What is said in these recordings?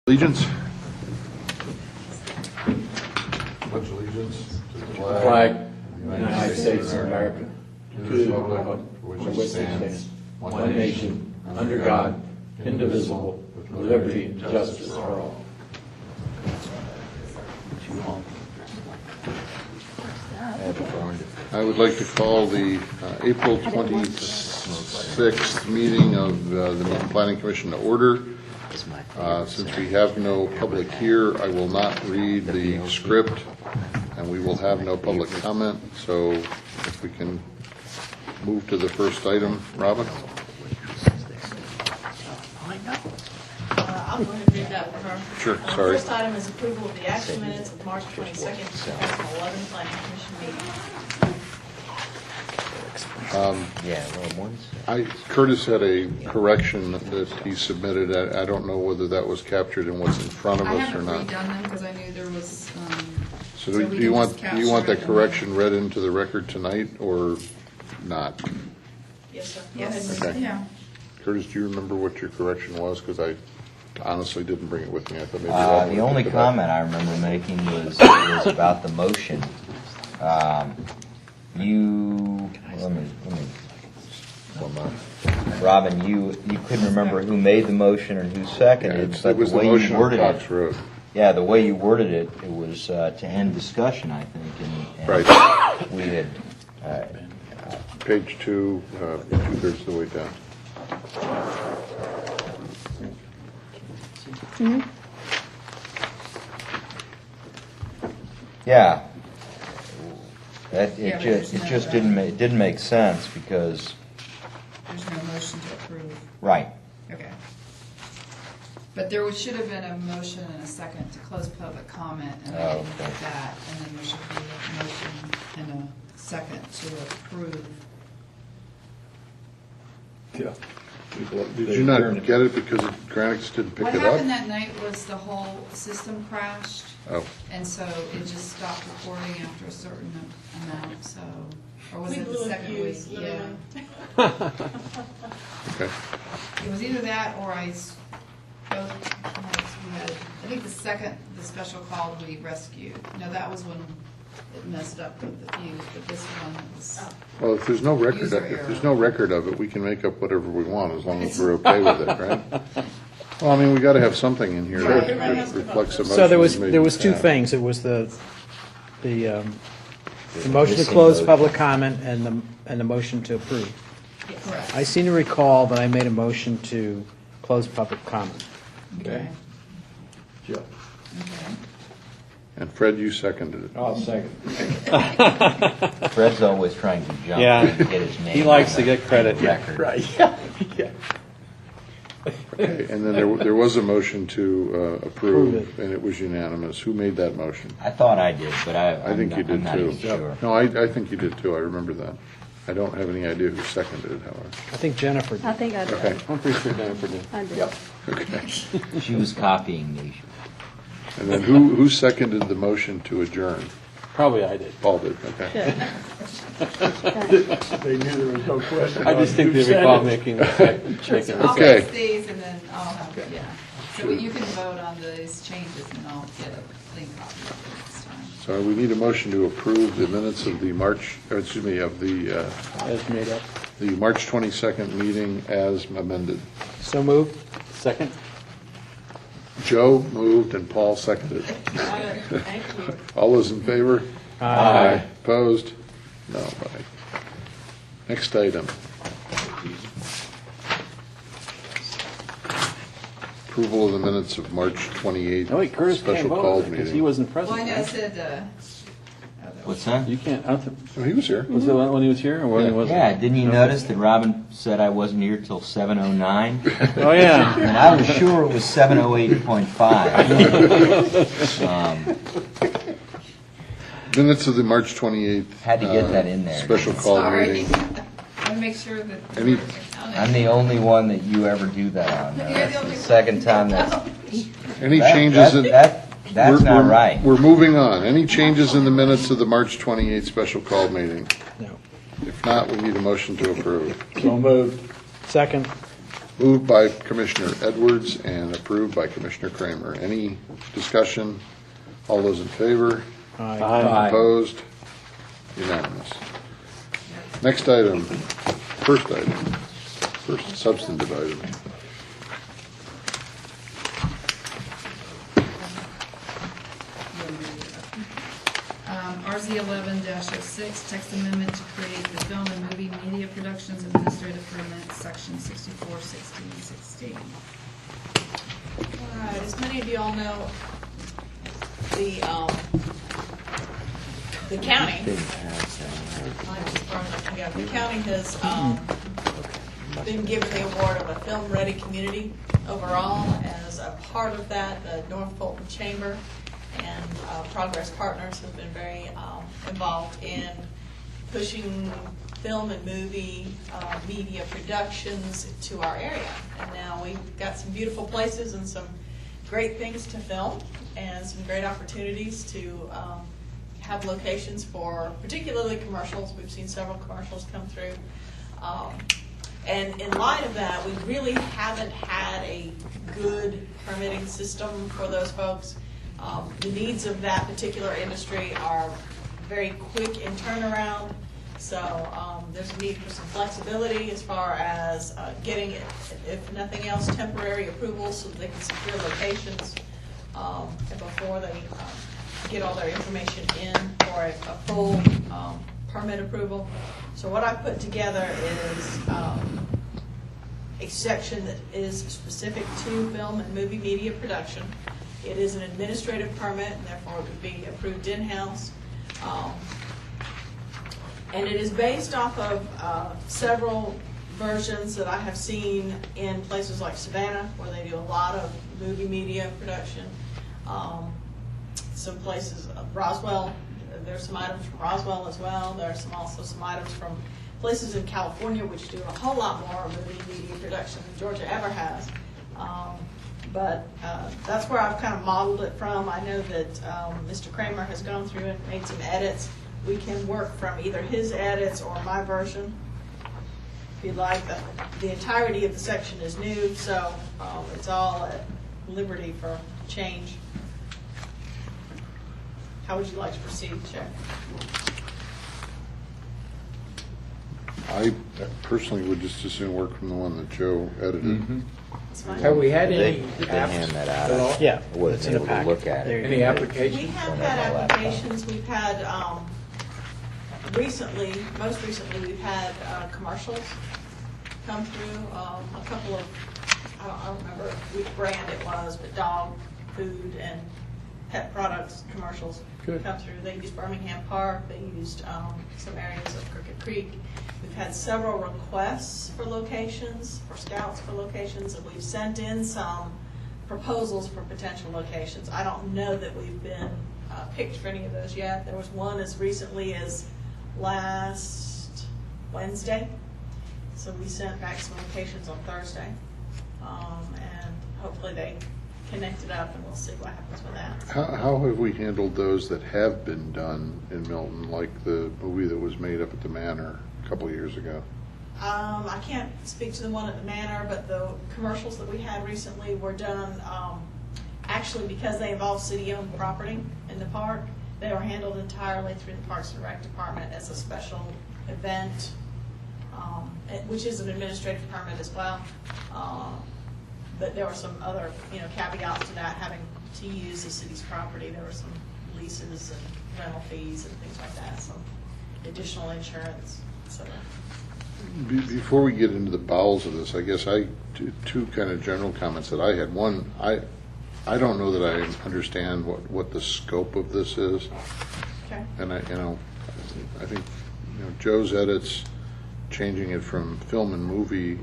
Allegiance. Pledge allegiance to the flag of the United States of America, to the republic for which it stands, one nation, under God, indivisible, with liberty and justice for all. I would like to call the April 26th meeting of the Planning Commission to order. Since we have no public here, I will not read the script, and we will have no public comment. So if we can move to the first item, Robin. I'm going to read that for her. Sure, The sorry. first item is approval of the action minutes of March 22nd, 2011 Planning Commission meeting. Curtis had a correction that he submitted. I don't know whether that was captured in what's in front of I us or haven't not. redone them because I knew there was, So we do can you want just capture that it. correction read into the record tonight or not? Yes, sir. Go yes, ahead, Ms. Okay. yeah. Curtis, do you remember what your correction was? Because I honestly didn't bring it with me. I thought maybe The only comment I remember making was about the motion. Robin, you couldn't remember who made the motion and who seconded, It but was the the way motion you on worded Cox it, Road. yeah, the way you worded it, it was to end discussion, I think, and Right. we had, Page 2, two-thirds of the way down. yeah. It Yeah, but just there's no, didn't make sense because, There's no motion to approve. right. Okay. But should have been a motion and a second to close public comment, and I didn't okay. get that. And then there should be a motion and a second to approve. Yeah. Did you not get it because Granix didn't pick What it up? happened that night was the whole system crashed, Oh, and so it just stopped recording after a certain amount, so, or was We it the blew a second week? fuse, Yeah. literally. okay. It was either that or I think the special call we rescued. No, that was when it messed up with the fuse, but this one was, Well, if there's no record, User if there's error. no record of it, we can make up whatever we want as long as we're okay with it, right? Well, I mean, we got to have something in here Right. that reflects the motion. So there was made. two Yeah. things. It was the motion to missing close motion. public comment and the motion to approve. correct. I seem to recall that I made a motion to close public comment. Okay. Yeah. Okay. And Fred, you seconded it. I'll second. Fred's always trying to jump Yeah. and get his name. He likes on to the get credit. Record. Okay, and then there was a motion to Approve approve, it. and it was unanimous. Who made that motion? I thought I did, but I think you I'm did not too. even sure. No, I think you did too. I remember that. I don't have any idea who seconded it, however. I think Jennifer I did. think I did. Okay, I'm pretty sure Jennifer did. I did. okay. She was copying me. And then who seconded the motion to adjourn? Probably I did. Paul did, okay. They knew there was no question. I distinctly recall making making I'll Okay. fix these and then I'll have, yeah. So you can vote on these changes and I'll get a clean copy of it next time. So we need a motion to approve the minutes of the as made up. the March 22nd meeting as amended. So moved. Second? Joe moved and Paul seconded. Thank you. All those in favor? Aye. Opposed? Nobody. Next item. Approval of the minutes of March 28th. No, wait, Curtis can't Special vote called because he meeting. wasn't present. Well, I know it right? said, What's that? You can't, I don't think, Oh, he was here. was it when he was here or when he wasn't? Yeah, didn't you No. notice that Robin said I wasn't here till 7:09? Oh, yeah. And I was sure it was 7:08.5. Minutes of the March 28th. Had to get that in there. Special call sorry. meeting. I want to make sure that. Any- I'm the only one that you ever do that on. You're That's the only the one. second time that's. Any that- changes in? That's We're- not we're- right. We're moving on. Any changes in the minutes of the March 28th special call meeting? No. If not, we need a motion to approve. So moved. Second. Moved by Commissioner Edwards and approved by Commissioner Kramer. Any discussion? All those in favor? Aye. Opposed? Unanimous. Next item, first substantive item. RZ 11-06, text amendment to create the film and movie media productions administrative permit, section 641616. All right, as many of you all know, the county, the county has been given the award of a film-ready community overall. As a part of that, the North Fulton Chamber and Progress Partners have been very involved in pushing film and movie media productions to our area. And now we've got some beautiful places and some great things to film and some great opportunities to have locations for particularly commercials. We've seen several commercials come through. And in light of that, we really haven't had a good permitting system for those folks. The needs of that particular industry are very quick in turnaround, so there's a need for some flexibility as far as getting, if nothing else, temporary approvals so that they can secure locations before they get all their information in for a full permit approval. So what I put together is a section that is specific to film and movie media production. It is an administrative permit, and therefore it would be approved in-house. And it is based off of several versions that I have seen in places like Savannah, where they do a lot of movie media production. Some places, Roswell, there's some items from Roswell as well. There's also some items from places in California which do a whole lot more movie media production than Georgia ever has. But that's where I've kind of modeled it from. I know that Mr. Kramer has gone through and made some edits. We can work from either his edits or my version, if you'd like. The entirety of the section is new, so it's all at liberty for change. How would you like to proceed, Chair? I personally would just as soon work from the one that Joe edited. That's fine. Have we had Did any they hand that out? at all? Yeah. I wasn't it's in the able to packet. look at There it. you Any go. We applications? have Don't have had my laptop. applications. We've had, most recently, we've had commercials come through. A couple of, I don't remember which brand it was, but dog food and pet products commercials Good. come through. They used Birmingham Park. They used some areas of Crooked Creek. We've had several requests for locations, for scouts for locations, and we've sent in some proposals for potential locations. I don't know that we've been picked for any of those yet. There was one as recently as last Wednesday. So we sent back some locations on Thursday. And hopefully they connected up and we'll see what happens with that. How have we handled those that have been done in Milton, like the movie that was made up at the Manor a couple of years ago? I can't speak to the one at the Manor, but the commercials that we had recently were done, actually because they involve city-owned property in the park, they were handled entirely through the Parks and Rec Department as a special event, which is an administrative permit as well. But there were some other, caveats to that, having to use the city's property. There were some leases and rental fees and things like that, some additional insurance, so. Before we get into the bowels of this, I guess two kind of general comments that I had. One, I don't know that I understand what the scope of this is, Okay. and I think Joe's edits, changing it from film and movie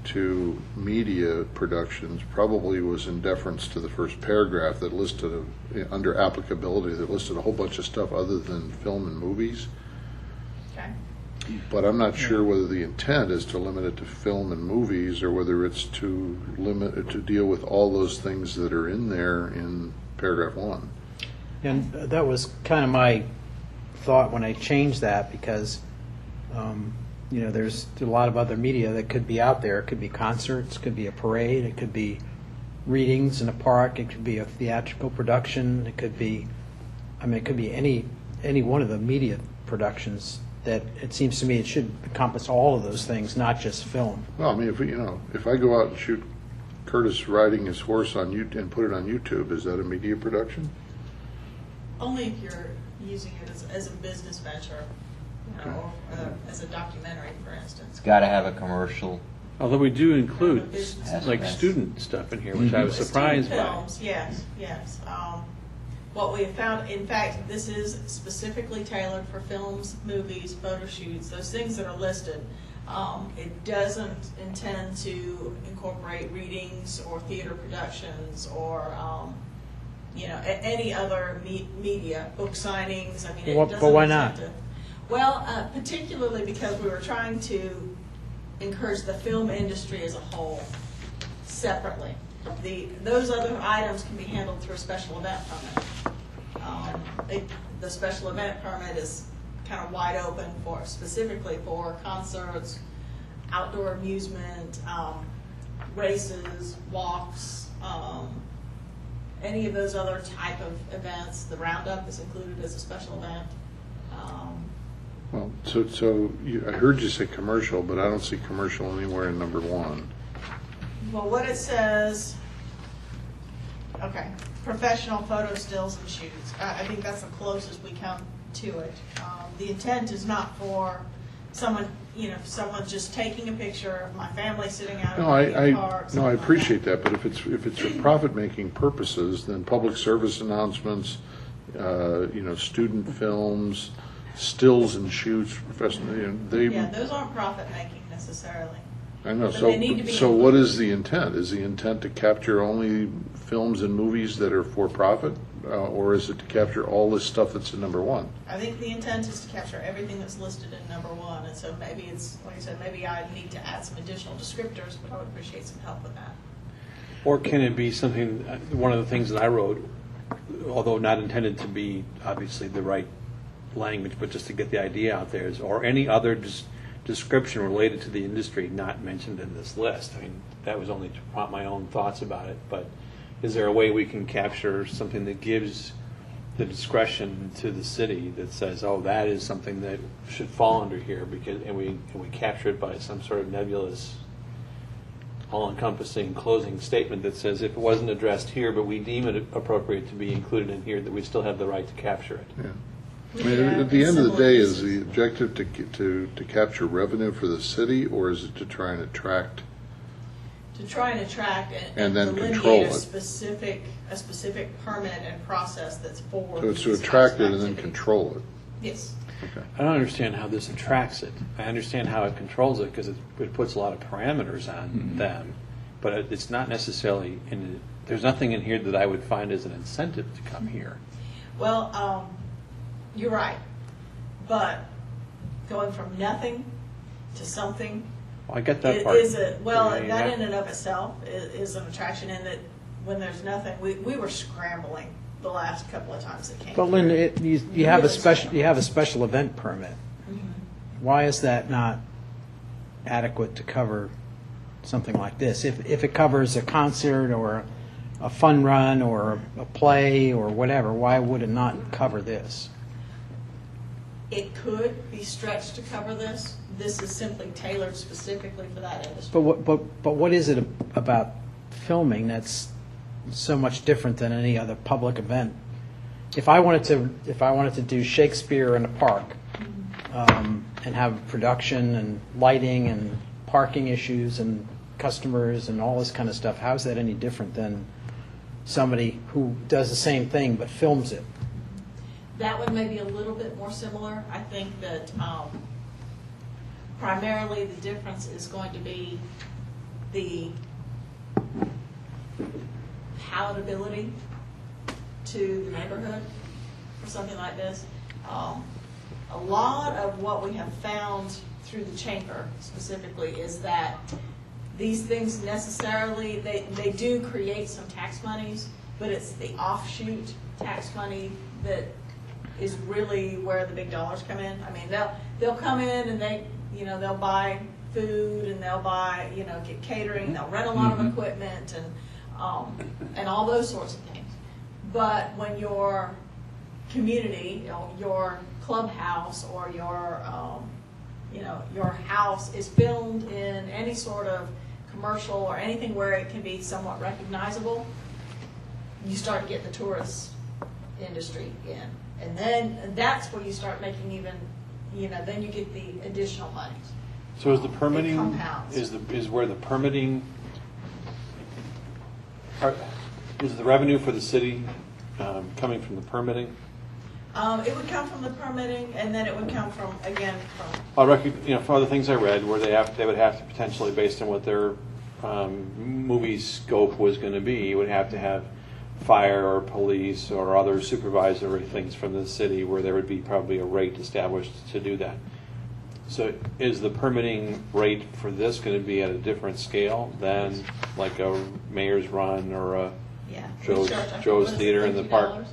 to media productions, probably was in deference to the first paragraph that listed under applicability that listed a whole bunch of stuff other than film and movies. Okay. But I'm not sure whether the intent is to limit it to film and movies or whether it's to deal with all those things that are in there in paragraph 1. And that was kind of my thought when I changed that, because there's a lot of other media that could be out there. It could be concerts, it could be a parade, it could be readings in a park, it could be a theatrical production, it could be any one of the media productions that it seems to me it should encompass all of those things, not just film. Well, I mean, if I go out and shoot Curtis riding his horse on YouTube and put it on YouTube, is that a media production? Only if you're using it as a business venture, or as a documentary, for instance. It's got to have a commercial. Although we do include Business. like student stuff in here, which I was surprised Student by. films, yes. What we have found, in fact, this is specifically tailored for films, movies, photo shoots, those things that are listed. It doesn't intend to incorporate readings or theater productions or, any other media, book signings. I mean, it doesn't. But why not? intend to- Well, particularly because we were trying to encourage the film industry as a whole separately. Those other items can be handled through a special event permit. The special event permit is kind of wide open specifically for concerts, outdoor amusement, races, walks, any of those other type of events. The roundup is included as a special event. Well, I heard you say commercial, but I don't see commercial anywhere in number 1. Well, what it says, okay, professional photo stills and shoots. I think that's the closest we come to it. The intent is not for someone just taking a picture of my family sitting out in the park. I appreciate that, but if it's for profit-making purposes, then public service announcements, student films, stills and shoots, professional, Yeah, those aren't profit-making necessarily. I know, But they need to be so what is the intent? Is the intent to capture only films and movies that are for profit? Or is it to capture all this stuff that's in number 1? I think the intent is to capture everything that's listed in number 1, and so maybe it's, like I said, maybe I need to add some additional descriptors, but I would appreciate some help with that. Or can it be something, one of the things that I wrote, although not intended to be obviously the right language, but just to get the idea out there, is, or any other description related to the industry not mentioned in this list. I mean, that was only to prompt my own thoughts about it, but is there a way we can capture something that gives the discretion to the city that says, oh, that is something that should fall under here, and we capture it by some sort of nebulous, all-encompassing closing statement that says, if it wasn't addressed here, but we deem it appropriate to be included in here, that we still have the right to capture it. Yeah. I mean, at the end of the day, is the objective to capture revenue for the city, or is it to try and attract? To try and attract And then delineate control a it. specific permit and process that's for. So it's to these attract types it of and then activities. control it. Yes. Okay. I don't understand how this attracts it. I understand how it controls it because it puts a lot of parameters on them, but it's not necessarily there's nothing in here that I would find as an incentive to come here. Well, you're right, but going from nothing to something Well, I get that part. that in and of itself is an attraction in that when there's nothing, we were scrambling the last couple of times it came. But through. Lynn, you have a special event permit. Why is that not adequate to cover something like this? If it covers a concert or a fun run or a play or whatever, why would it not cover this? It could be stretched to cover this. This is simply tailored specifically for that industry. But what is it about filming that's so much different than any other public event? If I wanted to do Shakespeare in a park and have production and lighting and parking issues and customers and all this kind of stuff, how is that any different than somebody who does the same thing but films it? That one may be a little bit more similar. I think that primarily the difference is going to be the palatability to the neighborhood for something like this. A lot of what we have found through the chamber specifically is that these things necessarily, they do create some tax monies, but it's the offshoot tax money that is really where the big dollars come in. I mean, they'll come in and you know, they'll buy food and they'll buy, you know, get catering, they'll rent a lot of equipment and all those sorts of things. But when your community, you know, your clubhouse or your, you know, your house is filmed in any sort of commercial or anything where it can be somewhat recognizable, you start to get the tourist industry in. And then that's where you start making even, you know, then you get the additional monies. So is the permitting, compounds. is where the permitting, is the revenue for the city coming from the permitting? It would come from the permitting, and then it would come from, again, from, You know, from other things I read, where they would have to potentially, based on what their movie scope was going to be, you would have to have fire or police or other supervisory things from the city, where there would be probably a rate established to do that. So is the permitting rate for this going to be at a different scale than like a Mayor's Run or a yeah. Joe's- We charge, I think, Joe's what is it, Theater in the park? $50?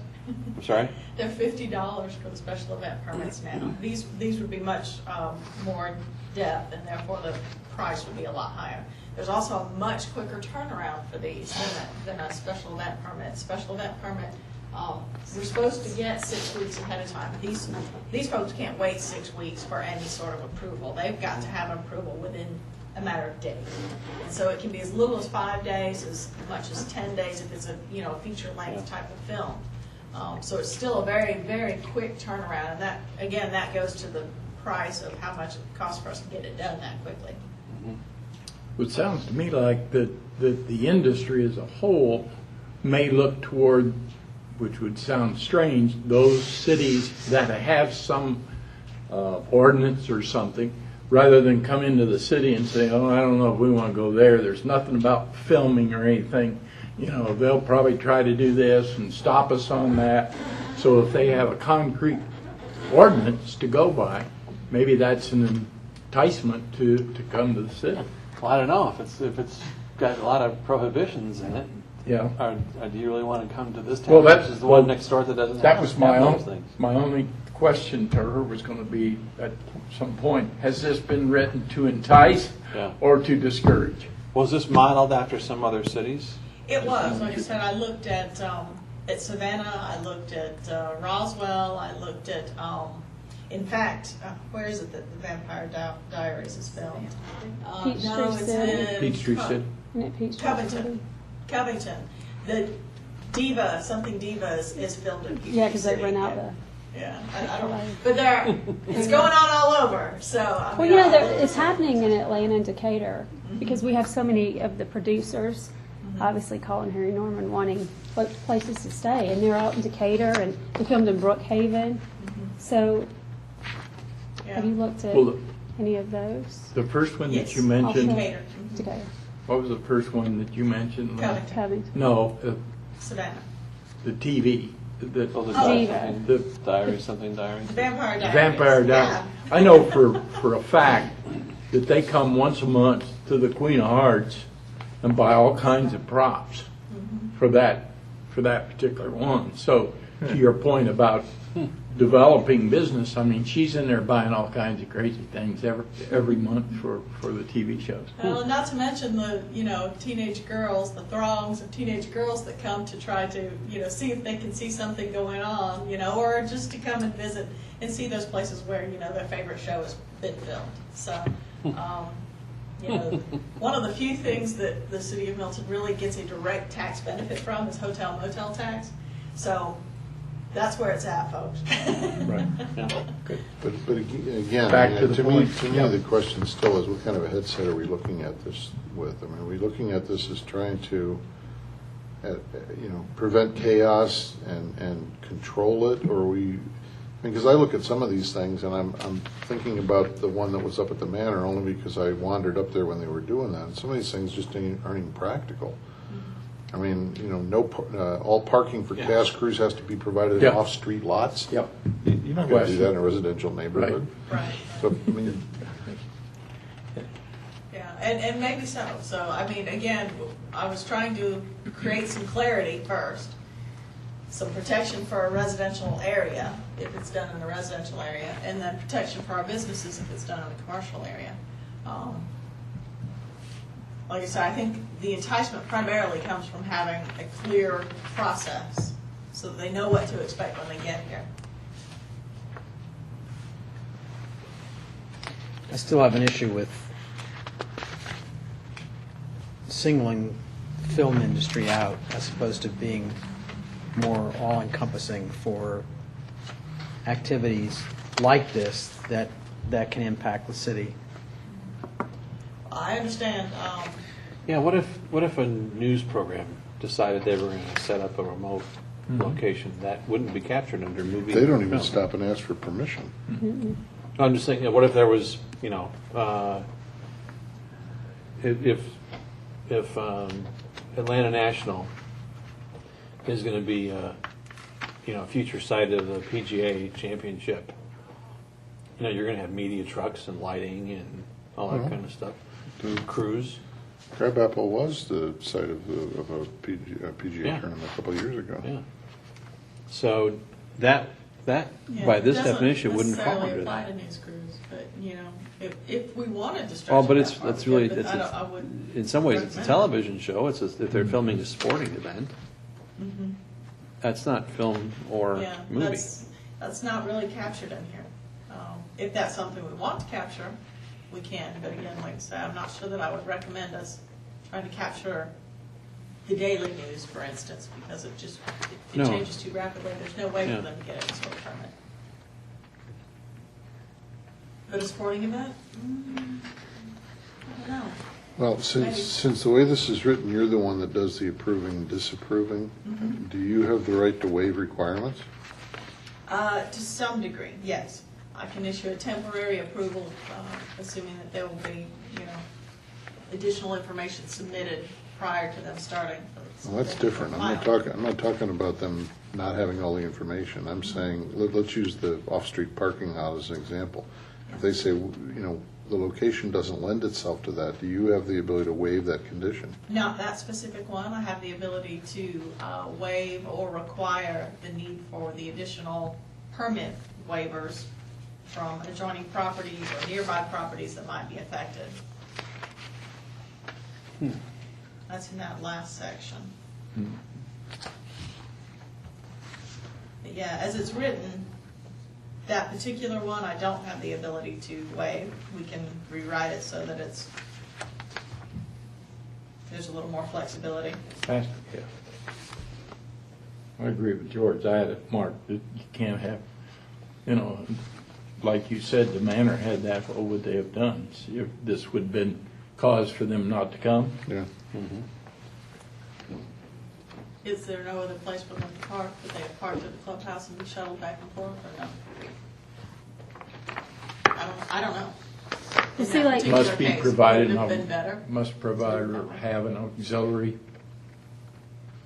I'm sorry? They're $50 for the special event permits now. These would be much more in depth, and therefore the price would be a lot higher. There's also a much quicker turnaround for these than a special event permit. Special event permit, we're supposed to get 6 weeks ahead of time. These folks can't wait 6 weeks for any sort of approval. They've got to have approval within a matter of days. And so it can be as little as 5 days, as much as 10 days if it's a, you know, feature length type of film. So it's still a very, very quick turnaround, and that, again, that goes to the price of how much it costs for us to get it done that quickly. It sounds to me like that the industry as a whole may look toward, which would sound strange, those cities that have some ordinance or something, rather than come into the city and say, oh, I don't know if we want to go there. There's nothing about filming or anything. You know, they'll probably try to do this and stop us on that. So if they have a concrete ordinance to go by, maybe that's an enticement to come to the city. Well, I don't know if it's got a lot of prohibitions in it. Yeah. Or do you really want to come to this town Well, that's versus the one next door that doesn't That have, was my have those things? my only question to her was going to be at some point, has this been written to entice Yeah. or to discourage? Was this modeled after some other cities? It was, like I said, I looked at Savannah, I looked at Roswell, I looked at, in fact, where is it that the Vampire Diaries is filmed? Peachtree No, it's City. in Peachtree City? Isn't it Peachtree Covington. City? Covington. The Diva, something Divas is filmed in Peachtree Yeah, because they City. rent out the. Yeah, I don't, but it's going on all over, so. I Well, mean, you know, it's happening in Atlanta and Decatur because we have so many of the producers, obviously Colin, Harry, Norman, wanting places to stay, and they're out in Decatur and they filmed in Brookhaven. So, yeah. have you looked at Well, any of those? the first one Yes. that you mentioned, Decatur, Decatur, what was the first one that you mentioned? Covington, Covington. No, Savannah. the TV. The Oh, the Diva. the Diary, something Diary. The Vampire Diaries. Vampire Diaries. Yeah. I know for a fact that they come once a month to the Queen of Hearts and buy all kinds of props for that particular one. So to your point about developing business, I mean, she's in there buying all kinds of crazy things every month for the TV shows. Well, and not to mention the, you know, teenage girls, the throngs of teenage girls that come to try to, you know, see if they can see something going on, you know, or just to come and visit and see those places where, you know, their favorite show has been filmed. So, you know, one of the few things that the city of Milton really gets a direct tax benefit from is hotel motel tax. So that's where it's at, folks. Right. But again, Back I to mean, the to me, point. to me, Yeah. the question still is, what kind of a headset are we looking at this with? I mean, are we looking at this as trying to, you know, prevent chaos and control it, or are we? I mean, because I look at some of these things, and I'm thinking about the one that was up at the Manor only because I wandered up there when they were doing that. And some of these things just aren't even practical. I mean, you know, all parking for cast crews has to be provided in Yep. off-street lots. Yep. You're not going to do that in a residential neighborhood. Right. So, I mean, Yeah, and maybe so. So, I mean, again, I was trying to create some clarity first. some protection for a residential area, if it's done in a residential area, and then protection for our businesses if it's done in a commercial area. Like I said, I think the enticement primarily comes from having a clear process so that they know what to expect when they get here. I still have an issue with singling film industry out as opposed to being more all-encompassing for activities like this that can impact the city. I understand, Yeah, what if a news program decided they were going to set up a remote location that wouldn't be captured under movie? They don't or even film? stop and ask for permission. I'm just thinking, what if there was, if Atlanta National is going to be, a future site of the PGA Championship, you're going to have media trucks and lighting and all that kind of stuff. Crews. Crabapple was the site of a PGA Yeah. tournament a couple of years ago. Yeah. So that yeah, by it this doesn't definition wouldn't fall necessarily under apply that. to news crews, but, if we wanted to stretch Oh, but it it's that far, that's really but it's I wouldn't in some ways it's a recommend it. television show. It's if they're filming a sporting event. That's not film or Yeah, movie. that's not really captured in here. If that's something we want to capture, we can, but again, like I said, I'm not sure that I would recommend us trying to capture the daily news, for instance, because it No. changes too rapidly. There's no way Yeah. for them to get any sort of permit. But a sporting event? I don't know. Well, since the way this is written, you're the one that does the approving and disapproving. Do you have the right to waive requirements? To some degree, yes. I can issue a temporary approval, assuming that there will be, additional information submitted prior to them starting. Well, that's different. I'm not talking about them not having all the information. I'm saying, let's use the off-street parking lot as an example. If they say, the location doesn't lend itself to that, do you have the ability to waive that condition? Not that specific one. I have the ability to waive or require the need for the additional permit waivers from adjoining properties or nearby properties that might be affected. That's in that last section. But yeah, as it's written, that particular one, I don't have the ability to waive. We can rewrite it so that there's a little more flexibility. Yeah. I agree with George. I had it marked that you can't have, like you said, the manor had that, what would they have done? See if this would have been cause for them not to come? Yeah. Is there no other place for them to park? Would they have parked at the clubhouse and be shuttled back and forth, or no? I don't know. In See, that like- particular Must be case, provided, would it have been better? must provide or have an auxiliary.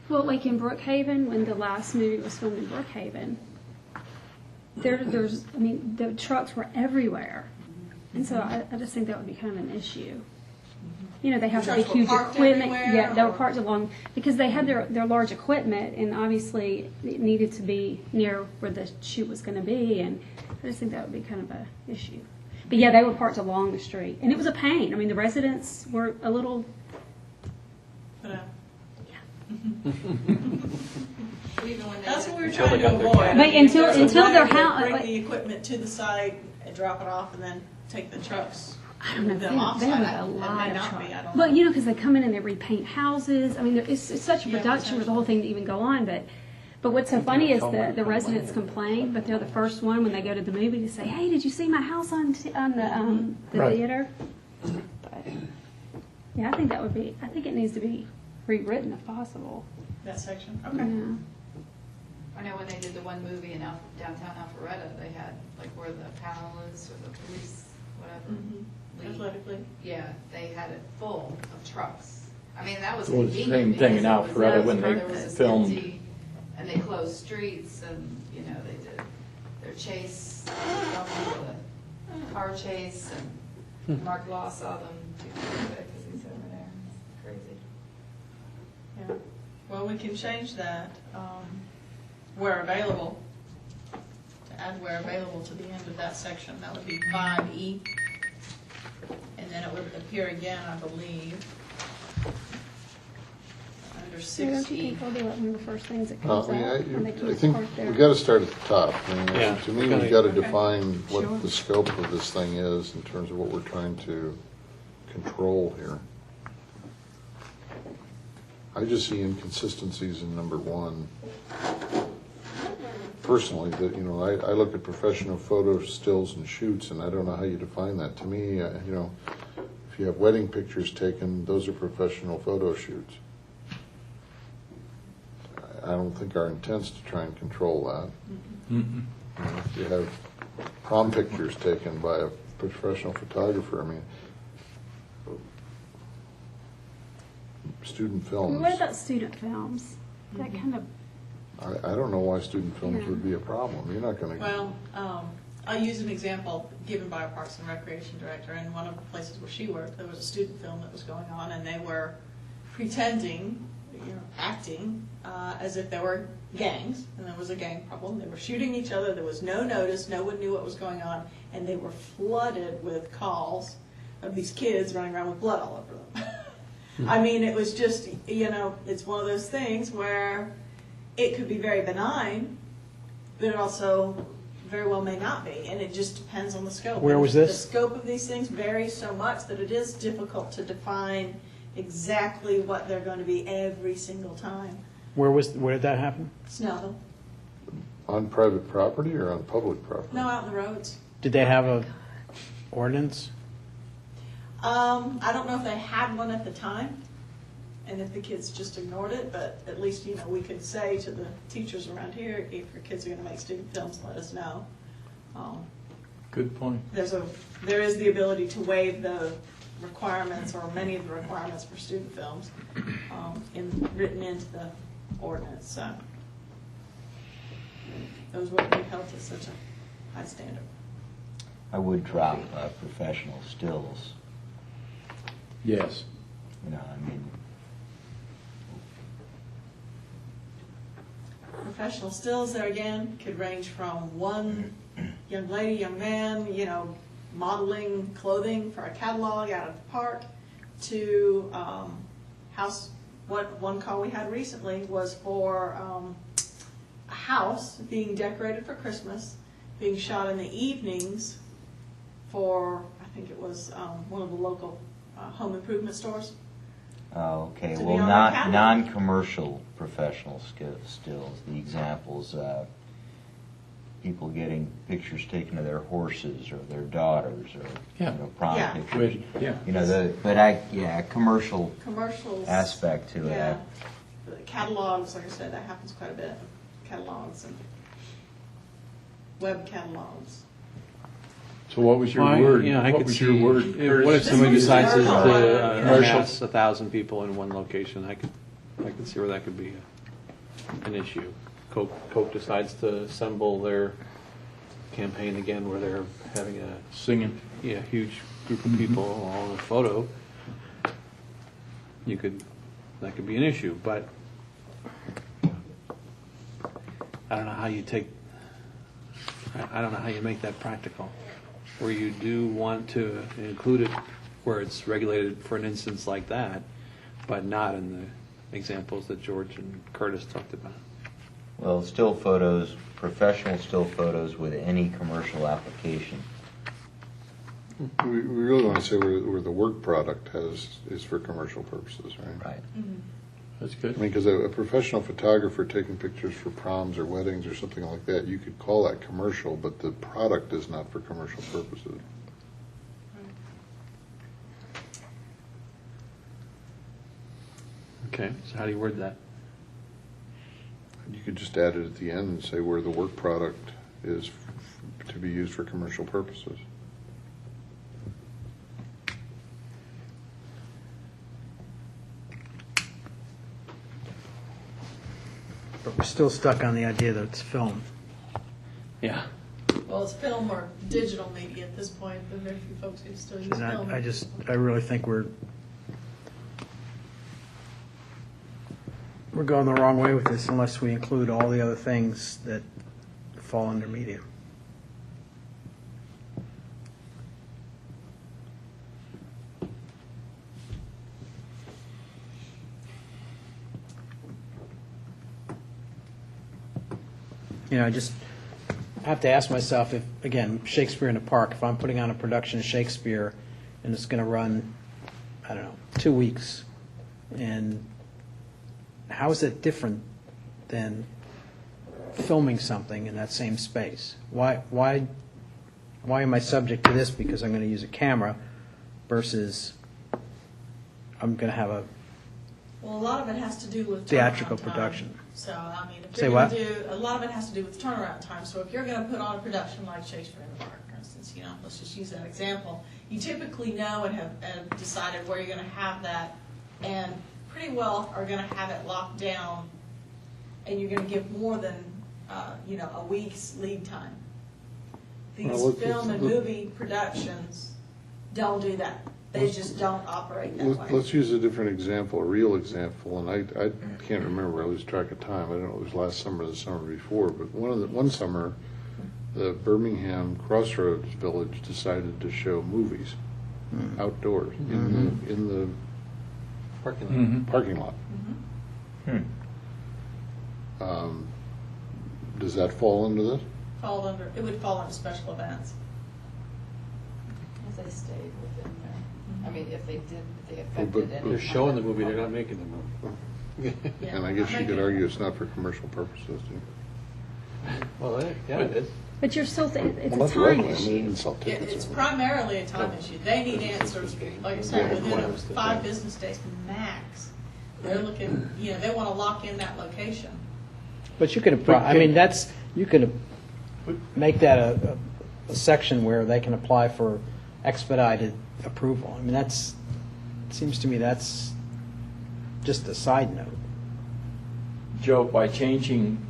Well, like in Brookhaven, when the last movie was filmed in Brookhaven, the trucks were everywhere. And so I just think that would be kind of an issue. They have The the trucks were huge parked equipment. everywhere, Yeah, they were or- parked along, because they had their large equipment, and obviously it needed to be near where the shoot was going to be, and I just think that would be kind of a issue. But yeah, they were parked along the street, and it was a pain. I mean, the residents were a little, But, Even when they that's did- what we were Until trying they to got their avoid. cash. But until- There's a until way their to house- Bring the equipment to the site and drop it off, and then take the trucks. I don't know, move they them have offsite. a It lot may of not trucks. be, I don't But, know. because they come in and they repaint houses. I mean, it's such a Yeah, production for the whole thing to even go on, but what's so funny is that the residents complain, but they're the first one when they go to the movie to say, "Hey, did you see my house on the Right. theater?" But, yeah, I think it needs to be rewritten if possible. That section, Yeah. okay. I know when they did the one movie in downtown Alpharetta, they had, like, where the panel is, or the police, whatever. Mhm. Lee. Athletically. Yeah, they had it full of trucks. I mean, that was It was the convenient. same thing in because it was Alpharetta nice when where they there was this filmed. empty, and they closed streets, and, they did their chase, the car chase, and Mark Law saw them because he's over there. It's crazy. Yeah. Well, we can change that. where available, to add where available to the end of that section, that would be 5E. And then it would appear again, I believe, under So don't you 6E. think they'll do it one of the first things that Well, comes I mean, out when they I can't think park there? we've got to start at the top. I mean, Yeah. to me, we've got to define what the scope of this thing is in terms of what we're trying to control here. I just see inconsistencies in number one. Personally, that, you know, I look at professional photo stills and shoots, and I don't know how you define that. To me, you know, if you have wedding pictures taken, those are professional photo shoots. I don't think our intent's to try and control that. You know, if you have prom pictures taken by a professional photographer, I mean, student films. What about student films? That kind of, I don't know why student films would be a problem. You're not going to. Well, I'll use an example given by our Parks and Recreation Director. In one of the places where she worked, there was a student film that was going on, and they were pretending, you know, acting as if there were gangs, and there was a gang problem. They were shooting each other. There was no notice. No one knew what was going on, and they were flooded with calls of these kids running around with blood all over them. I mean, it was just, you know, it's one of those things where it could be very benign, but it also very well may not be, and it just depends on the scope. Where was this? The scope of these things varies so much that it is difficult to define exactly what they're going to be every single time. Where did that happen? Snellville. On private property or on public property? No, out in the roads. Did they have a ordinance? I don't know if they had one at the time, and if the kids just ignored it, but at least, you know, we could say to the teachers around here, if your kids are gonna make student films, let us know. Good point. There is the ability to waive the requirements, or many of the requirements for student films, written into the ordinance, so. Those wouldn't be held to such a high standard. I would drop professional stills, Yes. you know, I mean, Professional stills there again could range from one young lady, young man, you know, modeling clothing for a catalog out at the park, to house. What one call we had recently was for a house being decorated for Christmas, being shot in the evenings for, I think it was one of the local home improvement stores. oh, okay, To be well, on not, our catalog. non-commercial professional stills, the examples, people getting pictures taken of their horses or their daughters, or, Yeah. you know, prom Yeah. pictures. Yeah. You know, commercial Commercials. aspect to it. Yeah. The catalogs, like I said, that happens quite a bit. Catalogs and web catalogs. So what was your Well, word? you know, I What could was see, your word, what Curtis? if somebody This one's decides to commercial. harass 1,000 people in one location? I could see where that could be an issue. Coke decides to assemble their campaign again where they're having a Singing. huge group of people all in a photo. That could be an issue, but I don't know how you I don't know how you make that practical, where you do want to include it where it's regulated for an instance like that, but not in the examples that George and Curtis talked about. Well, still photos, professional still photos with any commercial application. We really want to say where the work product is for commercial purposes, right? Right. That's I good. mean, because a professional photographer taking pictures for proms or weddings or something like that, you could call that commercial, but the product is not for commercial purposes. Okay, so how do you word that? You could just add it at the end and say where the work product is to be used for commercial purposes. But we're still stuck on the idea that it's film. Yeah. Well, it's film or digital media at this point. There are very few folks who still use And film. I really think we're We're going the wrong way with this unless we include all the other things that fall under media. I just have to ask myself if, again, Shakespeare in the Park, if I'm putting on a production of Shakespeare and it's going to run, I don't know, 2 weeks, and how is it different than filming something in that same space? Why am I subject to this because I'm going to use a camera versus I'm going to have a Well, a lot of it has to do with theatrical turnaround time. production? So, I mean, if Say you're what? going to do, a lot of it has to do with turnaround time. So if you're going to put on a production like Shakespeare in the Park, for instance, let's just use that example, you typically know and have decided where you're going to have that, and pretty well are going to have it locked down, and you're going to give more than, a week's lead time. These Well, let's film and just- movie productions don't do that. They just don't operate that way. Let's use a different example, a real example, and I can't remember, I lose track of time, I don't know if it was last summer or the summer before, but one summer, the Birmingham Crossroads Village decided to show movies outdoors in the Parking lot. parking lot. Does that fall under this? It would fall under special events. If they stayed within there. I mean, if they but- affected any. They're showing the movie, they're not making the movie. Yeah, And I guess you I'm could making- argue it's not for commercial purposes, too. Well, yeah, it is. But you're still, it's Well, a that's right, time I mean, issue. they didn't sell tickets. It's primarily a time issue. They need answers, like I said, within whatever. 5 business days max. They're looking, they want to lock in that location. But you could, you could make that a section where they can apply for expedited approval. I mean, it seems to me that's just a side note. Joe, by changing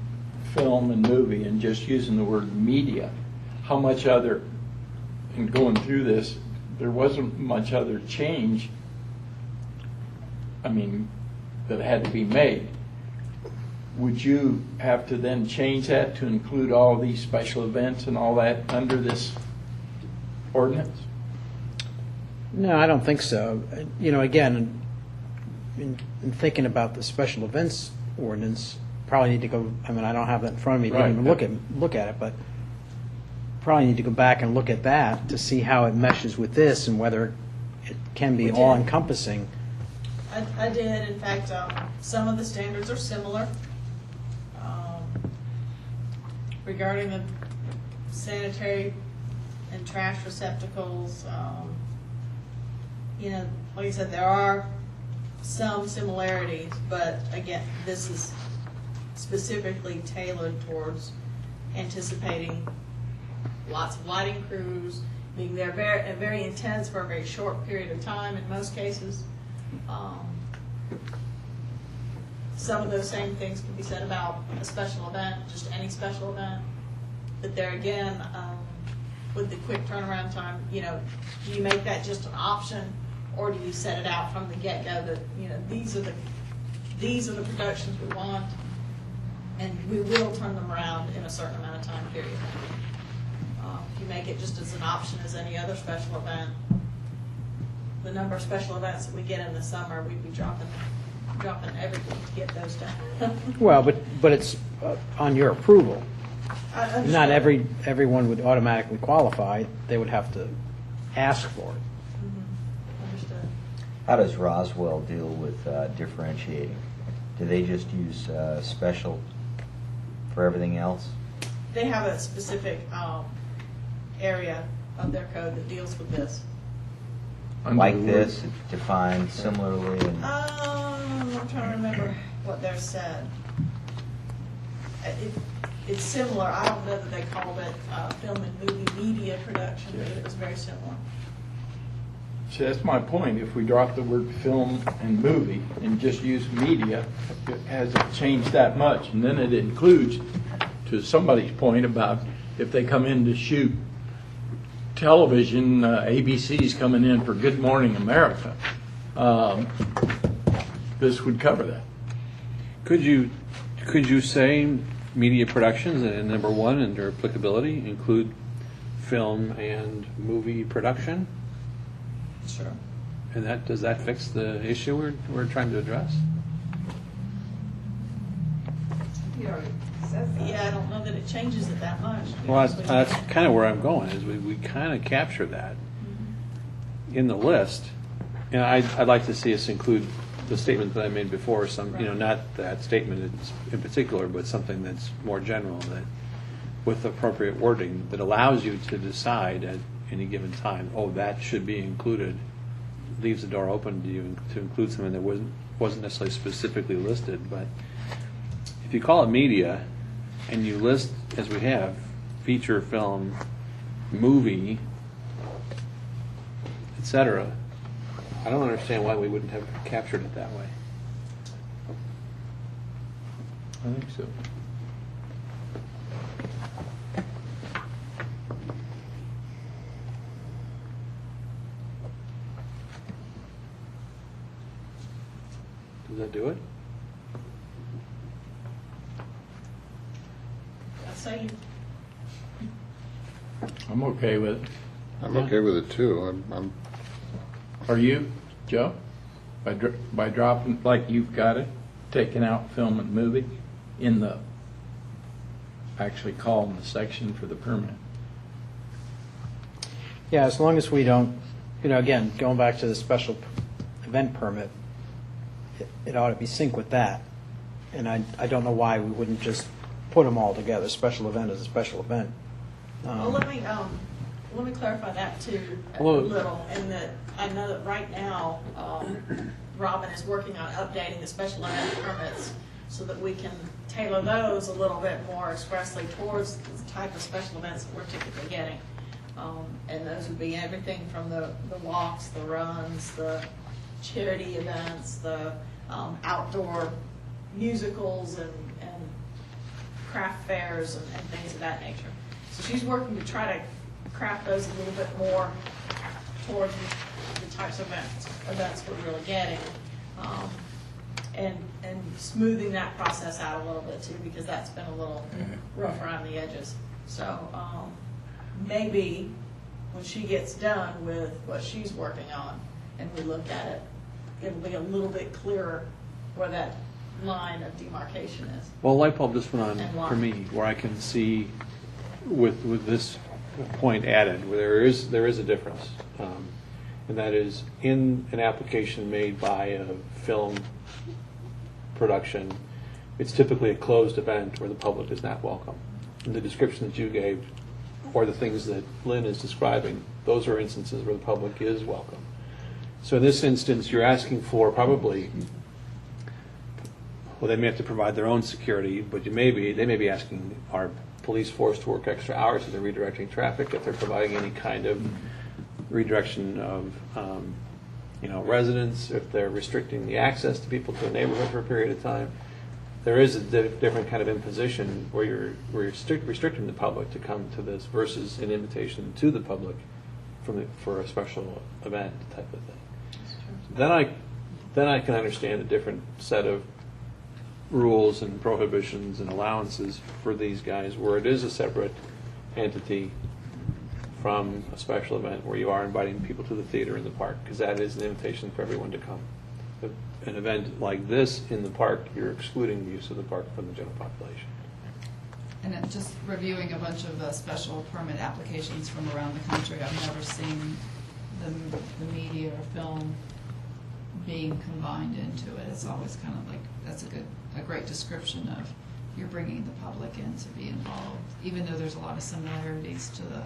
film and movie and just using the word media, how much other, and going through this, there wasn't much other change, that had to be made. Would you have to then change that to include all these special events and all that under this ordinance? No, I don't think so. Again, in thinking about the special events ordinance, probably need to go, I don't have that in front of me, didn't even look at it, but probably need to go back and look at that to see how it meshes with this and whether it can be We did. all-encompassing. I did, in fact, some of the standards are similar. Regarding the sanitary and trash receptacles, like I said, there are some similarities, but again, this is specifically tailored towards anticipating lots of lighting crews, being there very intense for a very short period of time in most cases. Some of those same things can be said about a special event, just any special event. But there again, with the quick turnaround time, do you make that just an option, or do you set it out from the get-go that, these are the productions we want, and we will turn them around in a certain amount of time period. If you make it just as an option as any other special event, the number of special events that we get in the summer, we'd be dropping everything to get those done. Well, but it's on your approval. I understand. Not everyone would automatically qualify. They would have to ask for it. Understood. How does Roswell deal with differentiating? Do they just use special for everything else? They have a specific area of their code that deals with this. Like this, it's defined similarly? And I'm trying to remember what they're said. It's similar. I don't know that they called it film and movie media production, but it was very similar. See, that's my point. If we drop the word film and movie and just use media, it hasn't changed that much. And then it includes, to somebody's point about if they come in to shoot television, ABC's coming in for Good Morning America, this would cover that. Could you say media productions and number one under applicability include film and movie production? Sure. And does that fix the issue we're trying to address? He already says that. Yeah, I don't know that it changes it that much. to be Well, honest with you. that's kind of where I'm going, is we kind of capture that in the list. And I'd like to see us include the statement that I made before, not that statement in particular, but something that's more general, that with appropriate wording, that allows you to decide at any given time, oh, that should be included, leaves the door open to you to include something that wasn't necessarily specifically listed. But if you call it media, and you list, as we have, feature, film, movie, etc., I don't understand why we wouldn't have captured it that way. I think so. Does that do it? I say I'm okay with it. I'm okay with it too. I'm Are you, Joe? By dropping, like you've got it, taking out film and movie in the, actually calling the section for the permit. Yeah, as long as we don't, again, going back to the special event permit, it ought to be synced with that. And I don't know why we wouldn't just put them all together. Special event is a special event. Well, let me clarify that too a Well- little, in that I know that right now, Robin is working on updating the special event permits so that we can tailor those a little bit more expressly towards the type of special events that we're typically getting. And those would be everything from the walks, the runs, the charity events, the outdoor musicals and craft fairs and things of that nature. So she's working to try to craft those a little bit more towards the types of events we're really getting. And smoothing that process out a little bit too, because that's been a little rough around the edges. So maybe when she gets done with what she's working on and we look at it, it'll be a little bit clearer where that line of demarcation is. Well, a light bulb just went on And why? for me, where I can see with this point added, where there is a difference. And that is in an application made by a film production, it's typically a closed event where the public is not welcome. In the description that you gave, or the things that Lynn is describing, those are instances where the public is welcome. So in this instance, you're asking for probably, well, they may have to provide their own security, but they may be asking our police force to work extra hours if they're redirecting traffic, if they're providing any kind of redirection of residents, if they're restricting the access to people to a neighborhood for a period of time. There is a different kind of imposition where you're restricting the public to come to this versus an invitation to the public for a special event type of thing. Then I can understand a different set of rules and prohibitions and allowances for these guys where it is a separate entity from a special event where you are inviting people to the theater in the park, because that is an invitation for everyone to come. An event like this in the park, you're excluding the use of the park from the general population. And then just reviewing a bunch of special permit applications from around the country, I've never seen the media or film being combined into it. It's always kind of like, that's a great description of you're bringing the public in to be involved, even though there's a lot of similarities to the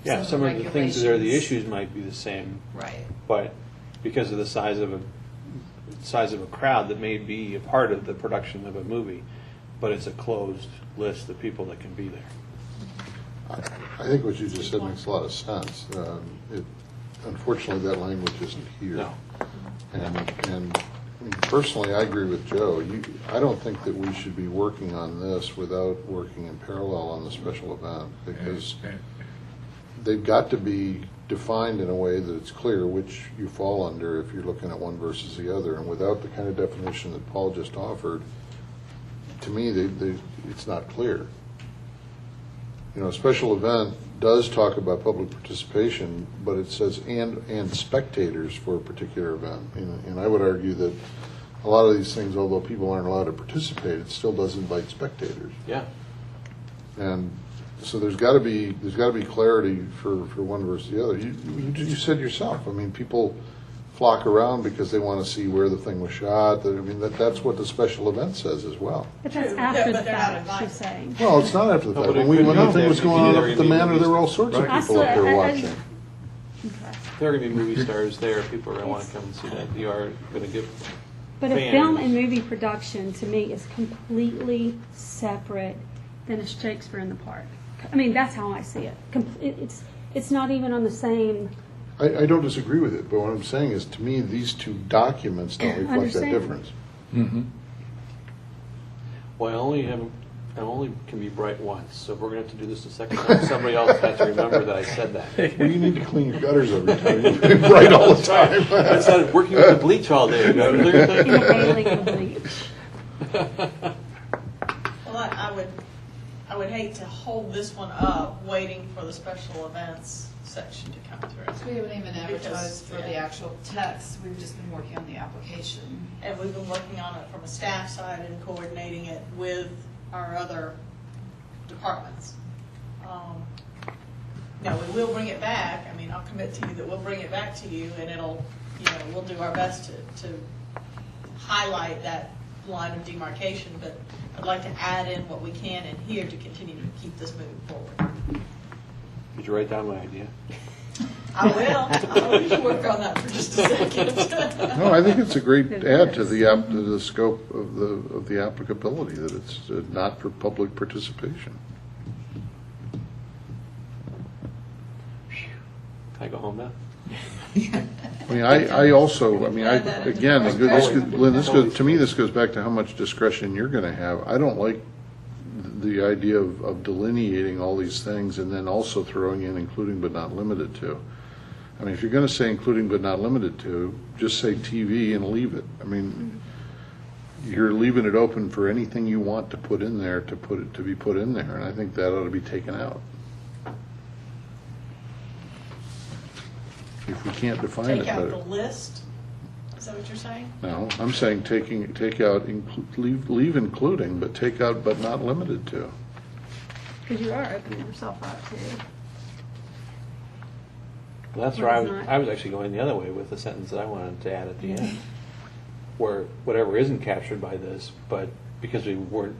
Yeah, some of the things that are the regulations. issues might be the same, Right. but because of the size of a crowd that may be a part of the production of a movie, but it's a closed list of people that can be there. I think what you just said makes a lot of sense. Unfortunately, that language isn't here. No. And personally, I agree with Joe. I don't think that we should be working on this without working in parallel on the special event, because they've got to be defined in a way that it's clear which you fall under if you're looking at one versus the other. And without the kind of definition that Paul just offered, to me, it's not clear. You know, a special event does talk about public participation, but it says and spectators for a particular event. And I would argue that a lot of these things, although people aren't allowed to participate, it still does invite spectators. Yeah. And so there's got to be clarity for one versus the other. You said yourself. I mean, people flock around because they want to see where the thing was shot. I mean, that's what the special event says as well. But that's True, after but the they're not fact, invited. she's saying. Well, it's not after the No, fact. but it When could the be thing was if going on you up at the manor, there were all sorts of Right. people up there watching. Okay. There are going to be movie stars there. People are going to want to come and see that. You are going to get. But a fans. film and movie production, to me, is completely separate than a Shakespeare in the Park. I mean, that's how I see it. It's not even on the same. I don't disagree with it, but what I'm saying is, to me, these two documents don't reflect that Understand. difference. Well, I only can be bright once. So if we're going to have to do this a second time, somebody else has to remember that I said that. Well, you need to clean your gutters every time. You've been bright all the time. I started working with the bleach all day. You know, clear thing? Inhaling the bleach. Well, I would hate to hold this one up, waiting for the special events section to come through. So we haven't even advertised Because, for the actual text, we've just been working on the application. And we've been working on it from a staff side and coordinating it with our other departments. Now, we will bring it back. I mean, I'll commit to you that we'll bring it back to you, and it'll, we'll do our best to highlight that line of demarcation, but I'd like to add in what we can in here to continue to keep this moving forward. Did you write down my idea? I will. I'll work on that for just a second. No, I think it's a great add to the scope of the applicability, that it's not for public participation. Can I go home now? I mean, again, Lynn, to me, this goes back to how much discretion you're going to have. I don't like the idea of delineating all these things and then also throwing in including but not limited to. I mean, if you're going to say including but not limited to, just say TV and leave it. I mean, you're leaving it open for anything you want to put in there to be put in there, and I think that ought to be taken out. If we can't define it Take out better. the list? Is that what you're saying? No, I'm saying take out, leave including, but take out but not limited to. Because you are opening yourself up to. Well, that's Well, where it's not. I was actually going the other way with the sentence that I wanted to add at the end, where whatever isn't captured by this, but because we weren't.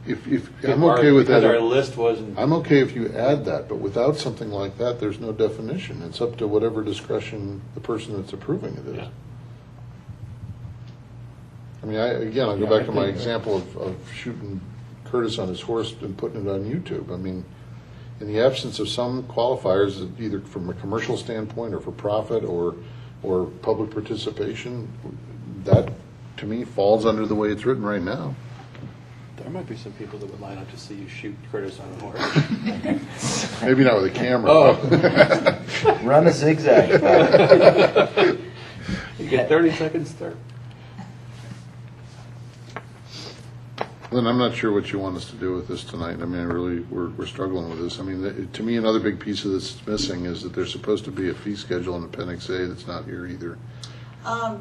I'm okay with that. Because our list wasn't. I'm okay if you add that, but without something like that, there's no definition. It's up to whatever discretion the person that's approving it is. Yeah. I mean, I'll go back to my example of shooting Curtis on his horse and putting it on YouTube. I mean, in the absence of some qualifiers, either from a commercial standpoint or for profit or public participation, that, to me, falls under the way it's written right now. There might be some people that would line up to see you shoot Curtis on a horse. Maybe not with a camera. Oh. Run a zigzag. You get 30 seconds start. Lynn, I'm not sure what you want us to do with this tonight. I mean, we're struggling with this. I mean, to me, another big piece of this that's missing is that there's supposed to be a fee schedule in Appendix A that's not here either.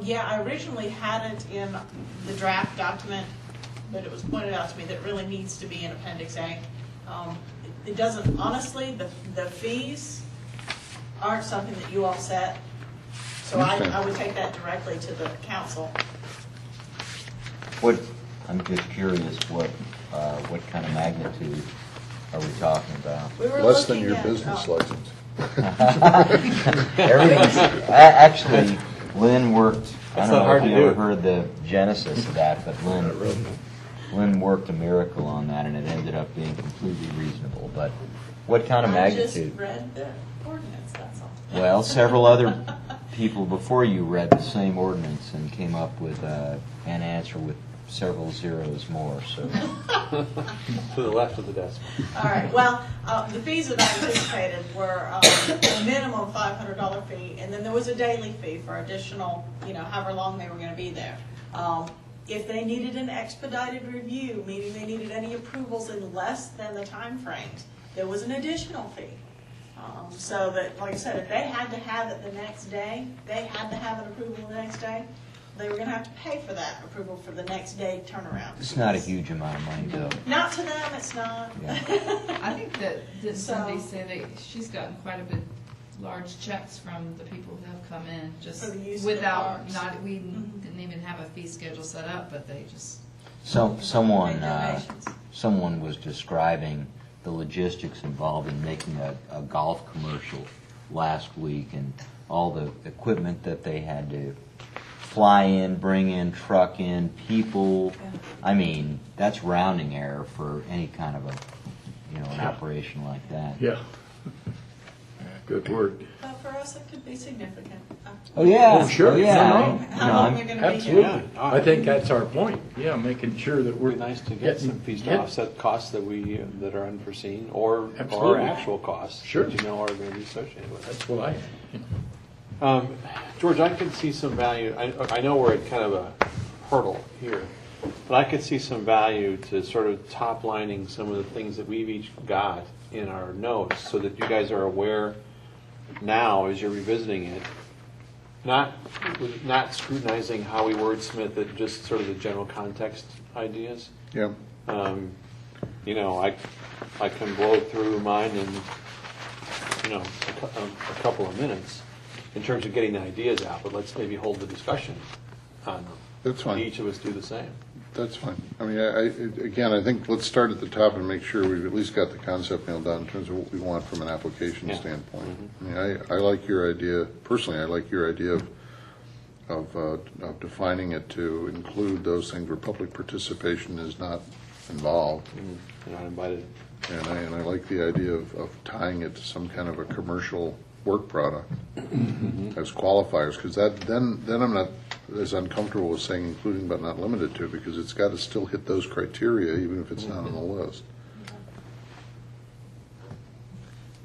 Yeah, I originally had it in the draft document, but it was pointed out to me that it really needs to be in Appendix A. It doesn't, honestly, the fees aren't something that you all set, so Okay. I would take that directly to the council. I'm just curious, what kind of magnitude are we talking about? We were Less than looking your at, business license. Everything's, actually, Lynn worked, I That's don't not know hard if to you ever do. heard the genesis of that, but Lynn worked a miracle on that, and it ended up being completely reasonable. But what kind of I magnitude? just read the ordinance, that's all. Well, several other people before you read the same ordinance and came up with an answer with several zeros more, so. To the left of the desk. All right, well, the fees that I anticipated were a minimum $500 fee, and then there was a daily fee for additional, however long they were gonna be there. If they needed an expedited review, meaning they needed any approvals in less than the time frames, there was an additional fee. So that, like I said, if they had to have it the next day, they had to have an approval the next day, they were gonna have to pay for that approval for the next day turnaround. It's not a huge amount of money, though. Not to them, it's not. Yeah. I think that, did So- Cindy say that she's gotten quite a bit large checks from the people who have come in, just For the use of the without, parks. we didn't even have a fee schedule set up, but they just, Someone donations. someone was describing the logistics involved in making a golf commercial last week, and all the equipment that they had to fly in, bring in, truck in, people. I mean, that's rounding error for any kind of an operation like that. Yeah. Good word. But for us, it could be significant. Oh, yeah. Oh, sure. Oh, yeah. No, no. How long they're gonna be here. Absolutely. I think that's our point. Yeah, making sure that It we're would be nice to get some fees to offset costs that that are unforeseen, or Absolutely. actual costs Sure. that are going to be associated with it. That's what George, I could see some value, I know we're at kind of a hurdle here, but I could see some value to sort of top lining some of the things that we've each got in our notes, so that you guys are aware now as you're revisiting it, not scrutinizing how we wordsmith it, just sort of the general context ideas. Yeah. I can blow through mine in, a couple of minutes in terms of getting the ideas out, but let's maybe hold the discussion on them. That's fine. Each of us do the same. That's fine. I mean, I think let's start at the top and make sure we've at least got the concept nailed down in terms of what we want from an application Yeah. standpoint. I mean, I like your idea, personally, I like your idea of defining it to include those things where public participation is not involved. You're not invited. And I like the idea of tying it to some kind of a commercial work product as qualifiers, because then I'm not as uncomfortable with saying including but not limited to, because it's got to still hit those criteria, even if it's not on the list.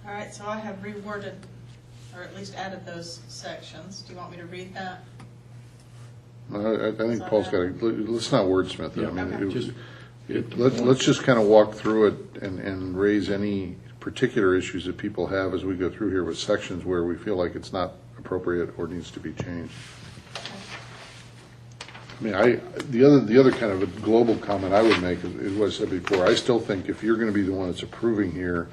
All right, so I have reworded, or at least added those sections. Do you want me to read that? I think Paul's got to, let's not wordsmith it. I mean, Okay. let's just kind of walk through it and raise any particular issues that people have as we go through here with sections where we feel like it's not appropriate or needs to be changed. I mean, the other kind of a global comment I would make is what I said before. I still think if you're going to be the one that's approving here,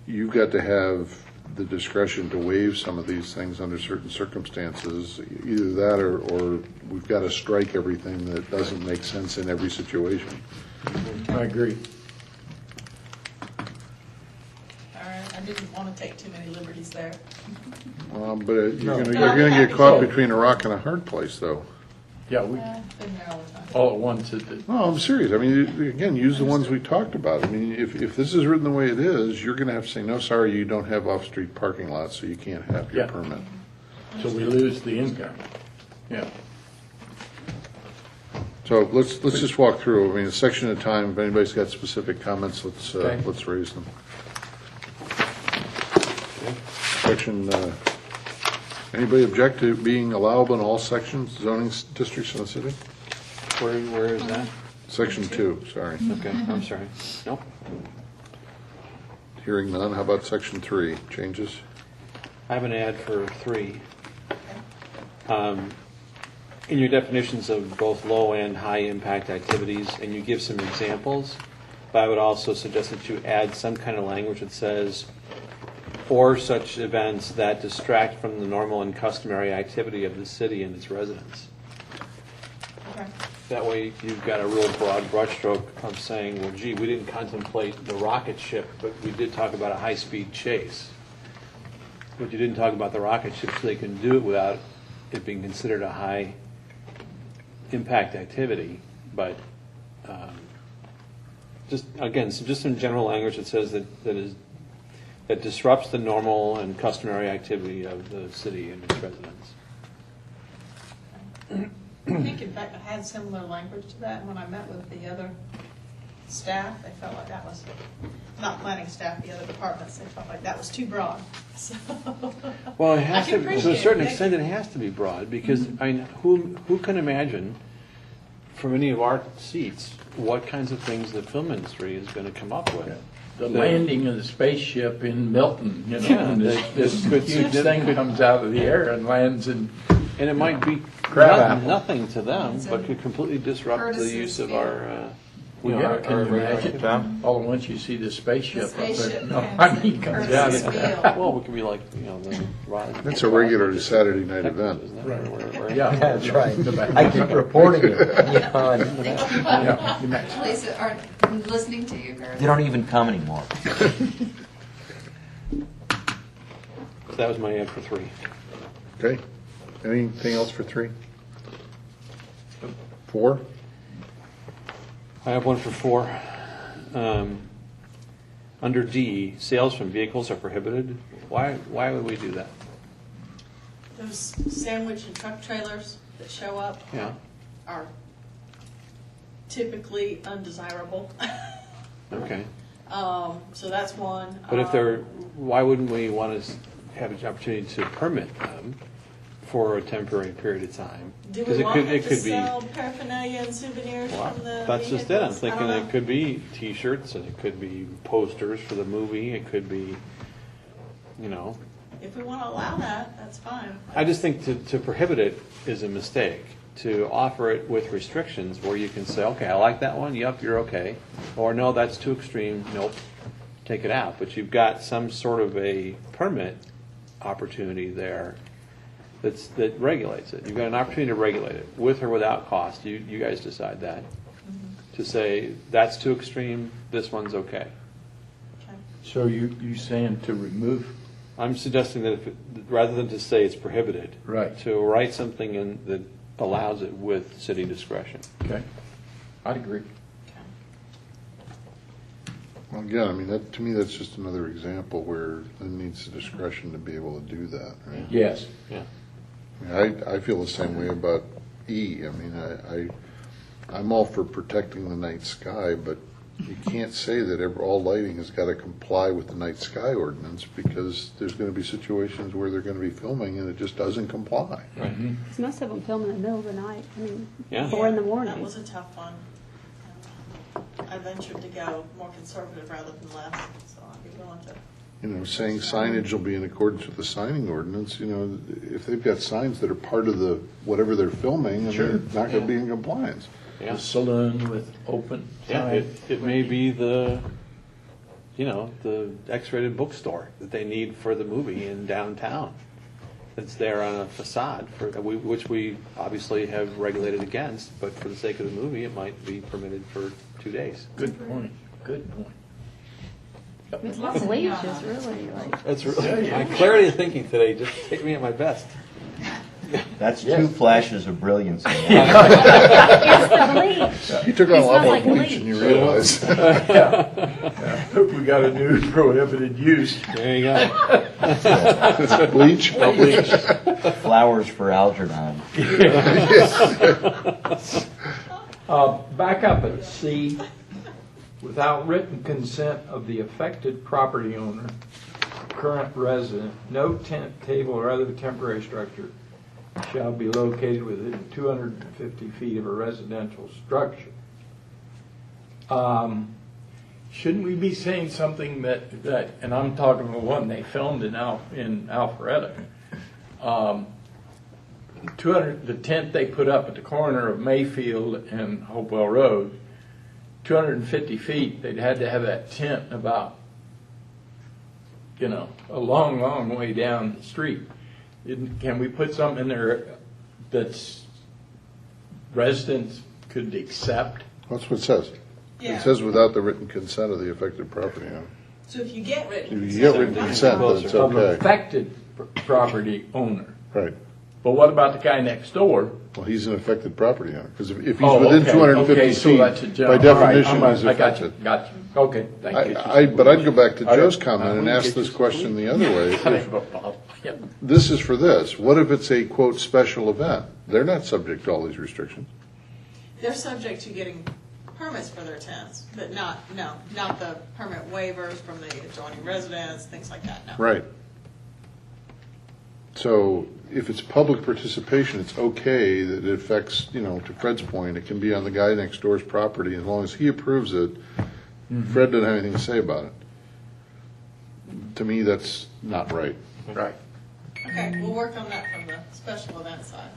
you've got to have the discretion to waive some of these things under certain circumstances. Either that or we've got to strike everything that doesn't make sense in every situation. I agree. All right, I didn't want to take too many liberties there. But you're No, going to I'm get caught happy to. between a rock and a hard place, though. Yeah, we, Been there all the time. all at once. No, I'm serious. I mean, again, use the ones we talked about. I mean, if this is written the way it is, you're going to have to say, no, sorry, you don't have off-street parking lots, so you can't have your Yeah. permit. So we lose the income. Yeah. So let's just walk through. I mean, a section at a time. If anybody's got specific comments, Okay. let's raise them. Section, anybody object to being allowable in all sections, zoning districts in the city? Where is that? Section 2, sorry. Okay, I'm sorry. Nope. Hearing none. How about section 3? Changes? I have an ad for 3. In your definitions of both low and high impact activities, and you give some examples, but I would also suggest that you add some kind of language that says, or such events that distract from the normal and customary activity of the city and its residents. Okay. That way you've got a real broad brushstroke of saying, well, gee, we didn't contemplate the rocket ship, but we did talk about a high-speed chase. But you didn't talk about the rocket ship, so they can do it without it being considered a high-impact activity. But just some general language that says that disrupts the normal and customary activity of the city and its residents. I think in fact I had similar language to that, and when I met with the other staff, they felt like that was, not planning staff, the other departments, they felt like that was too broad, so. Well, it I has can to, to a appreciate certain it. extent, it has to be broad, because, I mean, who can imagine, from any of our seats, what kinds of things the film industry is gonna come up with? The landing of the spaceship in Milton, you know, Yeah, and this could huge thing comes out of the air and lands in, And it might be Crab nothing, apple. nothing to them, but could completely disrupt the Curtis's use of field. our, well, yeah, can you imagine? All at once you see the spaceship up there. No, I mean, comes down. Curtis's field. well, it could be like, you know, the ride. That's a regular Saturday night event. Isn't that where- Yeah, That's right. in the back. I keep reporting it, you know, and Yeah, you imagine. Police aren't listening to you, Curtis. they don't even come anymore. That was my ad for 3. Okay. Anything else for 3? 4? I have one for 4. Under D, sales from vehicles are prohibited. Why would we do that? Those sandwich and truck trailers that show up Yeah, are typically undesirable. okay. So that's one. But if they're, why wouldn't we want to have an opportunity to permit them for a temporary period of time? Do 'Cause we want them it to could be. sell paraphernalia and souvenirs Well, from the that's just it. I'm vehicles? I thinking don't it know. could be T-shirts, and it could be posters for the movie. It could be, you know. If we want to allow that, that's fine. I just think to prohibit it is a mistake. To offer it with restrictions where you can say, okay, I like that one. Yep, you're okay. Or no, that's too extreme. Nope, take it out. But you've got some sort of a permit opportunity there that regulates it. You've got an opportunity to regulate it with or without cost. You guys decide that. To say that's too extreme, this one's okay. Okay. So you saying to remove, I'm suggesting that rather than to say it's prohibited, Right. to write something in that allows it with city discretion. okay, I'd agree. Well, again, I mean, that, to me, that's just another example where it needs the discretion to be able to do that, right? Yes. Yeah. I mean, I feel the same way about E. I mean, I'm all for protecting the night sky, but you can't say that all lighting has got to comply with the night sky ordinance, because there's going to be situations where they're going to be filming and it just doesn't comply. Because most of them film in the middle of the night. I mean, Yeah. 4 in the That morning. was a tough one. I ventured to go more conservative rather than less, so I'd be willing to. You know, saying signage will be in accordance with the signing ordinance, you know, if they've got signs that are part of the, whatever they're filming, and they're not going to be in compliance. Yeah. The saloon with open Yeah, sign. it may be the X-rated bookstore that they need for the movie in downtown. That's there on a facade, which we obviously have regulated against, but for the sake of the movie, it might be permitted for 2 days. Good point, good point. It's lots of leaches, really. Like, That's really, my clarity of thinking today just hit me at my best. That's Yes. 2 flashes of brilliance. it's the bleach. You took on a It lot smells more like bleach than you realize. We got a new prohibited use. There you go. Bleach? Flowers for Algernon. Back up at C, without written consent of the affected property owner, current resident, no tent, table, or other temporary structure shall be located within 250 feet of a residential structure. Shouldn't we be saying something that, and I'm talking about one they filmed in Alpharetta, 200, the tent they put up at the corner of Mayfield and Hopewell Road, 250 feet, they'd had to have that tent about, a long, long way down the street. Can we put something in there that's residents could accept? That's what it says. Yeah. It says without the written consent of the affected property owner. So if you get written If consent. you get written fine. consent, then it's Of okay. affected property owner. Right. But what about the guy next door? Well, he's an affected property owner, because if he's Oh, within okay, 250 okay, so feet, that's a by general- all right, definition, I'm he's right, I got you, affected. got you. Okay, thank you. But I'd go back to I Joe's don't- comment and I ask get this you. question the other way. I have a problem. Yep. This is for this. What if it's a, quote, special event? They're not subject to all these restrictions. They're subject to getting permits for their tents, but not the permit waivers from the adjoining residents, things like that, no. Right. So if it's public participation, it's okay that it affects, to Fred's point, it can be on the guy next door's property, as long as he approves it. Fred doesn't have anything to say about it. To me, that's not right. Right. Okay, we'll work on that from the special event side.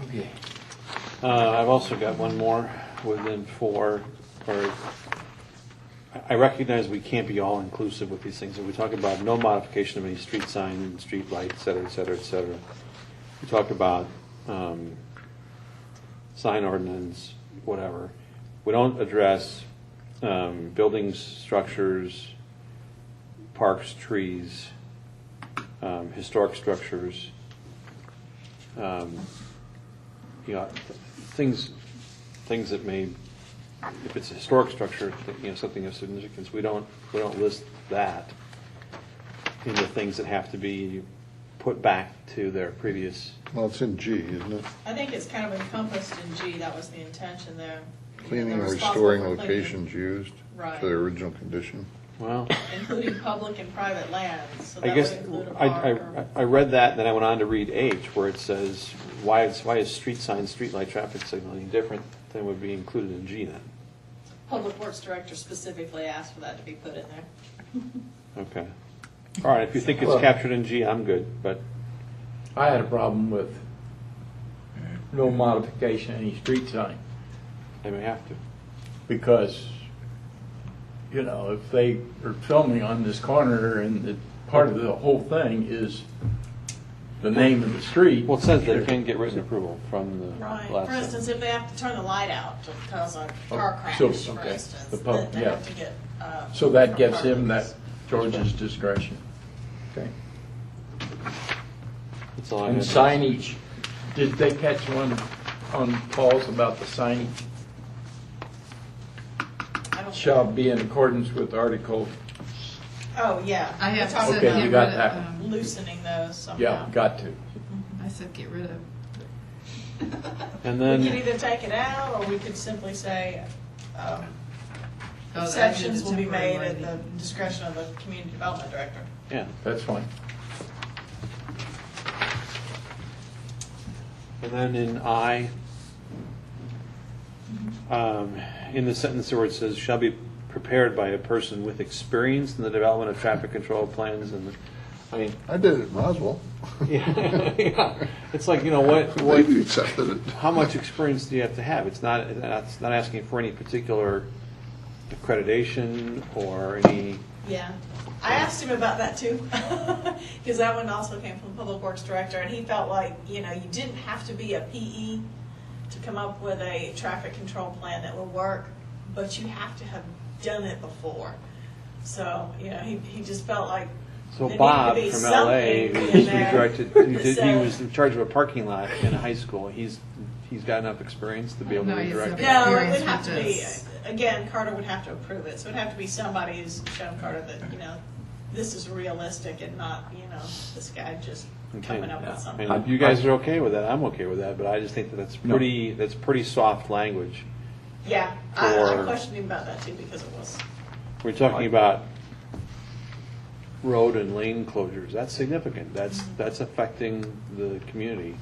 Okay. I've also got one more within 4, or I recognize we can't be all inclusive with these things. If we talk about no modification of any street sign, street light, et cetera, et cetera, et cetera. We talk about sign ordinance, whatever. We don't address buildings, structures, parks, trees, historic structures, things that may, if it's a historic structure, something of significance, we don't list that in the things that have to be put back to their previous. Well, it's in G, isn't it? I think it's kind of encompassed in G, that was the intention there. Cleaning They're and responsible restoring for cleaning, locations used Right. to their original condition. Well, including public and private lands, so I that guess would include a I park. I read that, and then I went on to read H, where it says, why is street signs, street light, traffic signaling different than would be included in G then? Public Works Director specifically asked for that to be put in there. Okay. All right, if you think it's Well- captured in G, I'm good, but I had a problem with no modification of any street sign, they may have to. because, if they are filming on this corner and the part of the whole thing is the name of the street. Well, it says they can get written approval from the Right, last for sentence. instance, if they have to turn the light out to cause a car crash, so, for okay, instance, the pub- then they yeah. have to get, So that from gives him that permits. George's discretion. Okay. That's all I And had. signage, did they catch one on Paul's about the signage? I don't- Shall be in accordance with Article, Oh, yeah. I have We're talking to Okay, about you get got rid that. of, loosening those somehow. yeah, got to. I said get rid of. And We could then, either take it out, or we could simply say, Oh, that exceptions is a will be made temporary at the lighting. discretion of the community development director. yeah, That's fine. and then in I, in the sentence where it says, shall be prepared by a person with experience in the development of traffic control plans, and, I mean, I did it in Roswell. yeah, it's like, what, They accepted it. how much experience do you have to have? It's not asking for any particular accreditation or any, Yeah, I asked him about that too, because that one also came from the Public Works Director, and he felt like, you didn't have to be a PE to come up with a traffic control plan that would work, but you have to have done it before. So, he just felt like so there Bob needed to be from LA, something who in used to be there directed, that he said- was in charge of a parking lot in a high school, he's got enough experience to be able to No, he's redirect. a- it. No, it Experience would have to with be, this. again, Carter would have to approve it, so it'd have to be somebody who's shown Carter that, this is realistic and not, this guy just Okay. coming up with I something. mean, if you guys are okay with that, I'm okay with that, but I just think that that's pretty soft language. Yeah, I for- questioned him about that too, because it was, We're talking about road and lane closures, that's significant, that's affecting the community.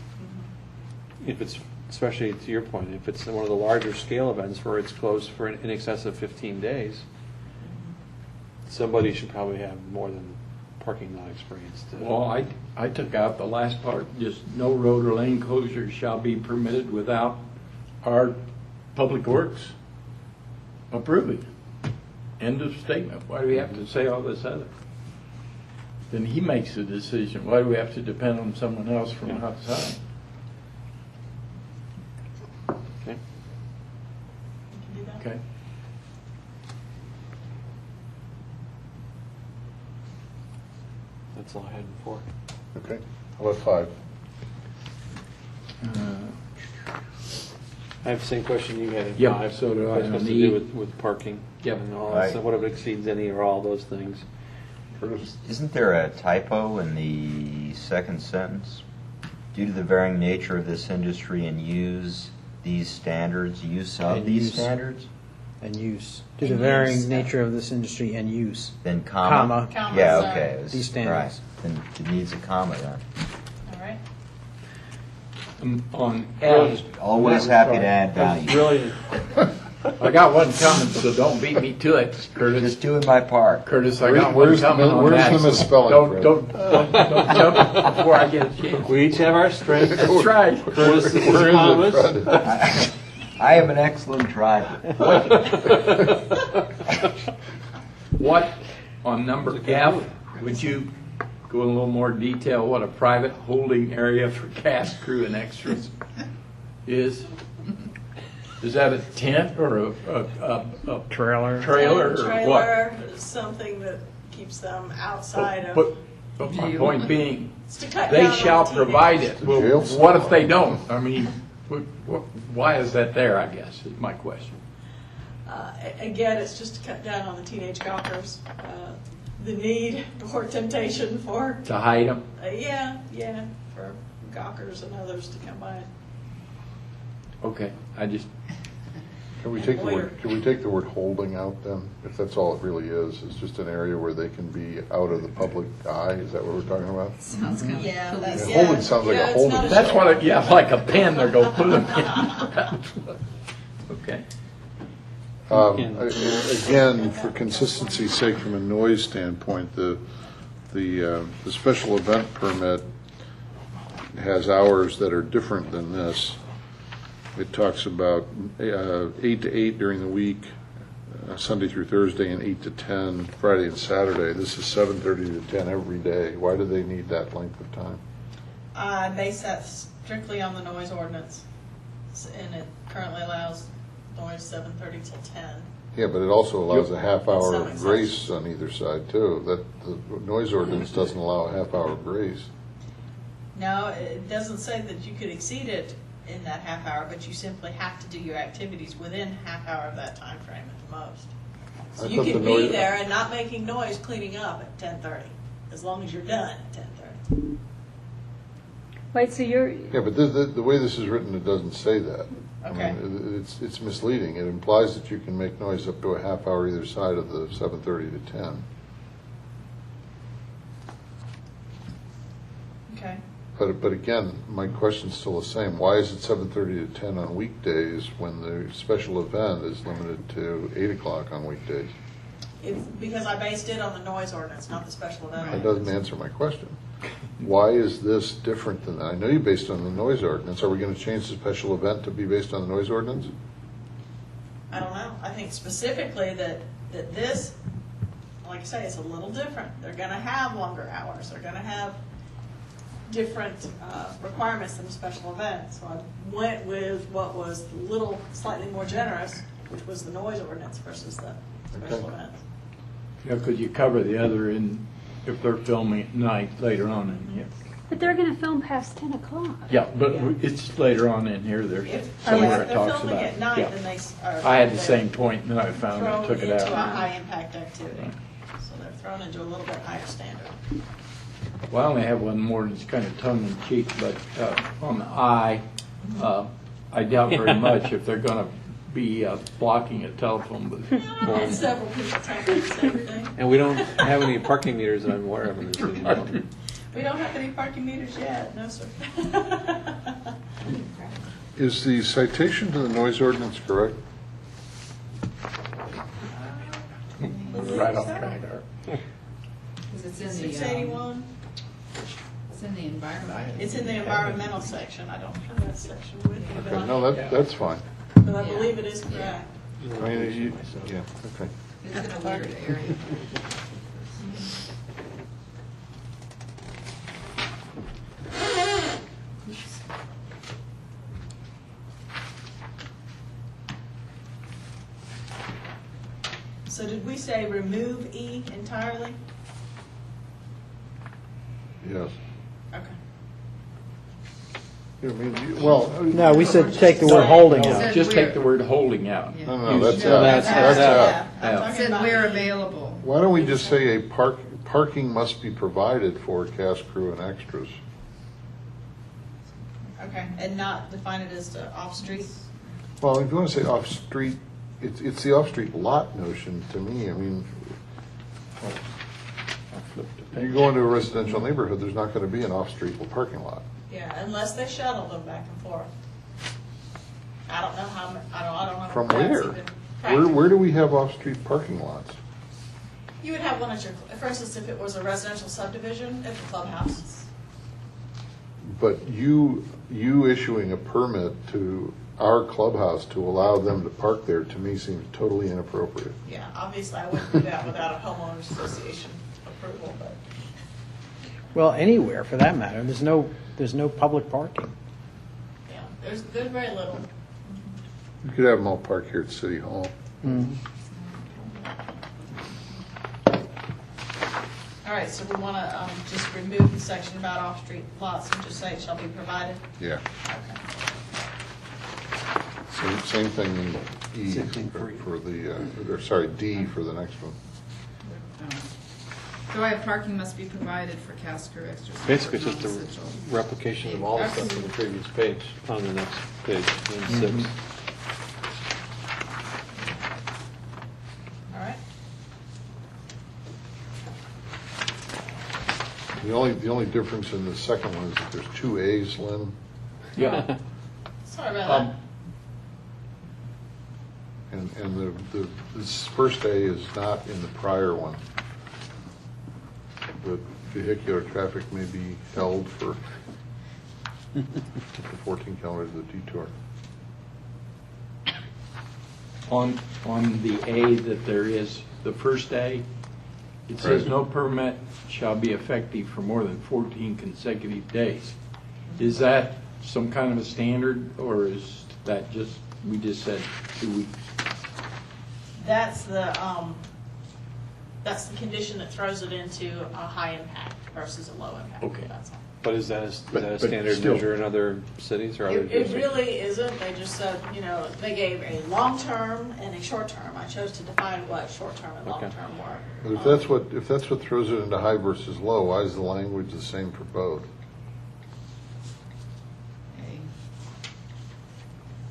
If it's, especially to your point, if it's one of the larger scale events where it's closed for in excess of 15 days, somebody should probably have more than parking lot experience to. Well, I took out the last part, just no road or lane closure shall be permitted without our Public Works approving. End of statement. Why do we have to say all this other? Then he makes the decision. Why do we have to depend on someone else from outside? Okay. you can do that. Okay? That's all I had before. Okay, how about 5? I have the same question you had in Yeah, 5. so do I. It's supposed to On do E. with parking. Yep. And all Right. that, so whatever exceeds any or all those things. Isn't there a typo in the second sentence? Due to the varying nature of this industry and use these standards, use of And these use. standards, And use, to the And varying use. nature of this industry and use. then comma. Comma, Yeah, sorry. okay. These standards. Right. Then it needs a comma then. All right. On F. Always happy to add That's value. really, I got one coming, so don't beat me to it, Curtis. Just doing my part. Curtis, I got one Where's the- coming on where's that. the so misspelling, Don't, Fred? don't jump before I get a chance. We each have our strengths. That's right. Curtis is Where is Thomas. it, Fred? I am an excellent driver. What, on number F, would you go in a little more detail what a private holding area for cast crew and extras is? Is that a tent or a Trailer. trailer or what? Trailer is something that keeps them outside of, But my point being, it's to cut they down on shall the provide teenagers. it. Well, Jail what if they don't? I mean, why is that there, I guess, is my question. Again, it's just to cut down on the teenage gawkers. The need or temptation for, To hide them? yeah, for gawkers and others to come by. Okay, I just, Can we take the word holding out then? If that's all it really is, it's just an area where they can be out of the public eye, is that what we're talking about? Sounds kind of Yeah, police. that's, Yeah, holding sounds like a it's holding. not that's show. what, like a pen, they're gonna put them in. Okay. Again, for consistency's sake, from a noise standpoint, the special event permit has hours that are different than this. It talks about 8 to 8 during the week, Sunday through Thursday, and 8 to 10 Friday and Saturday. This is 7:30 to 10 every day. Why do they need that length of time? I base that strictly on the noise ordinance, and it currently allows noise 7:30 till 10. Yeah, but it also allows a half hour Some of grace on either side too. That the noise ordinance doesn't allow a half hour grace. No, it doesn't say that you could exceed it in that half hour, but you simply have to do your activities within half hour of that time frame at the most. So I you thought can the be noise- there and not making noise cleaning up at 10:30, as long as you're done at 10:30. Wait, so you're, Yeah, but the way this is written, it doesn't say that. I Okay. mean, it's misleading. It implies that you can make noise up to a half hour either side of the 7:30 to 10. Okay. But again, my question's still the same. Why is it 7:30 to 10 on weekdays when the special event is limited to 8 o'clock on weekdays? It's because I based it on the noise ordinance, not the special event. That doesn't answer my question. Why is this different than that? I know you based on the noise ordinance. Are we going to change the special event to be based on the noise ordinance? I don't know. I think specifically that this, like I say, it's a little different. They're going to have longer hours. They're going to have different requirements than a special event. So I went with what was a little slightly more generous, which was the noise ordinance versus the special Okay. event. Yeah, could you cover the other in, if they're filming at night later on in here? but they're gonna film past 10 o'clock. Yeah, but Yeah. it's later on in here, there's If somewhere it they're talks filming about. at night, Yeah. then they are. I had the they're same point, and then I found it, thrown took it into a out. high impact activity. So they're thrown into a little bit higher standard. Well, I only have one more, and it's kind of tongue in cheek, but on the I doubt very much if they're going to be blocking a telephone booth. And several people telling us everything. And we don't have any parking meters that I'm aware of in this city. We don't have any parking meters yet, no, sir. Is the citation to the noise ordinance correct? Right off track. Because it's in the, 681, it's in the environment. it's in the environmental section, I don't have that section with me, but Okay, no, that's fine. I believe it is correct. I mean, yeah, okay. It's in a weird area. So did we say remove E entirely? Yes. Okay. You know, I mean, well, No, we said take the word holding out. Just take the word holding out. Yeah. no, that's No, out. that's That's out. I'm Yeah. talking Said about where the- available. Why don't we just say parking must be provided for cast crew and extras? Okay, and not define it as the off-street? Well, if you want to say off-street, it's the off-street lot notion to me. I mean, you go into a residential neighborhood, there's not going to be an off-street parking lot. Yeah, unless they shuttle them back and forth. I don't know how, I don't know. if From that's where? even practical. Where do we have off-street parking lots? You would have one at your, for instance, if it was a residential subdivision at the clubhouse. But you issuing a permit to our clubhouse to allow them to park there, to me, seems totally inappropriate. Yeah, obviously I wouldn't do that without a homeowners association approval, but, Well, anywhere for that matter. There's no public parking. yeah, there's very little. You could have them all park here at City Hall. All right, so we want to just remove the section about off-street lots and just say it shall be provided? Yeah. Okay. Same thing in E Same thing for E. for the, or sorry, D for the next one. So I have parking must be provided for cast crew extras. Basically, it's just a Non-essential. replication of all the stuff from the previous page on the next page, in 6. All right. The only difference in the second one is that there's two A's, Lynn. Yeah. Sorry about that. And this first A is not in the prior one. The vehicular traffic may be held for the 14 kilometers of the detour. On the A that there is, the first A, it says Right. no permit shall be effective for more than 14 consecutive days. Is that some kind of a standard, or is that just, we just said 2 weeks? That's the condition that throws it into a high impact versus a low impact. Okay. That's all. But is that a But standard still. measure in other cities or other It districts? really isn't. They just said, they gave a long-term and a short-term. I chose to define what short-term and Okay. long-term were. But if that's what throws it into high versus low, why is the language the same for both? Okay.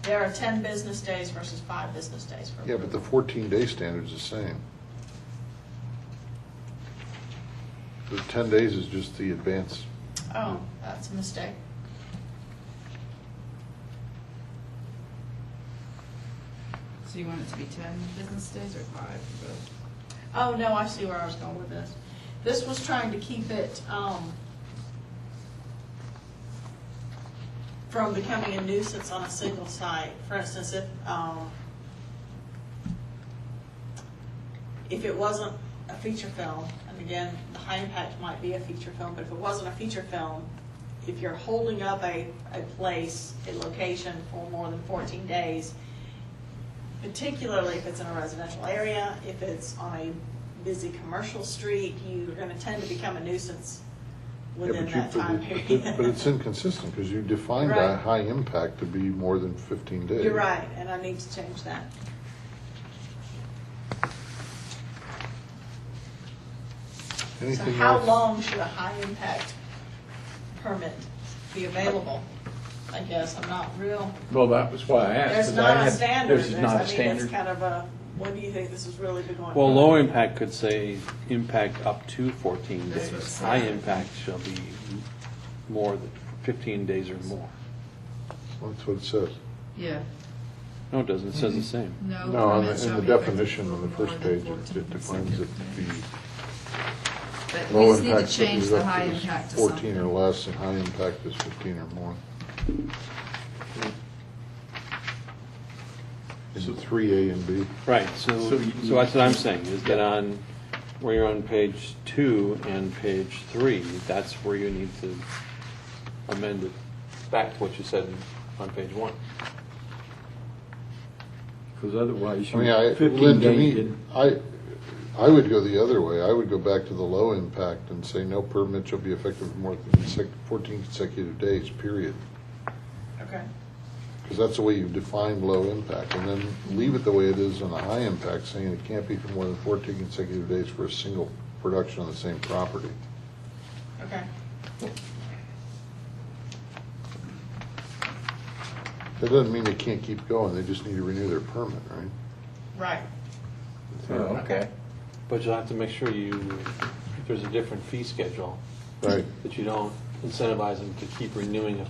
There are 10 business days versus 5 business days. For Yeah, but the 14-day standard's the same. The 10 days is just the advance. Oh, that's a mistake. So you want it to be 10 business days or 5 for both? Oh, no, I see where I was going with this. This was trying to keep it from becoming a nuisance on a single site. For instance, if it wasn't a feature film, and again, the high impact might be a feature film, but if it wasn't a feature film, if you're holding up a place, a location for more than 14 days, particularly if it's in a residential area, if it's on a busy commercial street, you're going to tend to become a nuisance within that time period. But it's inconsistent because you defined Right. that high impact to be more than 15 days. You're right, and I need to change that. So Anything how else? long should a high impact permit be available? I guess, I'm not real, Well, that was why I asked. there's 'cause not I a had- standard. There's not a It's standard. kind of a, when do you think this is really going on? Well, low impact could say impact up to 14 That's what it days. said. High impact shall be more than 15 days or more. That's what it says. Yeah. No, it doesn't. It says the same. No. No, permit in shall the be effective definition for on the more first than page, 14 it defines it to be But we low just need to impact change is the up high to impact to 14 or something. less, and high impact is 15 or more. Is it 3A and B? Right, so that's what I'm saying, is that on, where you're on page 2 and page 3, that's where you need to amend it back to what you said on page 1. Because otherwise, I mean, 15 Lynn, to days. me, did- I would go the other way. I would go back to the low impact and say no permit shall be effective for more than 14 consecutive days, period. Okay. Because that's the way you've defined low impact. And then leave it the way it is on the high impact, saying it can't be for more than 14 consecutive days for a single production on the same property. Okay. That doesn't mean they can't keep going. They just need to renew their permit, right? Right. Okay. But you'll have to make sure if there's a different fee schedule, Right. that you don't incentivize them to keep renewing a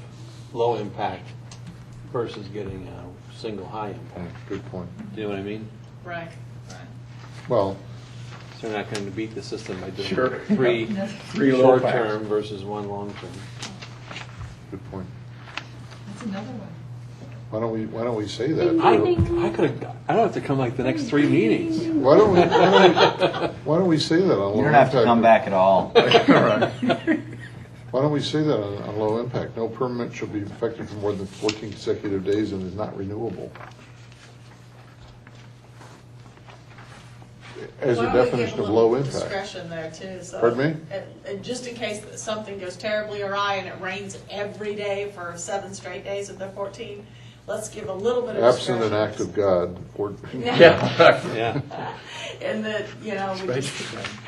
low impact versus getting a single high impact. Good point. Do you know what I mean? Right. Well, So they're not going to beat the system by doing Sure. three Three low packs. short-term versus one long-term. good point. That's another one. Why don't we say that? I don't have to come like the next 3 meetings. Why don't we say that on low You don't have to impact? come back at all. Why don't we say that on low impact? No permit shall be effective for more than 14 consecutive days and is not renewable. As a Why don't we give definition of little low impact. Discretion there too, so. Pardon me? And just in case that something goes terribly awry and it rains every day for 7 straight days of the 14, let's give a little bit of Absent discretion. an act of God. Yeah. Yeah. And that, you know, we just.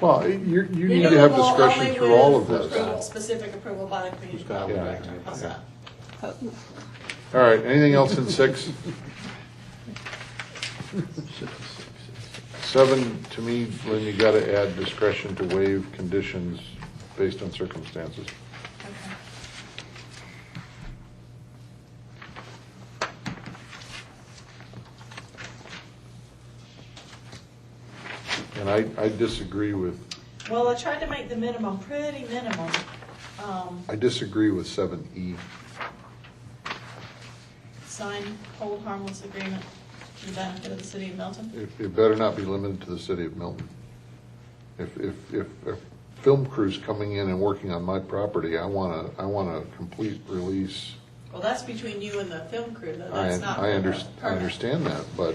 Well, you need to have Renewable discretion only through all with of this. approval- Specific approval by the community development Yeah. director. How's that? All right, anything else in 6? 7, to me, Lynn, you got to add discretion to waive conditions based on circumstances. And I disagree with, Well, I tried to make the minimum pretty minimum. I disagree with 7E. Sign hold harmless agreement for the benefit of the city of Milton. It better not be limited to the city of Milton. If film crew's coming in and working on my property, I want a complete release. Well, that's between you and the film crew, though. I That's not. I the under- I permit. understand that, but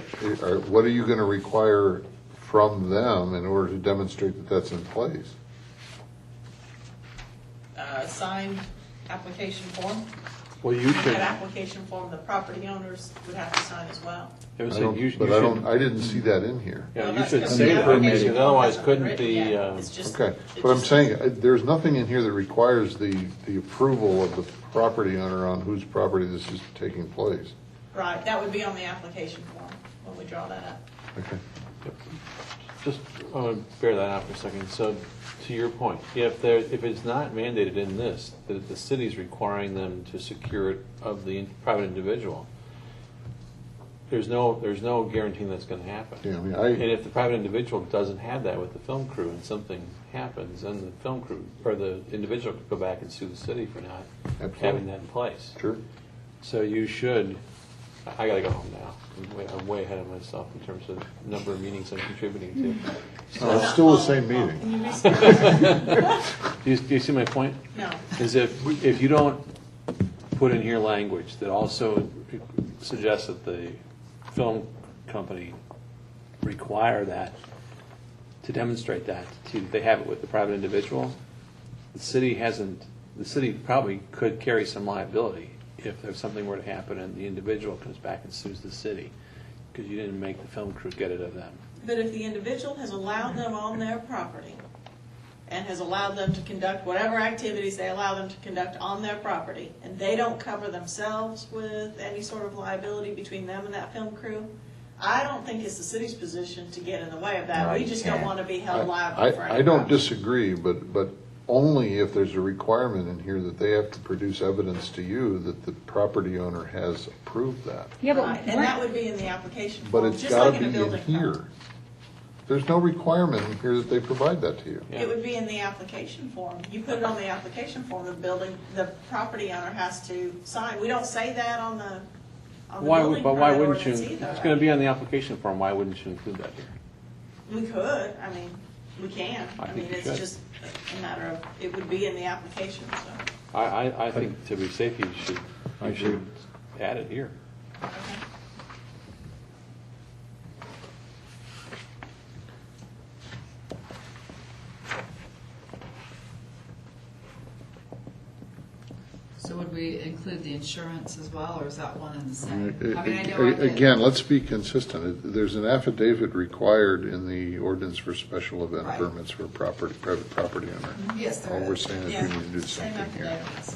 what are you going to require from them in order to demonstrate that that's in place? Signed application form. Well, you should, That application form, the property owners would have to sign as well. I would I say don't- you should. But I didn't see that in here. Yeah, Well, you that's should because say the that, application because form otherwise hasn't couldn't written the, yet. It's just- Okay, it but I'm just- saying, there's nothing in here that requires the approval of the property owner on whose property this is taking place. Right, that would be on the application form when we draw that up. Okay. just bear that out for a second. So, to your point, if it's not mandated in this, that the city's requiring them to secure it of the private individual, there's no guaranteeing that's gonna happen. Yeah, I mean, And if the private individual doesn't have that with the film crew and something happens, then the film crew, or the individual could go back and sue the city for not Absolutely. having that in place. Sure. So you should, I gotta go home now. I'm way ahead of myself in terms of number of meetings I'm contributing to. No, it's still the same meeting. Can you restate? Do you see my point? No. Is if you don't put in here language that also suggests that the film company require that, to demonstrate that, they have it with the private individual, the city probably could carry some liability if there's something were to happen and the individual comes back and sues the city, because you didn't make the film crew get it of them. But if the individual has allowed them on their property and has allowed them to conduct whatever activities they allow them to conduct on their property, and they don't cover themselves with any sort of liability between them and that film crew, I don't think it's the city's position to get in the way of that. No, We you just don't can't. want to be held liable for any I don't problem. disagree, but only if there's a requirement in here that they have to produce evidence to you that the property owner has approved that. Yeah, but Right, and that would be in the application But form, it's just gotta like in a be in building here. permit. There's no requirement in here that they provide that to you. It would be in the application form. You put it on the application form, the property owner has to sign. We don't say that on the building But why permit wouldn't you, ordinance either. it's gonna be on the application form, why wouldn't you include that here? We could, I mean, we can. I I think mean, you it's should. just a matter of, it would be in the application, so. I think to be safe, you should add it here. Okay. So would we include the insurance as well, or is that one and the I same? mean, I mean, I know I did. Again, let's be consistent. There's an affidavit required in the ordinance for special event Right. permits for private property owner. Yes, there All is. we're saying is Yeah. we need to do the same thing here. affidavits.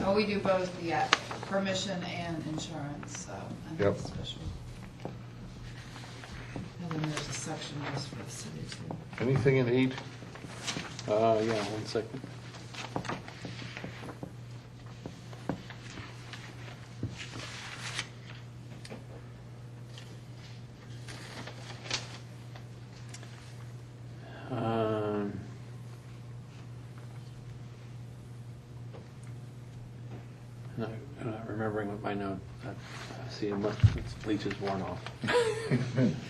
Oh, we do both, yeah, permission and insurance, so. I think Yep. it's special. And then there's a section just for the city too. Anything in 8? Yeah, 1 second. No, I'm not remembering what my note, I see, it's bleach is worn off.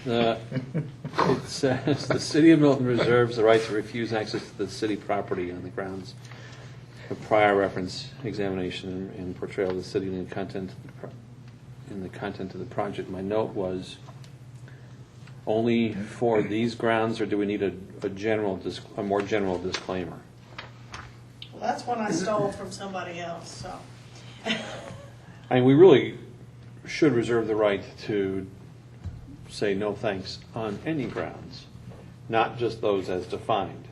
It says, "The city of Milton reserves the right to refuse access to the city property on the grounds of prior reference, examination, and portrayal of the city in the content, of the project." My note was, only for these grounds, or do we need a more general disclaimer? Well, that's one I stole from somebody else, so. I mean, we really should reserve the right to say no thanks on any grounds, not just those as defined,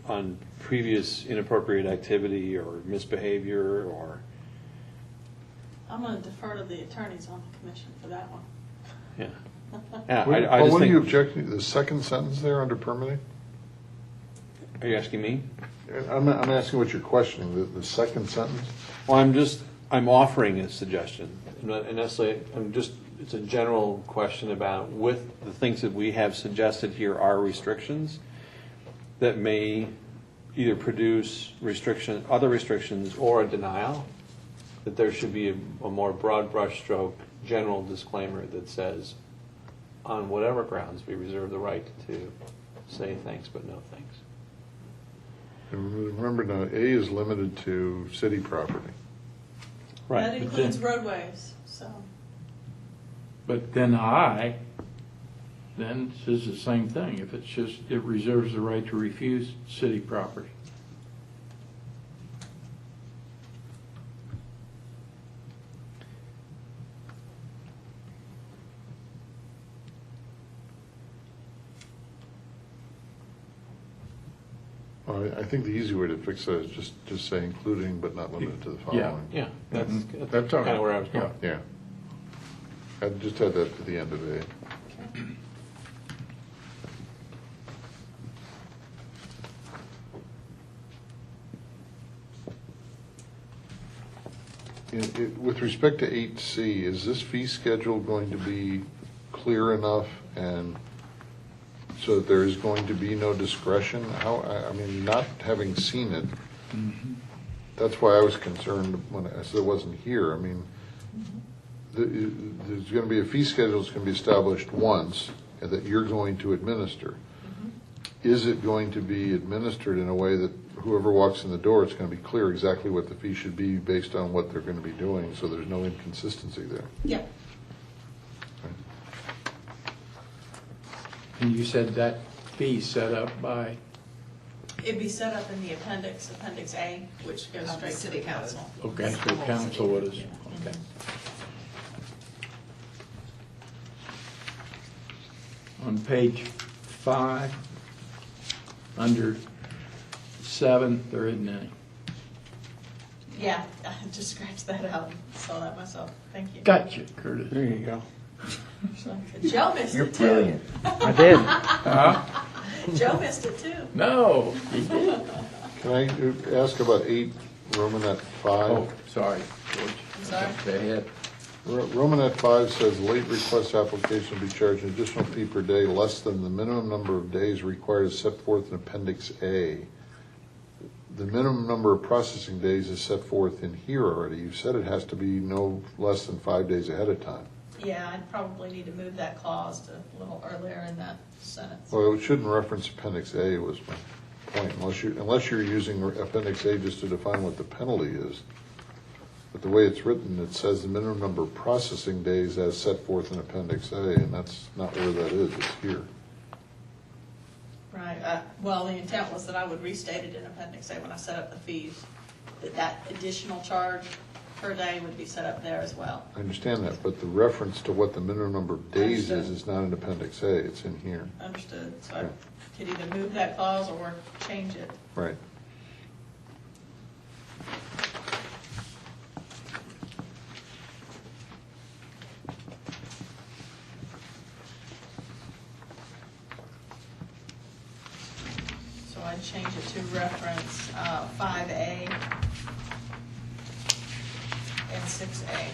on previous inappropriate activity or misbehavior or, I'm going to defer to the attorneys on the commission for that one. yeah. Yeah, I Well, just what are you think, objecting to? The second sentence there under permitting? are you asking me? I'm asking what you're questioning, the second sentence? Well, I'm offering a suggestion, not necessarily, it's a general question about, with the things that we have suggested here are restrictions that may either produce other restrictions or a denial, that there should be a more broad brushstroke general disclaimer that says, on whatever grounds, we reserve the right to say thanks but no thanks. And remember now, A is limited to city property. That includes roadways, so. But then I, then says the same thing. If it's just, it reserves the right to refuse city property. I think the easy way to fix that is just say including but not limited to the following. Yeah, that's That's all kind of right. where I was going. Yeah. I just had that at the end of A. With respect to 8C, is this fee schedule going to be clear enough and so that there is going to be no discretion? I mean, not having seen it, that's why I was concerned when I said it wasn't here. I mean, there's going to be a fee schedule that's going to be established once and that you're going to administer. Is it going to be administered in a way that whoever walks in the door, it's going to be clear exactly what the fee should be based on what they're going to be doing, so there's no inconsistency there? Yeah. And you said that fee set up by, It'd be set up in the appendix A, which goes Of the straight to city the code. council. okay, so council would have, okay. On page 5, under 7, there isn't any. Yeah, I just scratched that out, saw that myself, thank you. Gotcha, Curtis. There you go. Joe missed You're it too. brilliant. I did. Huh? Joe missed it too. No, he did. Can I ask about 8, Romanet 5? Oh, sorry, George. Sorry. Go ahead. Romanet 5 says late request application will be charged an additional fee per day less than the minimum number of days required as set forth in Appendix A. The minimum number of processing days is set forth in here already. You said it has to be no less than 5 days ahead of time. Yeah, I'd probably need to move that clause to a little earlier in that sentence. Well, it shouldn't reference Appendix A was my point, unless you're using Appendix A just to define what the penalty is. But the way it's written, it says the minimum number of processing days as set forth in Appendix A, and that's not where that is, it's here. Right, well, the intent was that I would restate it in Appendix A when I set up the fees. that additional charge per day would be set up there as well. I understand that, but the reference to what the minimum number of days Understood. is not in Appendix A, it's in here. Understood, so I could either move that clause or change it. Right. So I'd change it to reference 5A and 6A.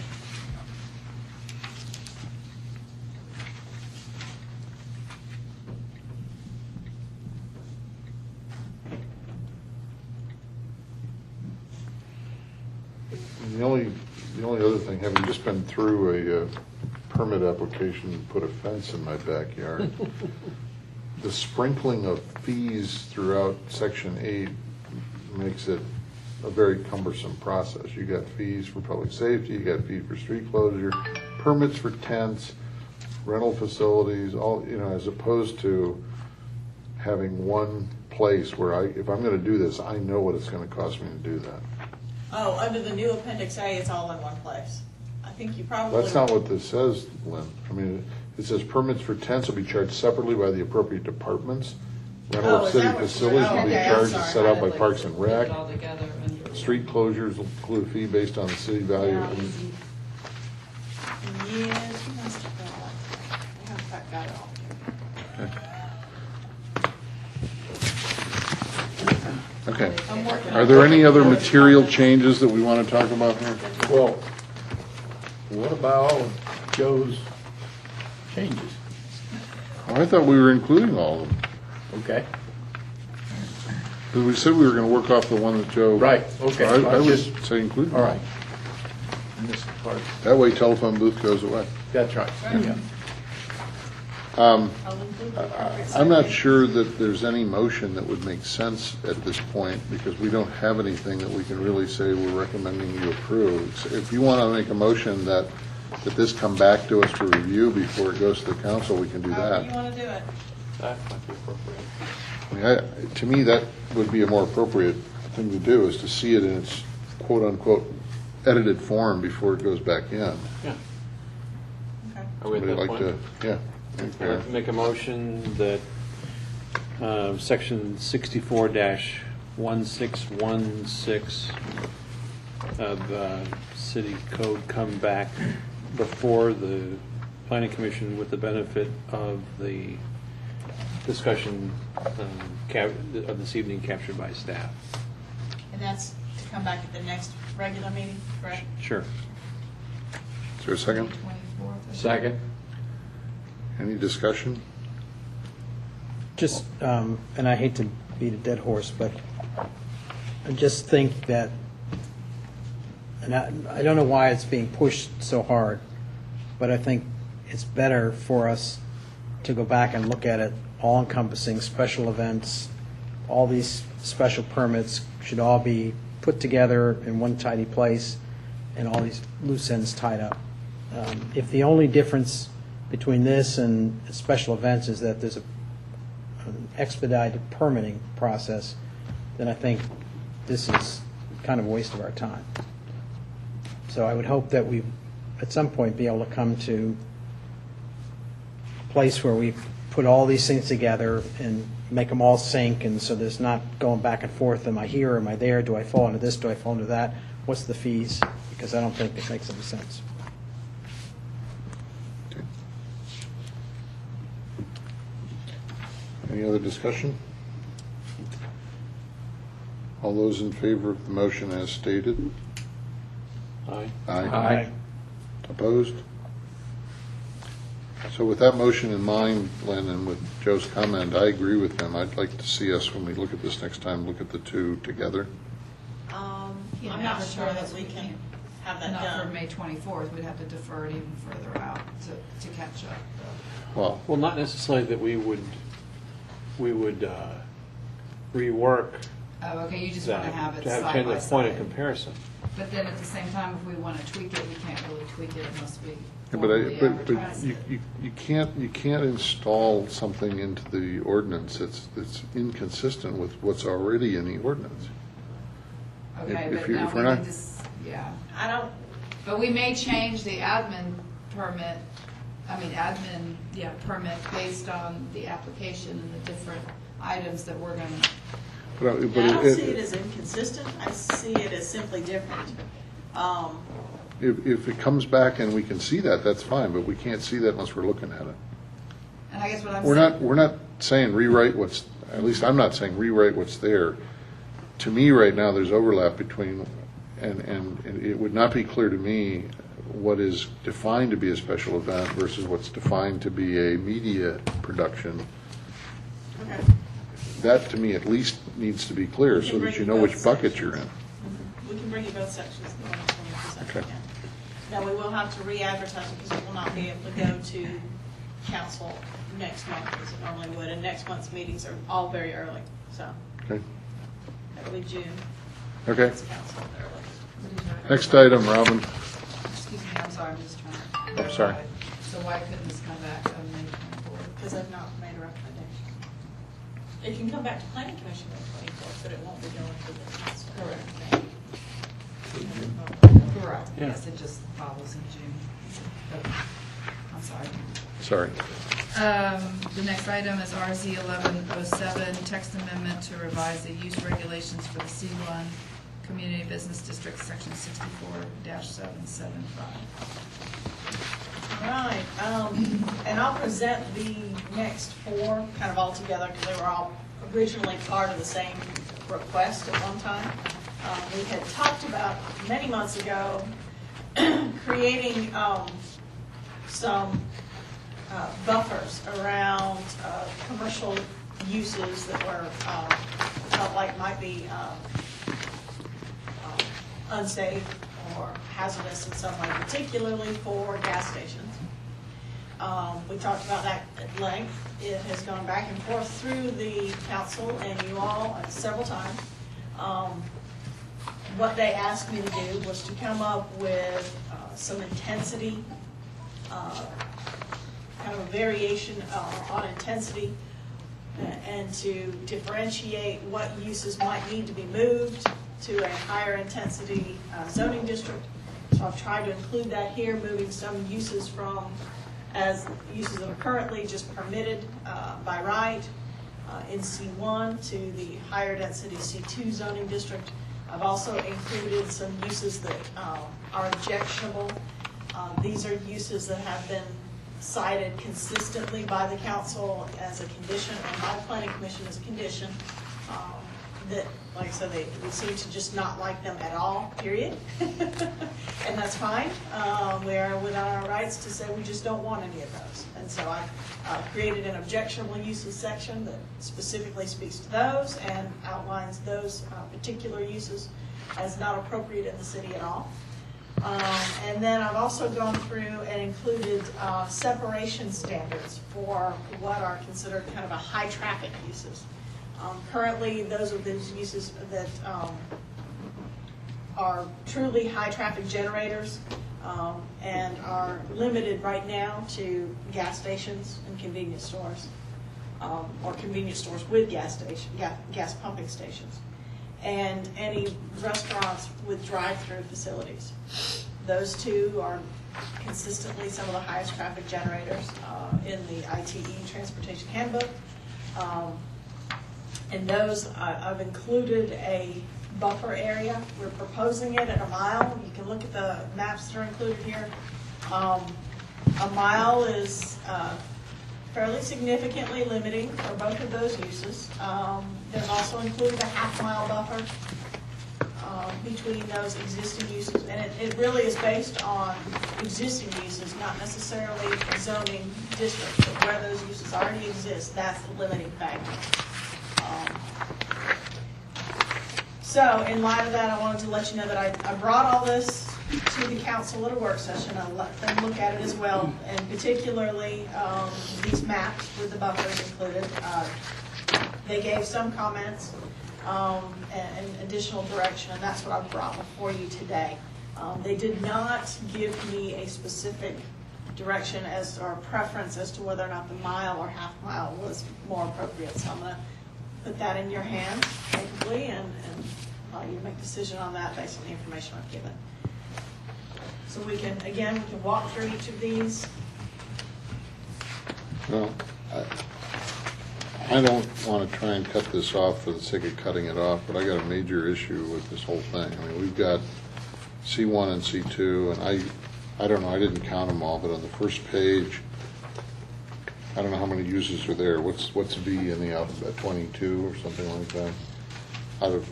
And the only other thing, having just been through a permit application and put a fence in my backyard, the sprinkling of fees throughout Section 8 makes it a very cumbersome process. You got fees for public safety, you got fees for street closure, permits for tents, rental facilities, all, as opposed to having one place where if I'm gonna do this, I know what it's gonna cost me to do that. Oh, under the new Appendix A, it's all in one place. I think you probably. That's not what this says, Lynn. I mean, it says permits for tents will be charged separately by the appropriate departments. Rental Oh, of is city that what you- facilities will be okay, I'm charged sorry, as set out by I Parks and Rec. Put it all together under. Street closures will include a fee based on the city value. Yeah, easy. Yes, you must have got it. I haven't quite got it all. Okay. I'm working on Are there it. any other material changes that we want to talk about here? Well, what about all of Joe's changes? Oh, I thought we were including all of them. Okay. Because we said we were going to work off the one that Joe. Right, okay. I would Just- say include them All right. Missed the part. That way telephone booth goes away. That's right, yeah. I'll include the appropriate I'm not section. sure that there's any motion that would make sense at this point, because we don't have anything that we can really say we're recommending you approve. So if you want to make a motion that this come back to us for review before it goes to the council, we can do However you that. want to do it. That might be appropriate. I mean, to me, that would be a more appropriate thing to do, is to see it in its quote-unquote edited form before it goes back in. Yeah. Okay. Are we at Somebody that like point? to, yeah. I'd like to make a motion that section 64-1616 of city code come back before the planning commission with the benefit of the discussion of this evening captured by staff. And that's to come back at the next regular meeting, correct? Sure. Is there a second? 24th. Second. Any discussion? Just, and I hate to beat a dead horse, but I just think that, and I don't know why it's being pushed so hard, but I think it's better for us to go back and look at it all encompassing, special events, all these special permits should all be put together in one tidy place and all these loose ends tied up. If the only difference between this and special events is that there's an expedited permitting process, then I think this is kind of a waste of our time. So I would hope that we, at some point, be able to come to a place where we put all these things together and make them all sync, and so there's not going back and forth, am I here, am I there, do I fall into this, do I fall into that, what's the fees, because I don't think it makes any sense. Any other discussion? All those in favor of the motion as stated? Aye. Aye. Opposed? So with that motion in mind, Lynn, and with Joe's comment, I agree with him. I'd like to see us, when we look at this next time, look at the two together. You know, I'm not sure that advertise, we can can't- have that Not for done. May 24th, we'd have to defer it even further out to catch up. Well, Well, not necessarily that we would rework Oh, okay, you just want that, to have it to have side kind by of point of side. comparison. But then at the same time, if we want to tweak it, we can't really tweak it unless we yeah, formally but advertise it. you can't install something into the ordinance that's inconsistent with what's already in the ordinance. Okay, If but you- now if we we're not- need to, yeah. I don't, But we may change the admin permit, permit based on the application and the different items that we're gonna, But I don't see it as inconsistent, I see it as simply different. if it comes back and we can see that, that's fine, but we can't see that unless we're looking at it. and I guess what I'm We're saying. not, we're not saying rewrite what's, at least I'm not saying rewrite what's there. To me, right now, there's overlap between, and it would not be clear to me what is defined to be a special event versus what's defined to be a media production. Okay. That, to me, at least needs to be clear so that you know which bucket you're in. We can bring you both sections. If you want to present Okay. again. Now, we will have to re-advertise it because we will not be able to go to council next month as it normally would. And next month's meetings are all very early, so Okay? that'll be June. Okay. It's council early. Next item, Robin. Excuse me, I'm sorry, I'm just trying to. I'm sorry. So why couldn't this come back on May 24th? Because I've not made a recommendation. It can come back to planning commission on the 24th, but it won't be going to the council. Correct. Correct, Yeah. yes, it just follows in June. Okay. I'm sorry. Sorry. The next item is RZ 1107, text amendment to revise the use regulations for the C1 Community Business District, section 64-775. All right, and I'll present the next four kind of all together because they were all originally part of the same request at one time. We had talked about many months ago creating some buffers around commercial uses that were felt like might be unsafe or hazardous in some way, particularly for gas stations. We talked about that at length. It has gone back and forth through the council and you all several times. What they asked me to do was to come up with some intensity, kind of a variation on intensity, and to differentiate what uses might need to be moved to a higher intensity zoning district. So I've tried to include that here, moving some uses from, as uses that are currently just permitted by right in C1 to the higher density C2 zoning district. I've also included some uses that are objectionable. These are uses that have been cited consistently by the council as a condition and by the planning commission as a condition. That, like I said, we seem to just not like them at all, period. And that's fine. We are within our rights to say we just don't want any of those. And so I've created an objectionable uses section that specifically speaks to those and outlines those particular uses as not appropriate in the city at all. And then I've also gone through and included separation standards for what are considered kind of a high traffic uses. Currently, those are those uses that are truly high traffic generators and are limited right now to gas stations and convenience stores, or convenience stores with gas pumping stations, and any restaurants with drive-through facilities. Those two are consistently some of the highest traffic generators in the ITE Transportation Handbook. And those, I've included a buffer area. We're proposing it at a mile. You can look at the maps that are included here. A mile is fairly significantly limiting for both of those uses. There's also included a half-mile buffer between those existing uses. And it really is based on existing uses, not necessarily zoning districts, but where those uses already exist, that's the limiting factor. So in light of that, I wanted to let you know that I brought all this to the council at a work session. I let them look at it as well, and particularly these maps with the buffers included. They gave some comments and additional direction, and that's what I brought before you today. They did not give me a specific direction as or preference as to whether or not the mile or half mile was more appropriate. So I'm going to put that in your hands, hopefully, and you make a decision on that based on the information I've given. So we can walk through each of these. Well, I don't want to try and cut this off for the sake of cutting it off, but I got a major issue with this whole thing. I mean, we've got C1 and C2, and I don't know, I didn't count them all, but on the first page, I don't know how many uses are there. What's B in the alphabet, 22 or something like that? Out of,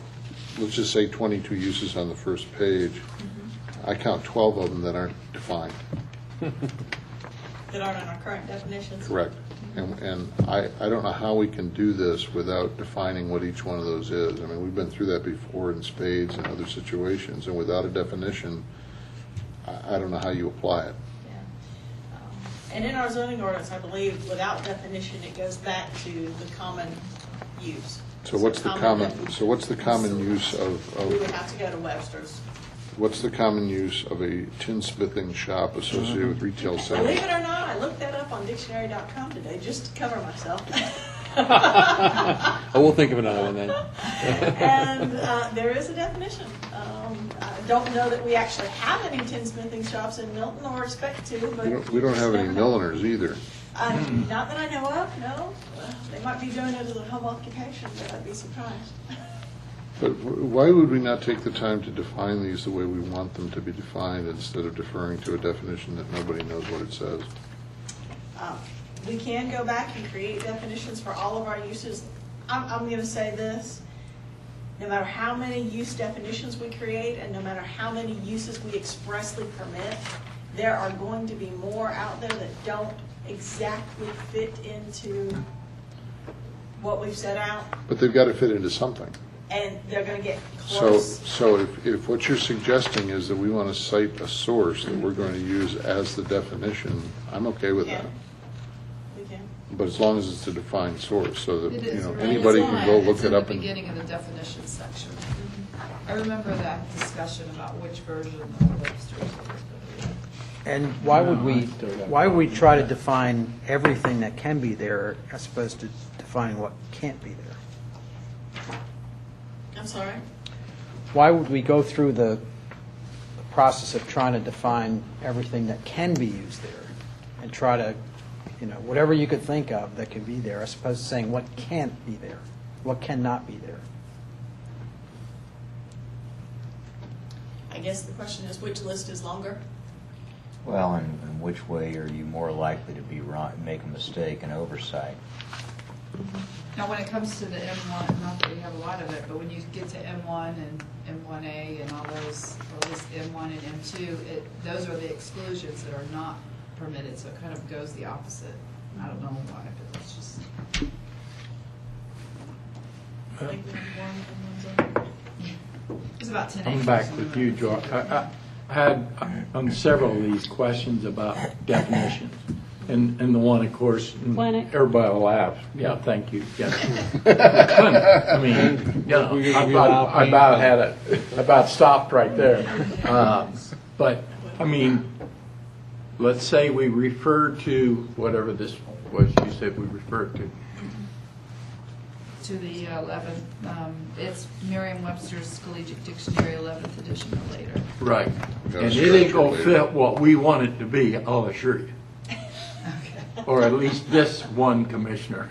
let's just say 22 uses on the first page. I count 12 of them that aren't defined. That aren't in our current definitions. Correct. And I don't know how we can do this without defining what each one of those is. I mean, we've been through that before in spades and other situations, and without a definition, I don't know how you apply it. Yeah. And in our zoning ordinance, I believe, without definition, it goes back to the common use. So what's the common use We would of, have to go to Webster's. what's the common use of a tinsmithing shop associated with retail Believe sales? it or not, I looked that up on dictionary.com today just to cover myself. Oh, we'll think of another one then. And there is a definition. I don't know that we actually have any tinsmithing shops in Milton or expect to, but. We don't have any milliners either. Not that I know of, no. They might be doing it as a home occupation, but I'd be surprised. But why would we not take the time to define these the way we want them to be defined instead of deferring to a definition that nobody knows what it says? We can go back and create definitions for all of our uses. I'm going to say this. No matter how many use definitions we create and no matter how many uses we expressly permit, there are going to be more out there that don't exactly fit into what we've set out, But they've got to fit into something. and they're going to get So, close. so if what you're suggesting is that we want to cite a source that we're going to use as the definition, I'm okay with that. We can. But as long as it's a defined source, so that, It you is, know, right? anybody It's can go on- look it up It's in and. the beginning of the definition section. I remember that discussion about which version of Webster's it was. And why would No, I we, still got why would we try to define everything that can be there as opposed to defining what can't be there? I'm sorry? Why would we go through the process of trying to define everything that can be used there and try to, whatever you could think of that could be there, as opposed to saying what can't be there, what cannot be there? I guess the question is, which list is longer? Well, and which way are you more likely to be wrong, make a mistake and oversight? Now, when it comes to the M1, not that we have a lot of it, but when you get to M1 and M1A and all those, or at least M1 and M2, those are the exclusions that are not permitted, so it kind of goes the opposite. I don't know why, but it's just. I think we have one. It's about 10 acres. I'm back with you, George. I had on several of these questions about definitions. And the one, of course, Clinic. everybody will laugh. Yeah, thank you. Yeah. I mean, I about stopped right there. But, I mean, let's say we refer to whatever this was you said we referred to. To the 11th, it's Merriam-Webster's Collegiate Dictionary, 11th edition or later. Right. Gotta And stretch it ain't it gonna later. fit what we want it to be, I'll assure you. Okay. Or at least this one commissioner.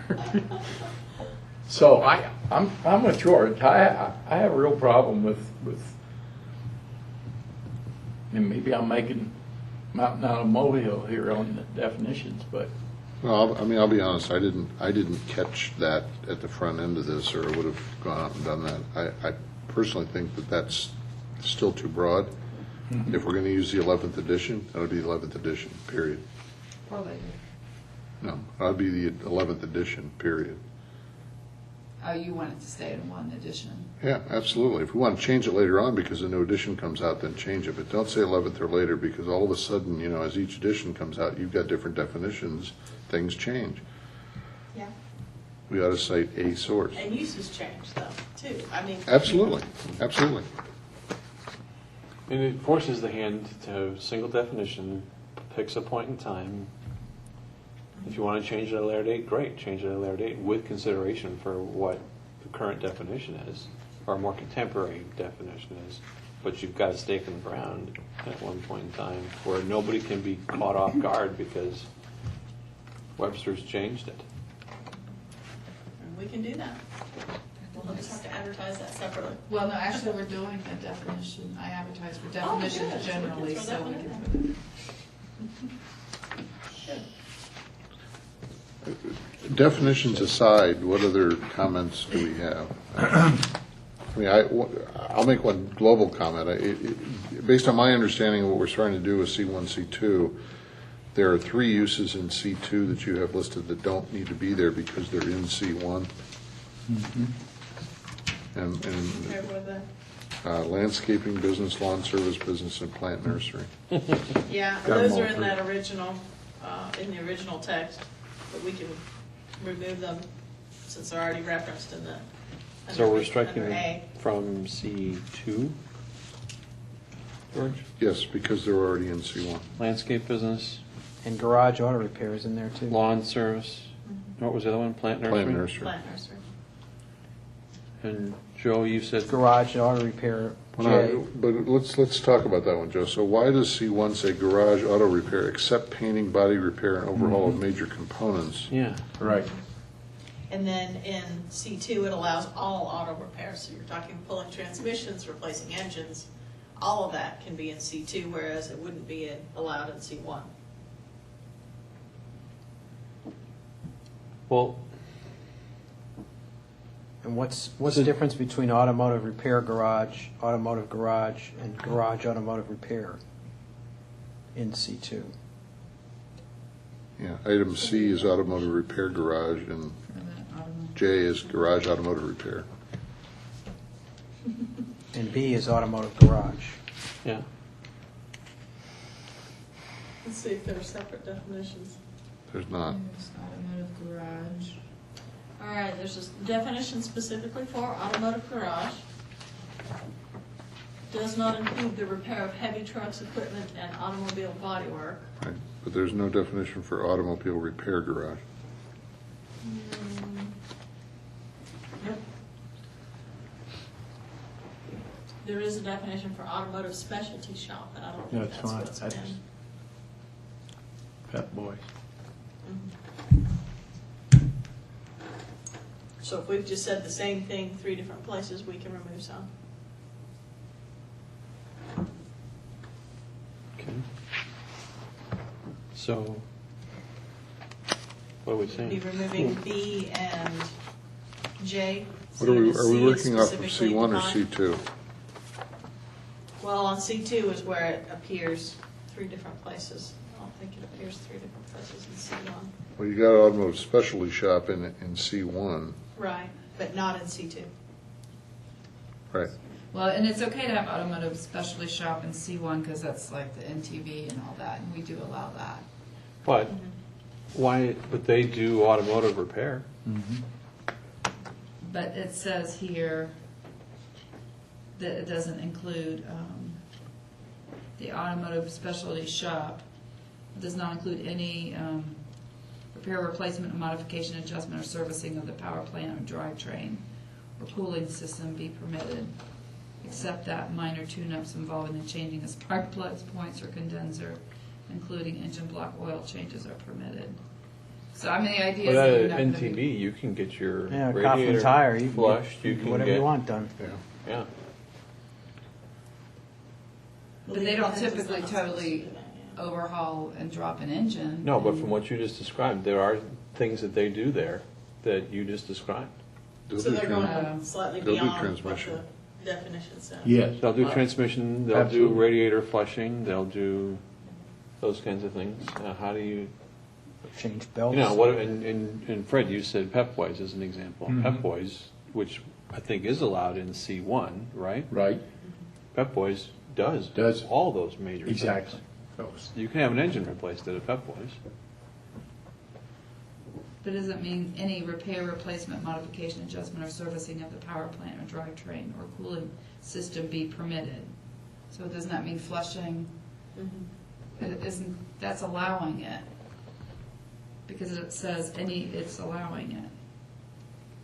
So I'm with George. I have a real problem with, and maybe I'm making mountain out of molehill here on the definitions, but Well, I'll be honest, I didn't catch that at the front end of this, or I would have gone out and done that. I personally think that that's still too broad. If we're going to use the 11th edition, that would be the 11th edition, period. Or later. No, that would be the 11th edition, period. Oh, you want it to stay in one edition? Yeah, absolutely. If we want to change it later on because a new edition comes out, then change it. But don't say 11th or later, because all of a sudden, as each edition comes out, you've got different definitions, things change. Yeah. We ought to cite a source. And uses change though, too. I mean. Absolutely, absolutely. And it forces the hand to single definition, picks a point in time. If you want to change it at a later date, great, change it at a later date with consideration for what the current definition is. or a more contemporary definition is, but you've got a stake in the ground at one point in time where nobody can be caught off guard because Webster's changed it. And we can do that. We'll just have to advertise that separately. Well, no, actually, we're doing a definition. I advertise for definitions good. generally, So we can so throw we that can one put it. Definitions aside, what other comments do we have? I mean, I'll make one global comment. Based on my understanding of what we're trying to do with C1, C2, there are 3 uses in C2 that you have listed that don't need to be there because they're in C1. And There with the- landscaping business, lawn service business, and plant nursery. Yeah, Got 'em those all are in three. that original, in the original text, but we can remove them since they're already referenced in the. So we're under striking A. from C2, George? Yes, because they're already in C1. Landscape business, And garage auto repair is in there too. lawn service, what was the other one, plant nursery? Plant nursery. Plant nursery. And Joe, you said, Garage auto repair, Well, J. no, but let's talk about that one, Joe. So why does C1 say garage auto repair except painting, body repair, and overhaul of major components? yeah, Right. And then in C2, it allows all auto repairs, so you're talking pulling transmissions, replacing engines, all of that can be in C2, whereas it wouldn't be allowed in C1. well, And what's the difference between automotive repair garage, automotive garage, and garage automotive repair in C2? Yeah, item C is automotive repair garage, and J is garage automotive repair. And B is automotive garage. yeah. Let's see if there are separate definitions. There's not. There's automotive garage. All right, there's a definition specifically for automotive garage. Does not include the repair of heavy trucks, equipment, and automobile bodywork. Right, but there's no definition for automobile repair garage. Yep. There is a definition for automotive specialty shop, and I don't think That's that's fine. what's That's been. Pep Boys. So if we've just said the same thing 3 different places, we can remove some. Okay. So, what are we Be saying? removing B and J. What are we C is working off of specifically C1 or defined. C2? Well, on C2 is where it appears 3 different places. I don't think it appears 3 different places in C1. Well, you got automotive specialty shop in C1, Right, but not in C2. right? Well, and it's okay to have automotive specialty shop in C1 because that's like the NTV and all that, and we do allow that. But, why, but they do automotive repair. But it says here that it doesn't include the automotive specialty shop. It does not include any repair, replacement, modification, adjustment, or servicing of the power plant or drivetrain or cooling system be permitted, except that minor tune-ups involving the changing of spark plugs, points, or condenser, including engine block oil changes, are permitted. So I mean, the idea But is that you're at not gonna be- NTV, you can get your Yeah, Kaufman radiator tire, you can flushed, you get can whatever get, you want done. Yeah. yeah. But they don't The intent is typically not supposed to totally do that, yeah. overhaul and drop an engine. No, but And- from what you just described, there are things that they do there that you just described. They'll So do they're trans- going slightly they'll do beyond what transmission. the definition says. Yes. They'll do transmission, they'll do Absolutely. radiator flushing, they'll do those kinds of things. How do you, Change belts. you know, what, and Fred, you said Pep Boys as an example. Mhm. Pep Boys, which I think is allowed in C1, right? Right. Pep Boys does Does. all those major things. Exactly. You can have an engine replaced at a Pep Boys. But does it mean any repair, replacement, modification, adjustment, or servicing of the power plant or drivetrain or cooling system be permitted? So doesn't that mean flushing? It isn't, that's allowing it. Because it says any, it's allowing it.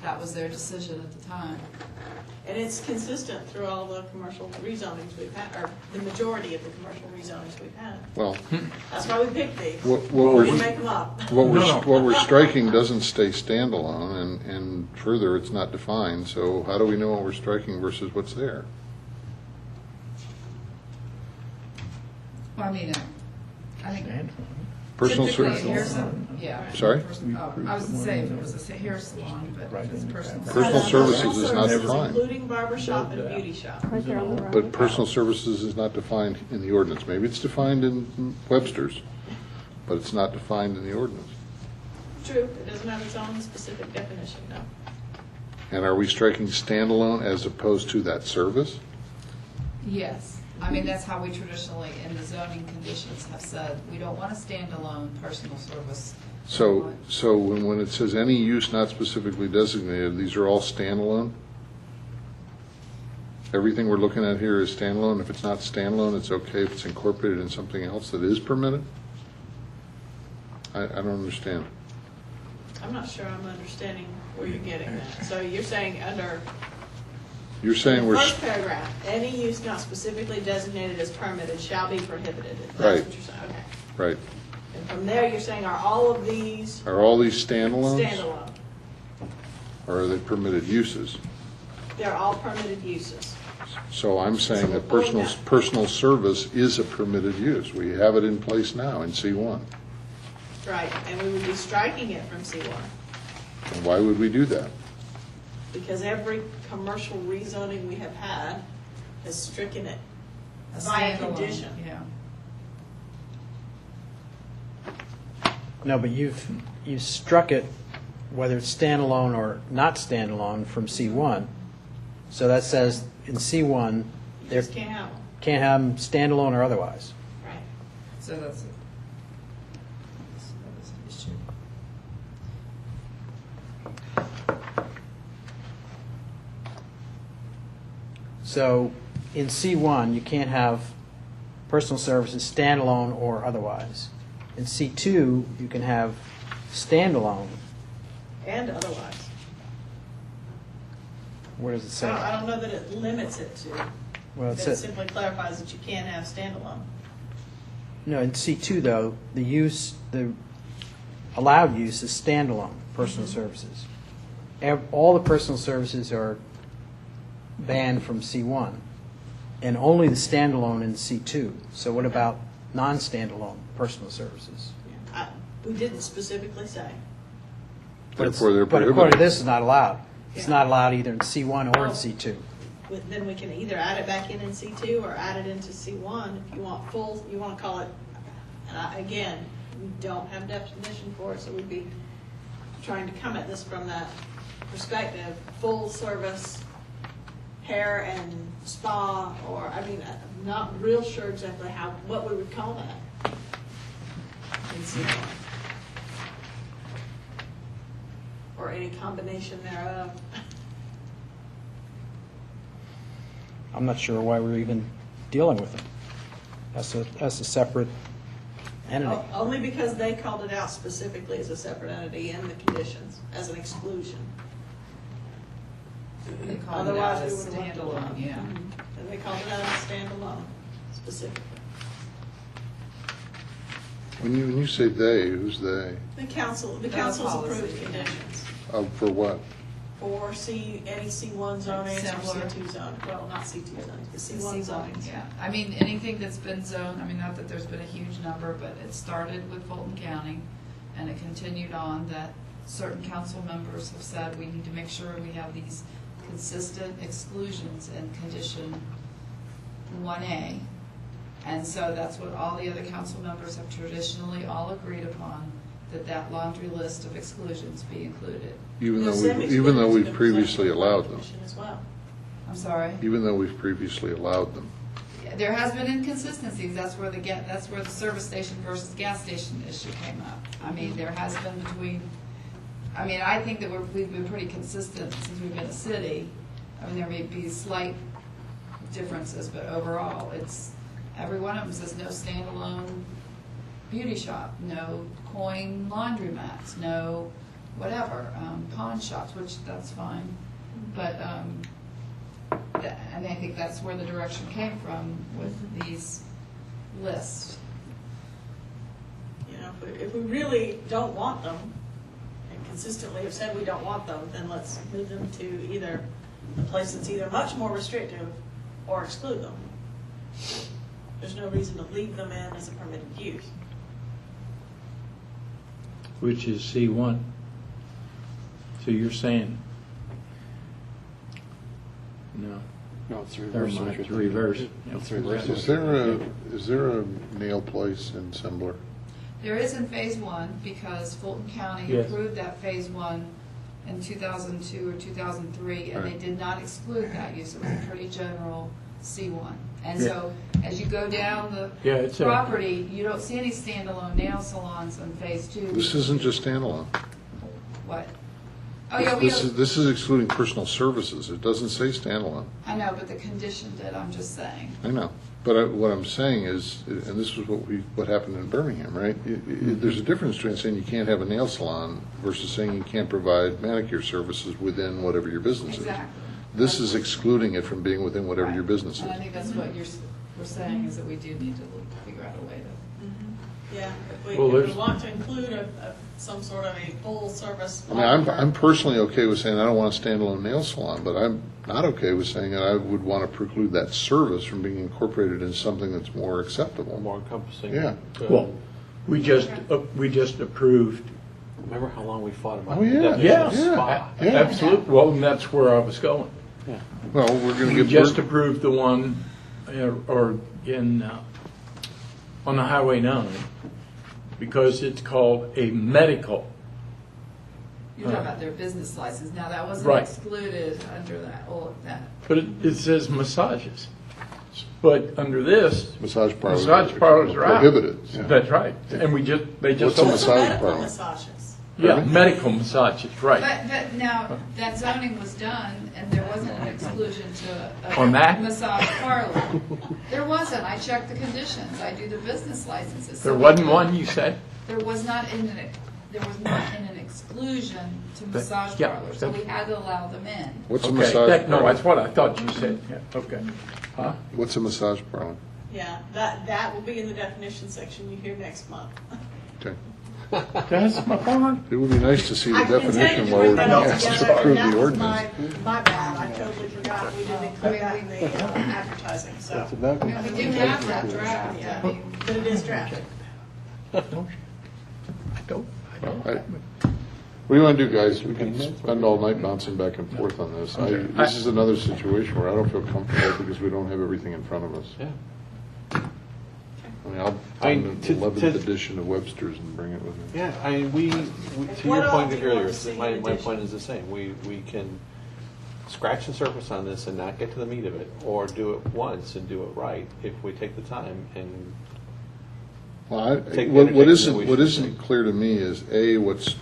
that was their decision at the time. And it's consistent through all the commercial rezonings we've had, or the majority of the commercial rezonings we've had. Well, That's why we picked these. what We we're, didn't make them up. what we're striking doesn't stay standalone, and further, it's not defined, so how do we know what we're striking versus what's there? Well, I mean, I think Personal typically a service, hair salon, yeah. Sorry? Oh, I was saying if it was a hair salon, but if it's personal. Personal services is not Services, defined. Including barber shop and beauty shop. Right there on the right. But personal services is not defined in the ordinance. Maybe it's defined in Webster's, but it's not defined in the ordinance. True, it doesn't have its own specific definition, no. And are we striking standalone as opposed to that service? Yes, I mean, that's how we traditionally, in the zoning conditions, have said, we don't want a standalone personal service. So when it says any use not specifically designated, these are all standalone? Everything we're looking at here is standalone? If it's not standalone, it's okay if it's incorporated in something else that is permitted? I don't understand. I'm not sure I'm understanding where you're getting that. So you're saying under You're saying the we're, first paragraph, any use not specifically designated as permitted shall be prohibited. That's Right. what you're saying, okay. right. And from there, you're saying, are all of these Are all these standalones? standalone? Or are they permitted uses? They're all permitted uses. So I'm saying So that we're pulling that. personal service is a permitted use. We have it in place now in C1. Right, and we would be striking it from C1, And why would we do that? because every commercial rezoning we have had has stricken it A by standalone, condition. Yeah. No, but you've struck it, whether it's standalone or not standalone, from C1. So that says in C1, You they just can't have them, can't have them standalone or otherwise. right? So that's it. So that was an issue. So in C1, you can't have personal services standalone or otherwise. In C2, you can have standalone. And otherwise. Where does it say? I don't know that it limits it to, Well, it that it says, simply clarifies that you can't have standalone. no, in C2 though, the allowed use is standalone personal services. All the personal services are banned from C1, and only the standalone in C2. So what about non-standalone personal services? We didn't specifically say. Therefore, they're But according to prohibited. this, it's not allowed. It's Yeah. not allowed either in C1 or in Oh. C2. Then we can either add it back in C2 or add it into C1 if you want full, you want to call it, and again, we don't have definition for it, so we'd be trying to come at this from that perspective, full service hair and spa, or, I mean, I'm not real sure exactly what we would call that in C1. Or any combination thereof. I'm not sure why we're even dealing with it. That's a separate entity. Only because they called it out specifically as a separate entity in the conditions, as an exclusion. They called it out Otherwise, as we would have left it standalone, alone. yeah. And they called it out as standalone specifically. When you say they, who's they? The council's policy, approved yeah. conditions For what? for any C1 zonings or Similar. C2 zonings, well, not C2 zonings, but C1 C1, zonings. yeah. I mean, anything that's been zoned, I mean, not that there's been a huge number, but it started with Fulton County, and it continued on that certain council members have said we need to make sure we have these consistent exclusions in condition 1A. And so that's what all the other council members have traditionally all agreed upon, that laundry list of exclusions be included. Even There's some though we've exclusions previously in the allowed them. commission as well. I'm sorry? Even though we've previously allowed them. There has been inconsistencies, that's where the service station versus gas station issue came up. I mean, there has been I think that we've been pretty consistent since we've been a city. I mean, there may be slight differences, but overall, every one of them says no standalone beauty shop, no coin laundromats, no whatever, pawn shops, which that's fine. But, and I think that's where the direction came from with these lists. You know, if we really don't want them, and consistently have said we don't want them, then let's move them to either a place that's either much more restrictive or exclude them. There's no reason to leave them in as a permitted use. Which is C1. So you're saying, no, No, it's the never reverse. mind, it's reverse. It's the reverse. Is there a nail place in Sembler? There is in Phase 1, because Fulton County Yes. approved that Phase 1 in 2002 or 2003, and they Right. did not exclude that use. It was a pretty general C1. And Yeah. so, as you go down the Yeah, it's a- property, you don't see any standalone nail salons in Phase 2. This isn't just standalone. What? Oh, yeah, we This is excluding personal services. It doesn't say standalone. I know, but the condition did, I'm just saying. I know. But what I'm saying is, and this is what happened in Birmingham, right? There's a difference between saying you can't have a nail salon versus saying you can't provide manicure services within whatever your business is. Exactly. This is excluding it from being within whatever your business is. And I think that's what we're saying, is that we do need to figure out a way to. Yeah, if Well, we there's- want to include some sort of a full service. I mean, I'm personally okay with saying I don't want a standalone nail salon, but I'm not okay with saying that I would want to preclude that service from being incorporated in something that's more acceptable. More encompassing. Yeah. Well, we just approved. Remember how long we fought about Oh, yeah. the definition Yes, of spa? Yeah. absolutely. Well, and that's where I was going. Yeah. Well, we're going We to just get, approved the one, or in, on the Highway 9, because it's called a medical. You're talking about their business license. Now, that wasn't Right. excluded under that, all of that. But it says massages. But under this, massage parlors. massage parlors are out. Prohibited. Yeah. That's right. And they just. What's a Those are massage medical parlor? massages. Yeah, medical massages, right. But now, that zoning was done, and there wasn't an exclusion to On that? massage parlor. There wasn't. I checked the conditions. I do the business licenses. There So wasn't one, you said? There was not in an exclusion to massage yeah, parlors, so we had to allow them in. What's a Okay, massage no, parlor? that's what I thought you said, yeah, okay. Huh? What's a massage parlor? Yeah, that will be in the definition section you hear next month. Okay. That's my point. It would be nice to see the I can tell definition you while to we're put that being all asked to together, approve and the that was ordinance. my bad, I totally forgot, we didn't include that in the advertising, so, I mean, we do have that draft, I mean, but it is drafted. What do you want to do, guys? We can spend all night bouncing back and forth on this. This is another situation where I don't feel comfortable because we don't have everything in front of us. Yeah. I mean, I'll I find mean, the to- 11th edition of Webster's and bring it with me. Yeah, I mean, we to What your all point do you want earlier, to see in my addition? point is the same. We can scratch the surface on this and not get to the meat of it, or do it once and do it right if we take the time and Well, Take the what indication that we what should isn't take. clear to me is, A, what's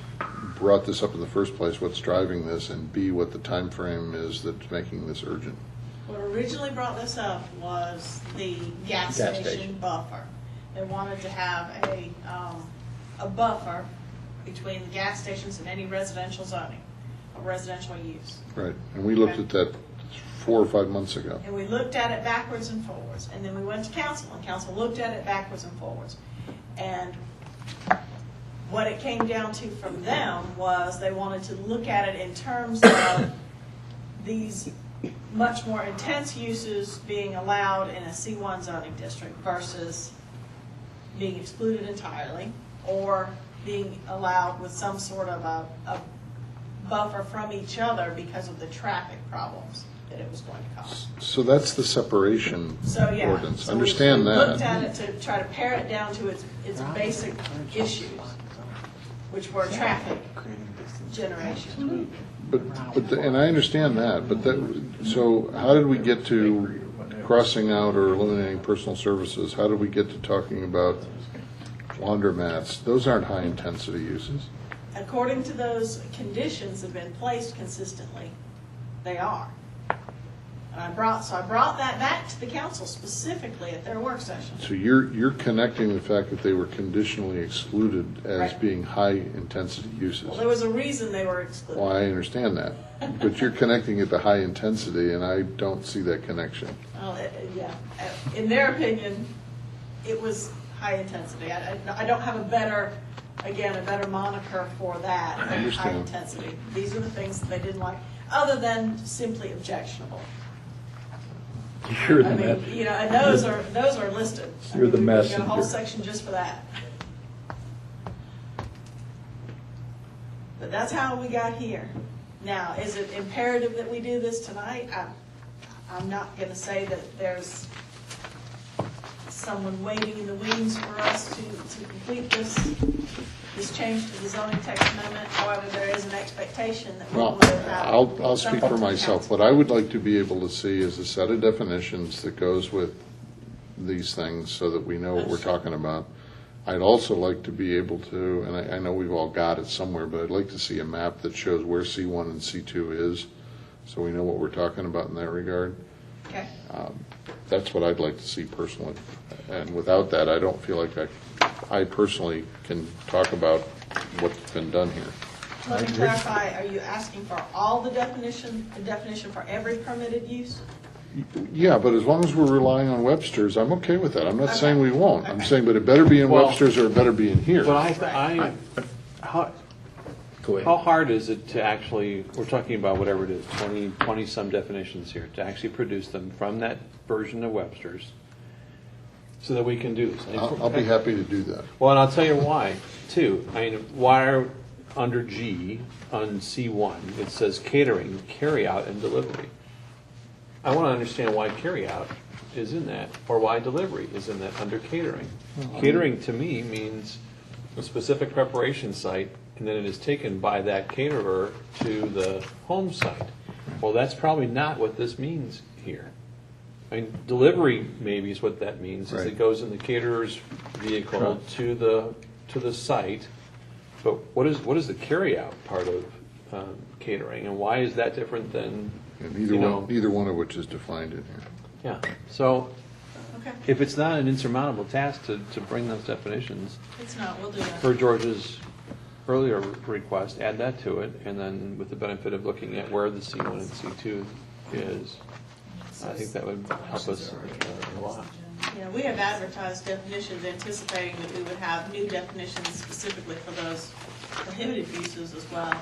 brought this up in the first place, what's driving this, and B, what the time frame is that's making this urgent. What originally brought this up was the gas Gas station station. buffer. They wanted to have a buffer between the gas stations and any residential zoning, a residential use. Right, and we looked at that 4 or 5 months ago. And we looked at it backwards and forwards, and then we went to council, and council looked at it backwards and forwards. And what it came down to from them was they wanted to look at it in terms of these much more intense uses being allowed in a C1 zoning district versus being excluded entirely, or being allowed with some sort of a buffer from each other because of the traffic problems that it was going to cause. So that's the separation So, yeah. ordinance. So Understand we looked that. at it to try to pare it down to its basic issues, which were traffic generation. And I understand that, but so how did we get to crossing out or eliminating personal services? How did we get to talking about laundromats? Those aren't high-intensity uses. According to those conditions that have been placed consistently, they are. And I brought that back to the council specifically at their work session. So you're connecting the fact that they were conditionally excluded as Right. being high-intensity uses. Well, there was a reason they were excluded. Well, I understand that, but you're connecting it to high intensity, and I don't see that connection. Well, yeah, in their opinion, it was high intensity. I don't have a better moniker for that than high understand. intensity. These are the things that they didn't like, other than simply objectionable. You're I the mean, you know, and those are listed. You're the We've got a whole messenger. section just for that. But that's how we got here. Now, is it imperative that we do this tonight? I'm not going to say that there's someone waiting in the wings for us to complete this change to the zoning text amendment. However, there is an expectation that we Well, will have. I'll speak something for to myself. council. What I would like to be able to see is a set of definitions that goes with these things so that we know what we're talking about. I'd also like to be able to, and I know we've all got it somewhere, but I'd like to see a map that shows where C1 and C2 is, so we know what we're talking about in that regard. Okay. That's what I'd like to see personally. And without that, I don't feel like I personally can talk about what's been done here. Let me clarify, are you asking for all the definition for every permitted use? Yeah, but as long as we're relying on Webster's, I'm okay with that. I'm not Okay. saying we won't. I'm Okay. saying, but it better be in Well- Webster's or it better be in here. But how Go ahead. how hard is it to actually, we're talking about whatever it is, 20 some definitions here, to actually produce them from that version of Webster's so that we can do this? I'll be happy to do that. Well, and I'll tell you why, too. I mean, why are, under G, on C1, it says catering, carry-out, and delivery. I want to understand why carry-out is in that, or why delivery is in that under catering. Catering, to me, means a specific preparation site, and then it is taken by that caterer to the home site. Well, that's probably not what this means here. I mean, delivery maybe is what that means, is Right. it goes in the caterer's vehicle to the site. But what is the carry-out part of catering, and why is that different than, And you know? neither one of which is defined in here. Yeah, so Okay, if it's not an insurmountable task to bring those definitions, it's not, we'll do that. per George's earlier request, add that to it, and then with the benefit of looking at where the C1 and C2 is, I think that would help us a lot. You know, we have advertised definitions anticipating that we would have new definitions specifically for those prohibited uses as well.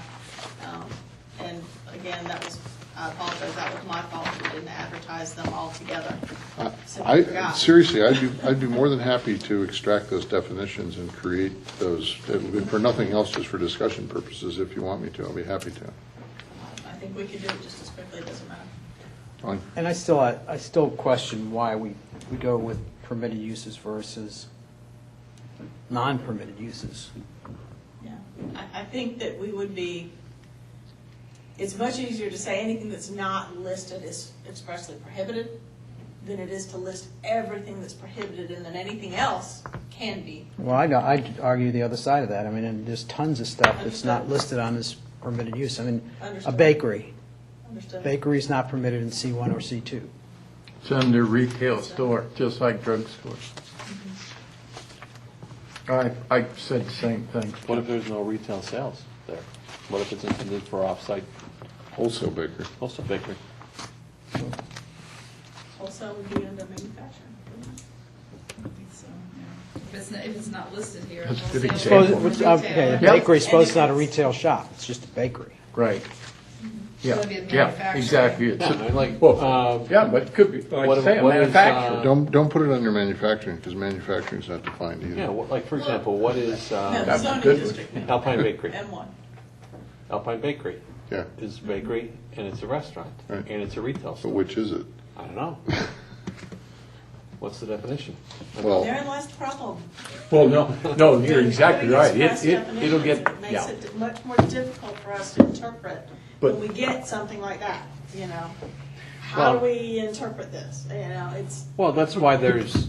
And again, I apologize, that was my fault, we didn't advertise them all together. Simply forgot. Seriously, I'd be more than happy to extract those definitions and create those, for nothing else, just for discussion purposes. If you want me to, I'll be happy to. I think we could do it just as quickly, it doesn't matter. Fine. And I still question why we go with permitted uses versus non-permitted uses. Yeah, I think that we would be, it's much easier to say anything that's not listed is expressly prohibited than it is to list everything that's prohibited and then anything else can be. Well, I'd argue the other side of that. I mean, and there's tons of stuff that's not Understood. listed on this permitted use. I mean, a Understood. bakery. Understood? Bakery is not permitted in C1 or C2. It's under retail store, just like drugstore. I said the same thing. What if there's no retail sales there? What if it's intended for off-site Wholesale bakery. wholesale bakery? Wholesale would be under manufacturing. If it's not listed here. That's a good wholesale, example. Suppose, okay, the retail. bakery is supposed to not a retail shop. It's just a bakery. Right. Yeah, It'll be a yeah, manufacturing. exactly. Yeah, I mean, like, Well, yeah, but it could be, like What- I say, a what is, manufacturer. Don't put it under manufacturing, because manufacturing's not defined either. yeah, like, for example, what is No, the That's zoning good. district, Alpine Bakery? M1. Alpine Bakery Yeah, is bakery, and it's a restaurant, Right. and it's a retail but store. which is it? I don't know. What's the definition? Well, Therein lies the problem. Well, no, you're exactly Putting right. express It'll get, definitions, it yeah. makes it much more difficult for us to interpret But- when we get something like that, you know? How do Well- we interpret this? You know, it's, Well, that's why these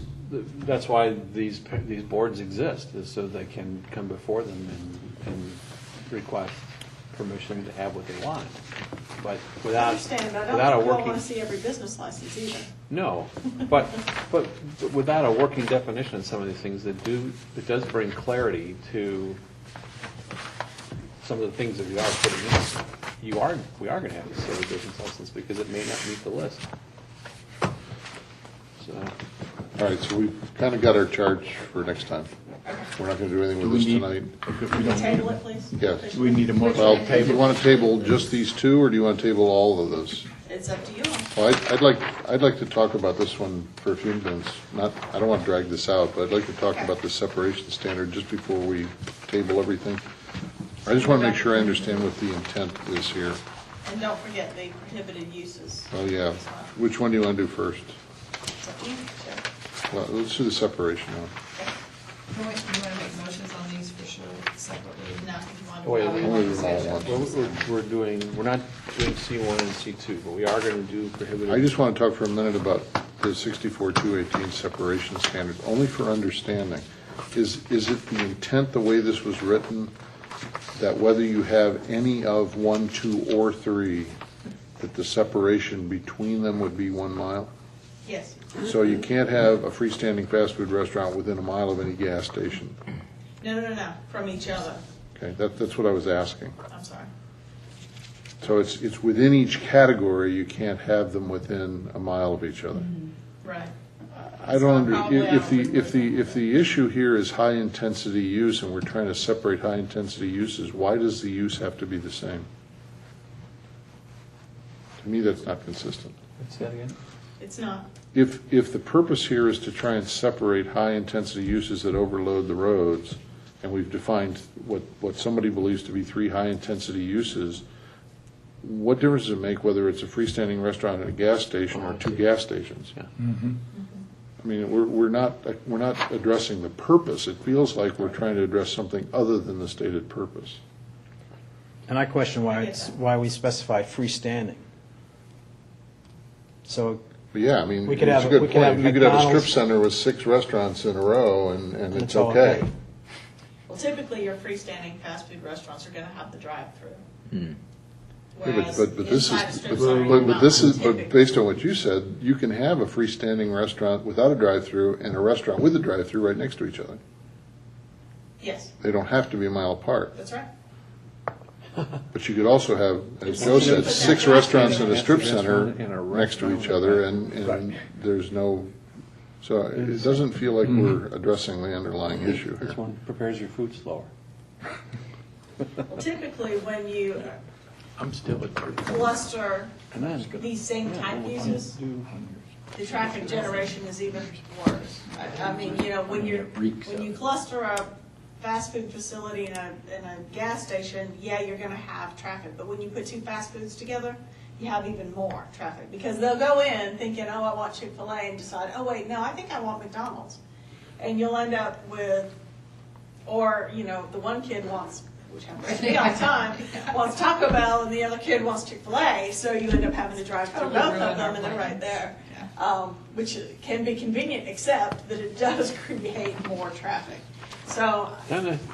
boards exist, is so they can come before them and request permission to have what they want. But I without, understand, I without a don't working. want to see every business license either. No, but without a working definition of some of these things, it does bring clarity to some of the things that we are putting in. We are going to have to say a business license because it may not meet the list. So, All right, so we've kind of got our charge for next time. We're not going to do anything with this tonight. We don't Table it, please. Yes. Do we need a motion Well, to do you table? want to table just these two, or do you want to table all of those? It's up to you. Well, I'd like to talk about this one for a few minutes. I don't want to drag this out, but I'd like to talk about the separation standard just before we table everything. I just want to make sure I understand what the intent is here. And don't forget the prohibited uses. Oh, yeah. Which one do you want to do first? It's up to you. Sure. Well, let's do the separation one. You want to make motions on these for sure separately? No, if you want to. Wait, Oh, we We'll want do to them all say at once. we're not doing C1 and C2, but we are going to do prohibited. I just want to talk for a minute about the 64-218 separation standard, only for understanding. Is it the intent, the way this was written, that whether you have any of 1, 2, or 3, that the separation between them would be 1 mile? Yes. So you can't have a freestanding fast food restaurant within a mile of any gas station? No, from each other. Okay, that's what I was asking. I'm sorry. So it's within each category, you can't have them within a mile of each other? Right. I don't So probably under, I would if the issue here is high-intensity use and we're trying to separate high-intensity uses, why does the use have to be the same? To me, that's not consistent. Say that again? It's not. If the purpose here is to try and separate high-intensity uses that overload the roads, and we've defined what somebody believes to be 3 high-intensity uses, what difference does it make whether it's a freestanding restaurant and a gas station or 2 gas stations? Yeah. I mean, we're not addressing the purpose. It feels like we're trying to address something other than the stated purpose. And I question I get that. why we specify freestanding. So, But yeah, I mean, We it's could a have- good we could point. have You could have a strip McDonald's- center with 6 restaurants in a row, and it's it's all okay. Well, typically, your freestanding fast food restaurants are going to have the drive-through. Yeah, Whereas but this inside a is, strip center, but not this is, typically. but based on what you said, you can have a freestanding restaurant without a drive-through and a restaurant with a drive-through right next to each other. Yes, They don't have to be a mile apart. that's right. But you could also have, as Joe said, 6 restaurants in a strip center next to each other, and there's no, so it doesn't feel like we're addressing the underlying issue This here. one prepares your food slower. Well, typically, when you I'm still at 30. cluster And then, these same type uses, the traffic generation is even worse. I mean, when you cluster a fast food facility and a gas station, yeah, you're gonna have traffic, but when you put 2 fast foods together, you have even more traffic, because they'll go in thinking, oh, I want Chick-fil-A, and decide, oh, wait, no, I think I want McDonald's. And you'll end up with, or, the one kid wants, which happens to me all the time, wants Taco Bell, and the other kid wants Chick-fil-A, so you end up having to drive through both of them, and they're right there. Which can be convenient, except that it does create more traffic. So,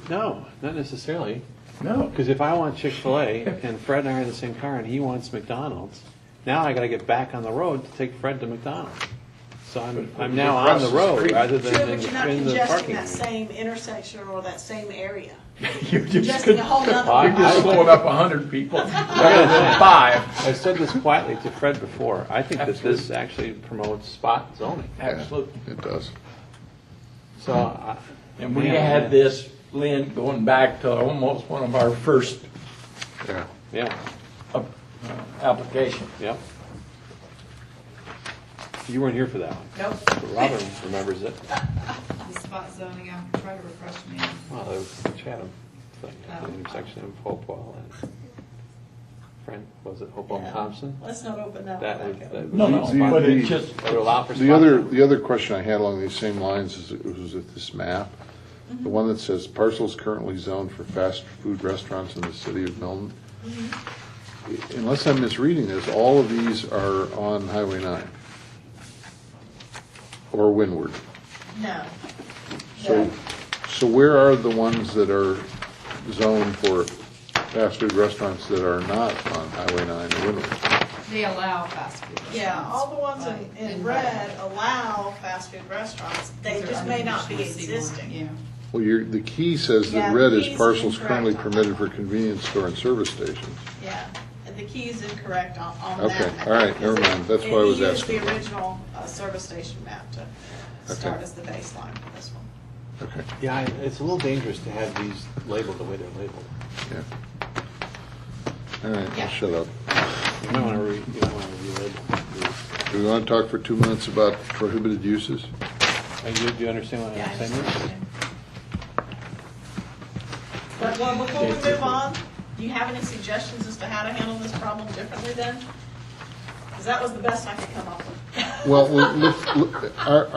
no, not necessarily. No. Because if I want Chick-fil-A and Fred and I are in the same car and he wants McDonald's, now I got to get back on the road to take Fred to McDonald's. So I'm now on the road rather true, than but you're not in the congesting parking. that same intersection or that same area. You're just Congesting a whole nother. you're just slowing up 100 people rather than 5. I said this quietly to Fred before. I think that this actually promotes spot zoning. Absolutely. It does. So, And we had this, Lynn, going back to almost one of our first Yeah. yeah, applications. yep. You weren't here for that one. Nope. But Robin remembers it. The spot zoning, I'm trying to refresh me. Well, there was the Chatham thing, the intersection of Hopewell and was it Hopewell and Yeah. Thompson? Let's not open that That one was, back that up. was No, spot- but it just, That would allow for The spot other, zoning. the other question I had along these same lines is, it was with this map, the one that says parcels currently zoned for fast food restaurants in the city of Milton. Unless I'm misreading this, all of these are on Highway 9 or Windward. No. So where are the ones that are zoned for fast food restaurants that are not on Highway 9 or Windward. They allow fast food restaurants. Yeah, all the ones but in red allow fast food restaurants. They they're just may not be unusually C1, existing. Yeah. Well, the key says Yeah, that the red key is is parcels incorrect currently on permitted that for convenience store and service stations. Yeah, and the key is incorrect on Okay, that. all right, never mind. That's why I was He asking. used the original service station map to start Okay. as the baseline for this one. Okay, Yeah, it's a little dangerous to have these labeled the way they're labeled. yeah. All right, Yeah. I'll shut up. You might want to relabel these. Do we want to talk for 2 minutes about prohibited uses? Do you understand what Yeah, I'm I saying? understand. But well, before we move on, do you have any suggestions as to how to handle this problem differently then? Because that was the best I could come up with. Well,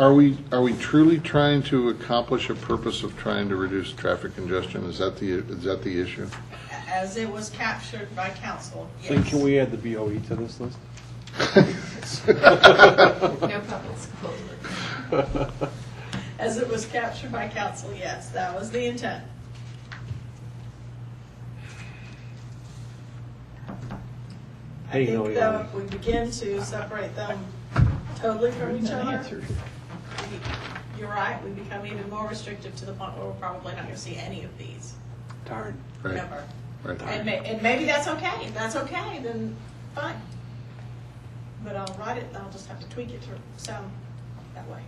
are we truly trying to accomplish a purpose of trying to reduce traffic congestion? Is that the issue? As it was captured by council, yes. Then can we add the BOE to this list? No public schools. As it was captured by council, yes, that was the intent. Hey, I you know, think though, if we begin to separate them totally from each other, you're right, we become even more restrictive to the point where we're probably not going to see any of these, Darn. Right, ever. right. And maybe that's okay. If that's okay, then fine. But I'll write it, I'll just have to tweak it to sound that way.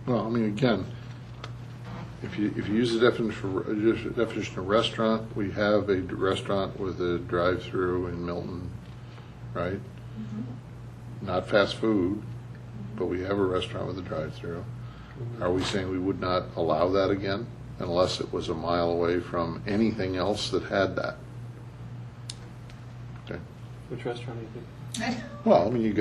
Well, I mean, again, if you use the definition of restaurant, we have a restaurant with a drive-through in Milton, right? Not fast food, but we have a restaurant with a drive-through. Are we saying we would not allow that again unless it was a mile away from anything else that had that? Okay. Which restaurant do you think? Well, I mean,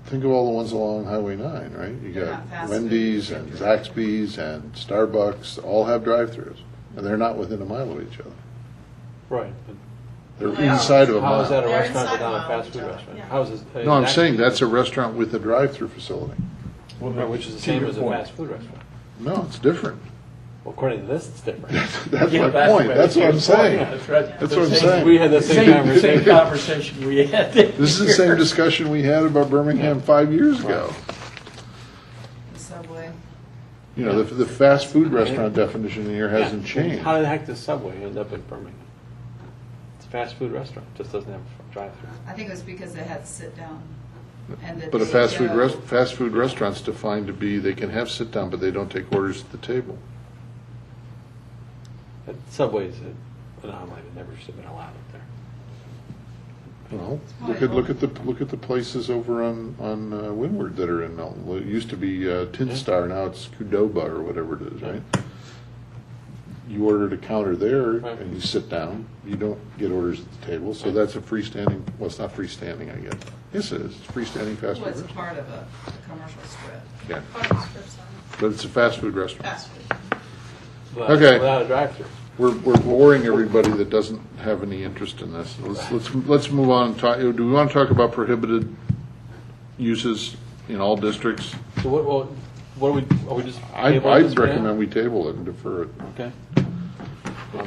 think of all the ones along Highway 9, right? You They're got not fast Wendy's food. and Zaxby's and Starbucks, all have drive-throughs, and they're not within a mile of each other. Right. but They're They are. inside of a How is that a mile. They're restaurant inside but not a mile of fast each food other, restaurant? yeah. How is it? No, I'm saying that's a restaurant with a drive-through facility. Right, which is the To same your as a point. fast food restaurant. No, it's different. Well, according to this, it's different. That's Yeah, my point. That's what I'm saying. That's right. That's what I'm Same- saying. We had the same conversation. Same conversation we had. This is the same discussion we had about Birmingham 5 years ago. The Subway. You know, the fast food restaurant definition here hasn't Yeah. changed. How the heck does Subway end up in Birmingham? It's a fast food restaurant, just doesn't have a drive-through. I think it was because they had to sit down. And that But a they fast food restaurant's defined to be, they can have sit-down, but they don't take orders at the table. But Subway's an anomaly that never should have been allowed up there. Well, look at the places over on Windward that are in Milton. Well, it used to be Tin Star, now it's Qdoba or whatever it is, right? You order at a counter there Right. and you sit down. You don't get orders at the table, so that's a freestanding. Well, it's not freestanding, I guess. Yes, it is. It's freestanding fast Well, food it's restaurant. part of a commercial strip. Yeah, Part of the script's on but it's a fast food restaurant. fast food. Okay. Without a drive-through. We're boring everybody that doesn't have any interest in this. Let's move on and talk. Do we want to talk about prohibited uses in all districts? So what are we just? I'd tabling this for now? recommend we table it and defer it. Okay.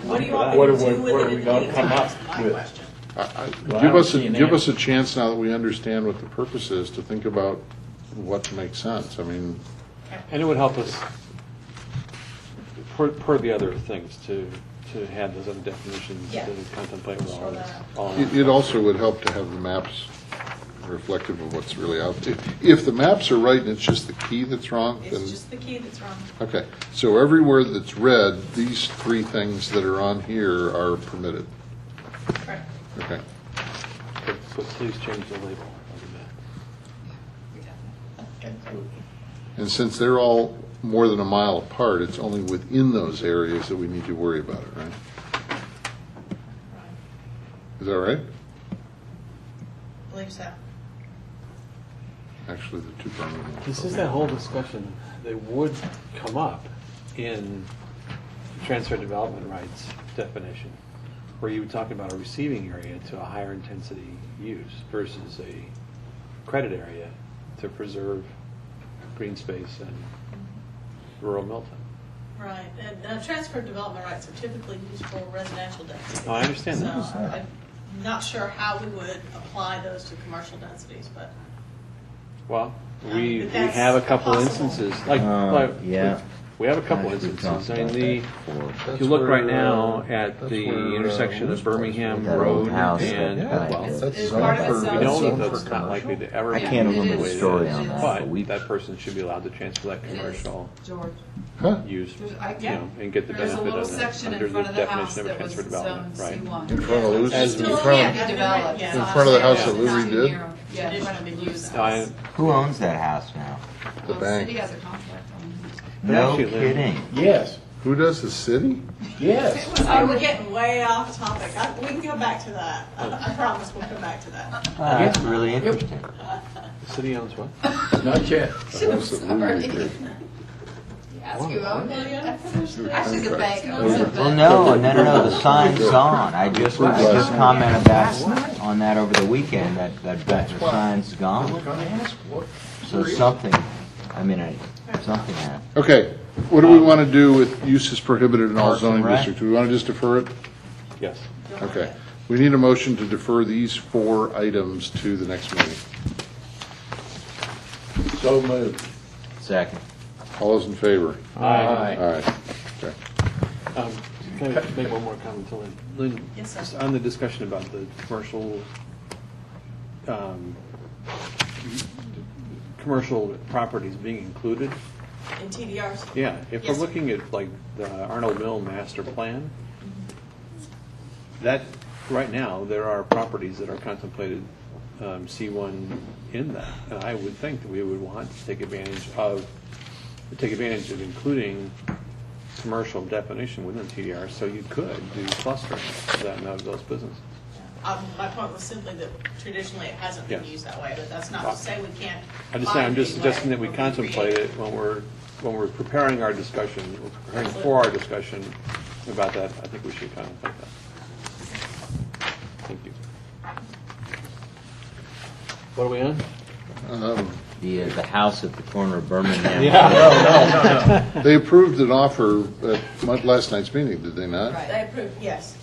What do you want me What to are do we- with what are it we in the gonna come meantime, up is my with? question. Well, I Give don't us see an a chance now that we understand what the purpose is to think about what makes sense. I mean, And it would help us, per the other things, to have those other definitions Yeah. to contemplate with all Sure this. that. all of it also would help to have the maps reflective of what's really out there. If the maps are right and it's just the key that's wrong, then, It's just the key that's wrong. okay. So everywhere that's red, these three things that are on here are permitted. Right. Okay. But please change the label of the map. Okay. And since they're all more than a mile apart, it's only within those areas that we need to worry about it, right? Is that right? I believe so. Actually, the two permanent ones. This is that whole discussion that would come up in transfer development rights definition, where you would talk about a receiving area to a higher intensity use versus a credit area to preserve green space and rural Milton. Right, and transfer of development rights are typically used for residential density. Oh, I understand that. So I'm not sure how we would apply those to commercial densities, but Well, But we that's have a couple possible. instances, like, yeah. we have a couple Actually instances. talked I mean, about that if you look right where, now at that's the where, intersection of Birmingham That Road old house and that- Hopewell. yeah. That's Is zoned part of it for- zoned We know zoned that for that's not likely commercial? to ever I be can't the remember way the it story is, on that, but but we- that person should be allowed to transfer that It is, commercial George. Huh? use, I you know, and get the There's a benefit little of it section under in the front of the house definition of a that was transfer zoned development, right? C1. In front of Lou's, As in we- front Be of, developed. Yeah. in front of the house that Not Louis too did? narrow. Yeah, in front of the use I- house. Who owns that house now? the Well, bank. city has a contract on But No actually, Lynn- kidding. Yes, Who does, the city? yes. Oh, we're getting way off topic. We can go back to that. I promise we'll come back to that. That's really interesting. The city owns what? Not yet. The house that Louis did. Ask who owned it. Actually, the bank owns it. Well, no, the sign's on. I just commented that, on that over the weekend, that the sign's gone. So something, something happened. Okay, what do we want to do with uses prohibited in all Parks and zoning Rec? districts? Do we want to just defer it? Yes. Okay. We need a motion to defer these 4 items to the next meeting. So moved. Second. All those in favor? Aye. All right. Okay. Can I make one more comment to Lynn? Lynn, Yes, sir. just on the discussion about the commercial properties being included, In TDRs? yeah, if we're Yes, sir. looking at like the Arnold Mill master plan, that, right now, there are properties that are contemplated C1 in that, and I would think that we would want to take advantage of including commercial definition within TDR, so you could do clustering of that and of those businesses. My point was simply that traditionally it hasn't been Yes. used that way, but that's not to say we can't. I'm find just a suggesting way that we where contemplate create- it when we're preparing our discussion, we're preparing for our discussion about that. I think we should contemplate that. Thank you. What are we on? The house at the corner of Birmingham. They approved an offer at last night's meeting, did they not? They approved, yes,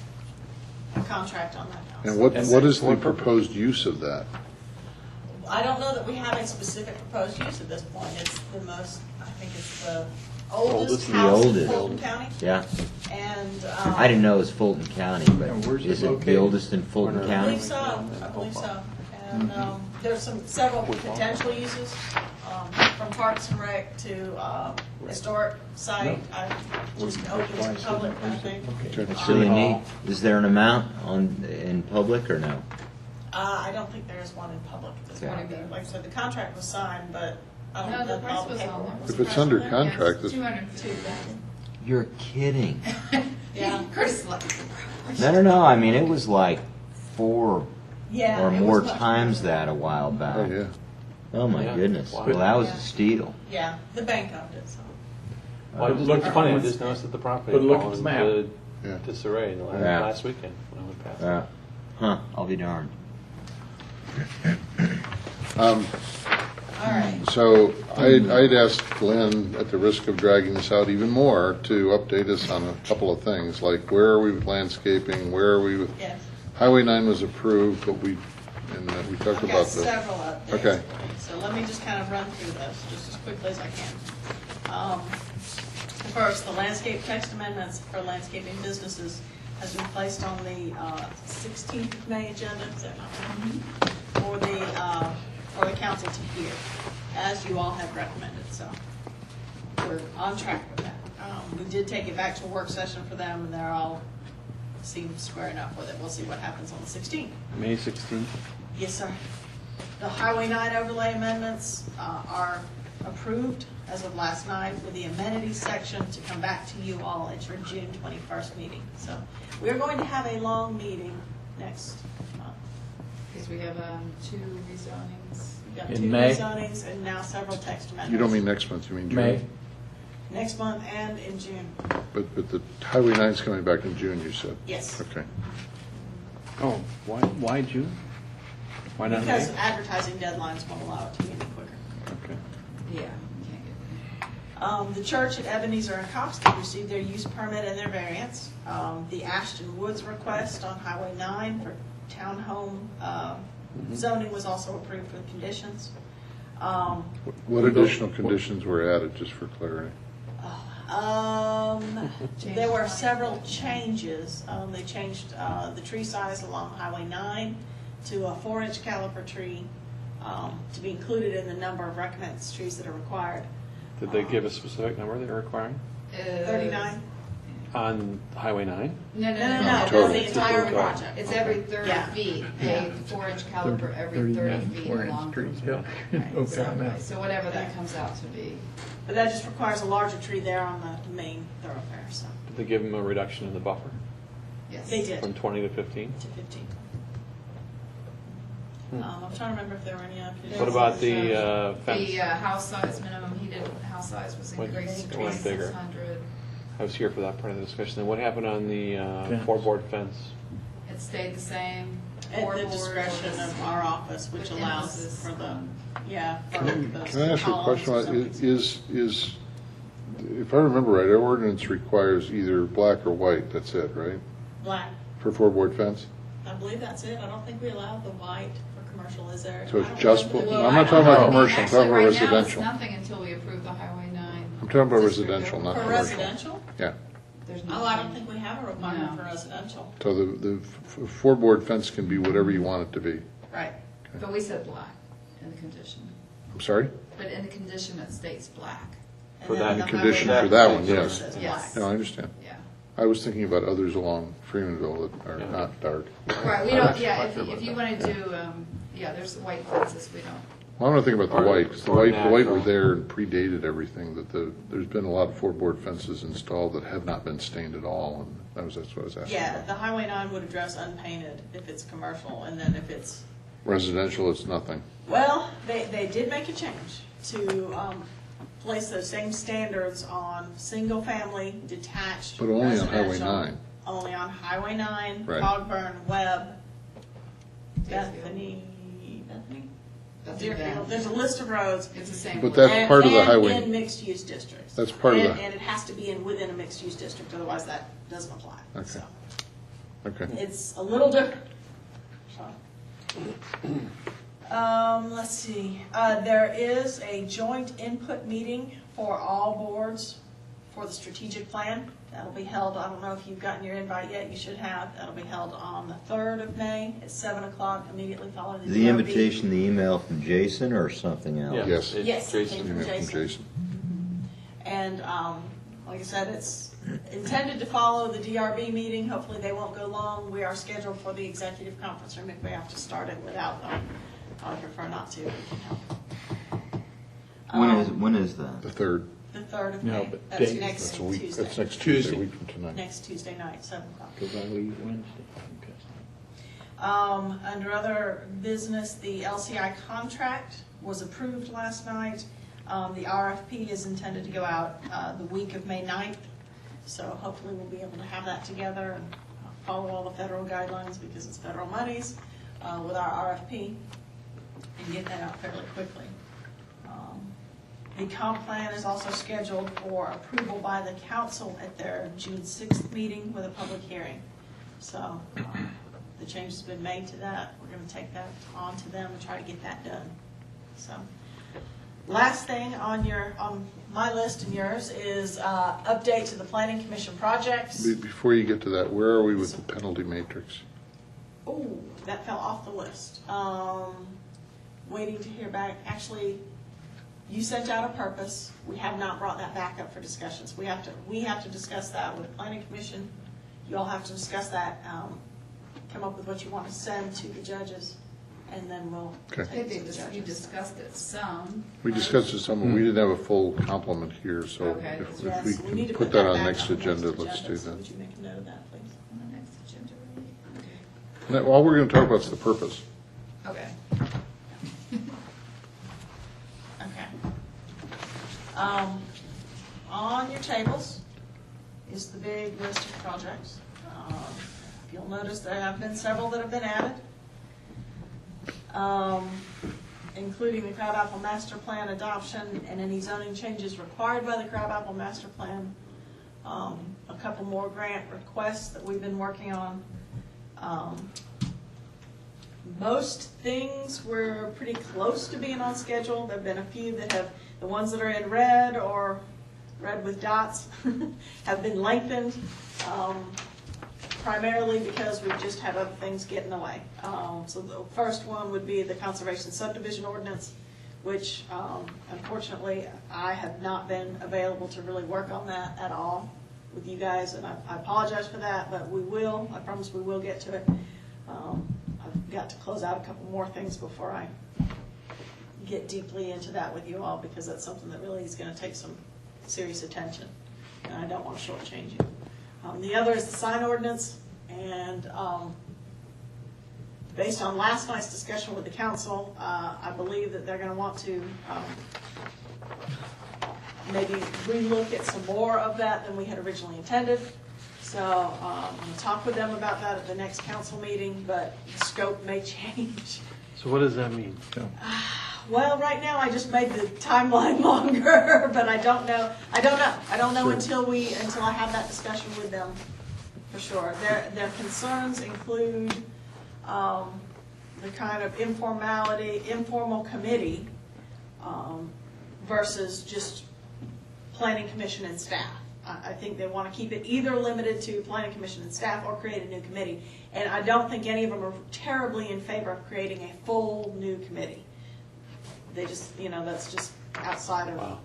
a contract on that house. And what is the proposed use of that? I don't know that we have a specific proposed use at this point. It's the most, I think it's the oldest The house in oldest. Fulton County. Yeah, And. I didn't know it was Fulton County, but And where's it is it the located? oldest in Fulton I County? believe so, I believe so. And there's several potential uses, from Parks and Rec to historic site. Just open to the public, I think. It's really neat. Is there an amount in public or no? I don't think there is one in public at this Okay. point. Like I said, the contract was signed, but I don't No, know the if price all the was on paperwork there. was If it's present under there. contract, Yes, it's- 202,000. You're kidding. Yeah. Curtis is like. No. I mean, it was like 4 Yeah, or it more was much times more. that a while back. Oh, yeah. Oh, my Yeah. goodness. Wow. Well, that was Yeah. a steal. Yeah, the bank owned it, so. Well, it just looks funny, I just noticed that the property But look had at the fallen map. Yeah. to disarray Yeah. last weekend when I went past. Huh, I'll be darned. All right. So I'd ask Glenn, at the risk of dragging this out even more, to update us on a couple of things, like where are we with landscaping, where are we with, Yes. Highway 9 was approved, but we talked I've got about the, several updates. Okay. So let me just kind of run through this just as quickly as I can. First, the landscape text amendments for landscaping businesses has been placed on the 16th of May agenda, is that not right? For the council to hear, as you all have recommended, so we're on track with that. We did take it back to a work session for them, and they're all seem square enough with it. We'll see what happens on the 16th. May 16th? Yes, sir. The Highway 9 overlay amendments are approved as of last night with the amenities section to come back to you all at your June 21st meeting. So we're going to have a long meeting next month. Because we have 2 rezonings. We've got In 2 May? rezonings and now several text amendments. you don't mean next month, you mean June? May. Next month and in June. But the Highway 9's coming back in June, you said? Yes. Okay. Oh, why June? Why not May? Because advertising deadlines won't allow it to be any quicker. Okay. Yeah, can't get The church at Ebenezer and Coxton received their use permit and their variance. The Ashton Woods request on Highway 9 for townhome zoning was also approved for the conditions. What additional conditions were added, just for clarity? There were several changes. They changed the tree size along Highway 9 to a 4-inch caliper tree to be included in the number of recommended trees that are required. Did they give a specific number they're requiring 39? on Highway 9? No, No, no, it's total. the entire project. It's every 30 Yeah. feet, a 4-inch caliper every 30 feet 4-inch along. trees, yeah. Right, Okay, so- now. So whatever that comes out to be. But that just requires a larger tree there on the main thoroughfare, so Did they give them a reduction in the buffer Yes. they did from 20 to 15? to 15. I'm trying to remember if there were any other conditions. What about the The fence? house size, minimum heated house size was Went- increased to it went bigger. 2,600. I was here for that part of the discussion. Then what happened on the Fence. 4-board fence? It stayed the same. At Four the board discretion was of our office, which with allows emphasis for the, on- for those Can I ask you a columns question? or About something. is, if I remember right, our ordinance requires either black or white, that's it, right? Black, For 4-board fence? I believe that's it. I don't think we allow the white for commercial, is there? So it's I don't just remember. bl- Well, I'm not I talking don't about know. commercial, I'm Actually, talking about right now, it's residential. nothing until we approve the Highway 9. I'm talking about District residential, not For commercial. residential? Yeah. There's Oh, I don't nothing. think we have a requirement No. for residential. So the 4-board fence can be whatever you want it to be. Right. But we said black in the condition. I'm sorry? But in the condition, it states black. And For then that The the condition highway for that one, condition yes. says Yes. black. No, I understand. Yeah. I was thinking about others along Freemanville that are not dark. Right, we I'm don't, not yeah, sure if about you that. want to do, yeah, there's white fences, we don't. Well, I'm not thinking about the Or- white, because the or white were natural. there and predated everything, that there's been a lot of 4-board fences installed that have not been stained at all, and that's what I was asking Yeah, about. the Highway 9 would address unpainted if it's commercial, and then if it's, Residential, it's nothing. well, they did make a change to place those same standards on single-family detached But only on Highway residential. 9. Only on Highway 9, Right. Cogburn, Webb, Deerfield. Bethany, That's Deerfield. them. There's a list of roads. It's the same. But word. that's part of the And highway. in mixed-use districts. That's part of And- the- And it has to be within a mixed-use district, otherwise that doesn't apply. Okay. So Okay. it's a little different. So. Let's see, there is a joint input meeting for all boards for the strategic plan. That'll be held, I don't know if you've gotten your invite yet, you should have. That'll be held on the 3rd of May at 7 o'clock, immediately following the The DRB. invitation, the email from Jason or something else? Yes. it's Yes, it Jason. came Email from Jason. Jason. And like I said, it's intended to follow the DRB meeting. Hopefully they won't go long. We are scheduled for the executive conference room if we have to start it without them. I would prefer not to. if we can help. When is that? The 3rd. The 3rd of No, May. but That's dates, next That's a week, Tuesday. that's next Tuesday, Tuesday. a week from tonight. Next Tuesday night, 7 o'clock. Because I leave Wednesday. Okay. Under other business, the LCI contract was approved last night. The RFP is intended to go out the week of May 9th. So hopefully we'll be able to have that together and follow all the federal guidelines because it's federal monies with our RFP and get that out fairly quickly. The comp plan is also scheduled for approval by the council at their June 6th meeting with a public hearing. So the change has been made to that. We're going to take that on to them and try to get that done. So, last thing on my list and yours is update to the Planning Commission projects. Before you get to that, where are we with the penalty matrix? Oh, that fell off the list. Waiting to hear back. Actually, you sent out a purpose. We have not brought that back up for discussions. We have to discuss that with the Planning Commission. You all have to discuss that, come up with what you want to send to the judges, and then we'll Okay. I take think it to the you judges. discussed it some. We right? discussed it some, but we didn't have a full complement here, so Okay. if Yes, we we need to can put that on back next agenda, let's do So that. would you make a note of that, please? On the next agenda, right? Now, all we're going to talk about is the purpose. Okay. Okay. On your tables is the big list of projects. You'll notice there have been several that have been added. including the Crabapple Master Plan adoption and any zoning changes required by the Crabapple Master Plan. A couple more grant requests that we've been working on. Most things were pretty close to being on schedule. There have been a few that have, the ones that are in red or red with dots have been lengthened, primarily because we just had other things get in the way. So the first one would be the conservation subdivision ordinance, which unfortunately I have not been available to really work on that at all with you guys, and I apologize for that, but we will. I promise we will get to it. I've got to close out a couple more things before I get deeply into that with you all, because that's something that really is going to take some serious attention, and I don't want to shortchange you. The other is the sign ordinance, and based on last night's discussion with the council, I believe that they're going to want to maybe relook at some more of that than we had originally intended. So I'm going to talk with them about that at the next council meeting, but the scope may change. So what does that mean? Well, right now I just made the timeline longer, but I don't know. I don't know until I have that discussion with them, for sure. Their concerns include the kind of informal committee versus just planning commission and staff. I think they want to keep it either limited to planning commission and staff or create a new committee. And I don't think any of them are terribly in favor of creating a full new committee. They just, that's just outside of, Wow.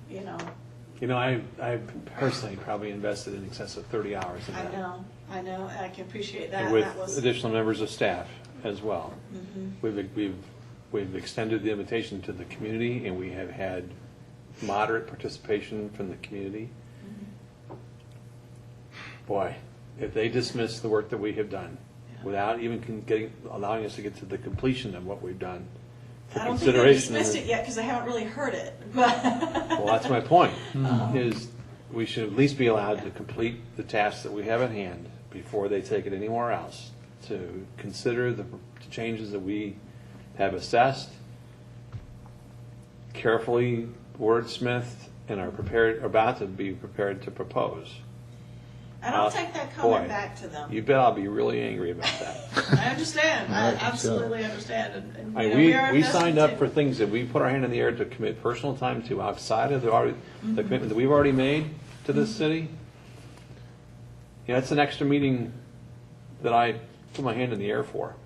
I personally probably invested in excess of 30 hours in that. I know, I can appreciate that. And with That was, additional members of staff as well. Mhm. We've extended the invitation to the community, and we have had moderate participation from the community. Boy, if they dismiss the work that we have done without even allowing us to get to the completion of what we've done, for I don't think they consideration. dismissed it yet because they haven't really heard it. But Well, that's my point, is we should at least be allowed to complete the tasks that we have at hand before they take it anywhere else, to consider the changes that we have assessed, carefully wordsmithed, and are about to be prepared to propose. and I'll take that comment Boy, back to them. You bet I'll be really angry about that. I understand. I Right, absolutely understand. And, I you know, mean, are we invested signed up too. for things that we put our hand in the air to commit personal time to outside of the commitment that we've already made to this city. It's an extra meeting that I put my hand in the air for.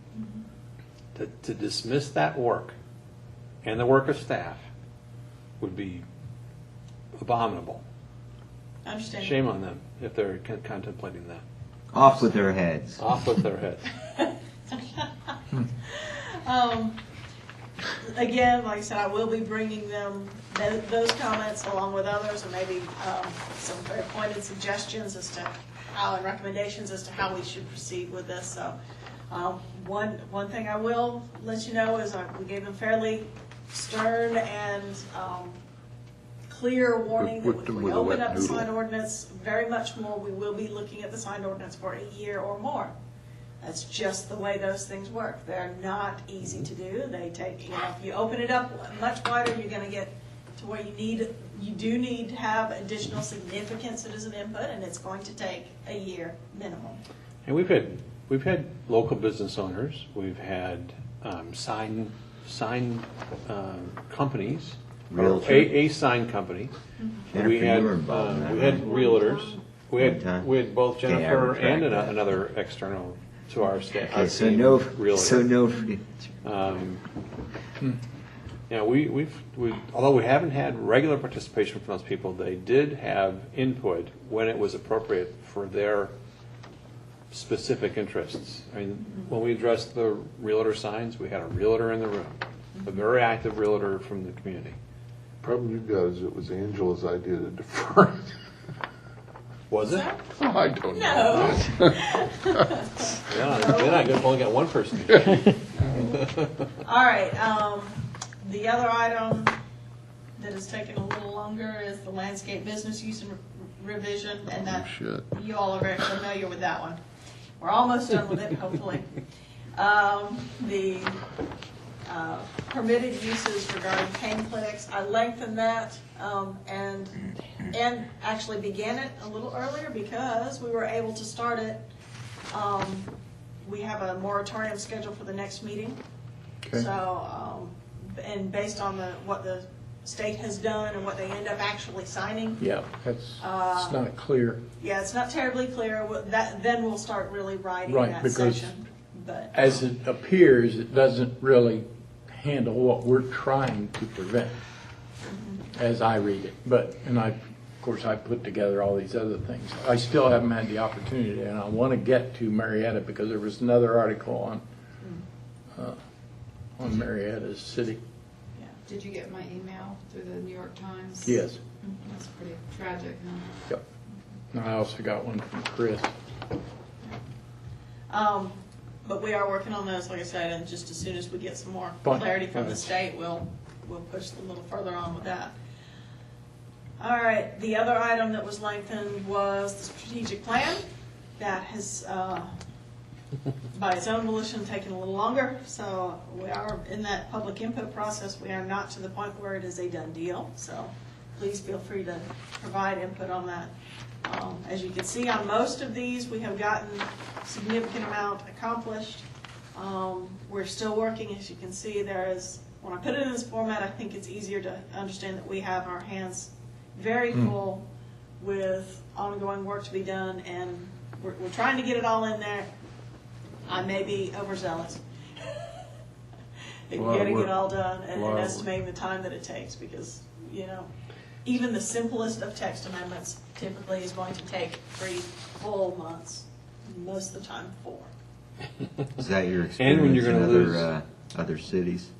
To dismiss that work and the work of staff would be abominable. I understand. Shame on them if they're contemplating that. Off with their heads. Off with their heads. Again, like I said, I will be bringing them those comments along with others, and maybe some very pointed suggestions as to how, and recommendations as to how we should proceed with this. So, one thing I will let you know is we gave them fairly stern and clear warning that Whipped if them we with a open wet up the noodle. sign ordinance very much more, we will be looking at the sign ordinance for a year or more. That's just the way those things work. They're not easy to do. They take, if you open it up much wider, you're going to get to where you do need to have additional significant citizen input, and it's going to take a year minimum. And we've had local business owners. We've had sign companies. Realtor. A sign company. Jennifer, We had you were involved in that, we had right? realtors. We One time. had both Okay, I Jennifer retract and that. another external to our staff. Okay, our so team, no, realtor. so no. We've although we haven't had regular participation from those people, they did have input when it was appropriate for their specific interests. I mean, when we addressed the realtor signs, we had a realtor in the room, a very active realtor from the community. Problem you got is it was Angela's idea to defer. Was it? I don't know. No. Yeah, then I only got one person. All right, the other item that has taken a little longer is the landscape business use and revision, and that, shit. you all are very familiar with that one. We're almost done with it, hopefully. permitted uses regarding pain clinics. I lengthened that and actually began it a little earlier because we were able to start it. We have a moratorium scheduled for the next meeting. Okay. So, and based on what the state has done and what they end up actually signing, Yeah, it's not clear. yeah, it's not terribly clear. Then we'll start really writing Right, that because section. But As it appears, it doesn't really handle what we're trying to prevent, as I read it. But, and of course, I put together all these other things. I still haven't had the opportunity, and I want to get to Marietta because there was another article on Marietta's city. Did you get my email through the New York Times? Yes. That's pretty tragic, huh? Yep. And I also got one from Chris. but we are working on those, like I said, and just as soon as we get some more Fine. clarity from the state, we'll push a little further on with that. All right, the other item that was lengthened was the strategic plan. That has, by its own volition, taken a little longer. So we are in that public input process. We are not to the point where it is a done deal. So please feel free to provide input on that. As you can see on most of these, we have gotten a significant amount accomplished. We're still working, as you can see. When I put it in this format, I think it's easier to understand that we have our hands very full with ongoing work to be done, and we're trying to get it all in there. I may be overzealous in Well, getting we're- it all done and well, estimating the time that it takes, because, even the simplest of text amendments typically is going to take 3 full months, most of the time 4. Is that your And when experience you're in gonna lose- other cities?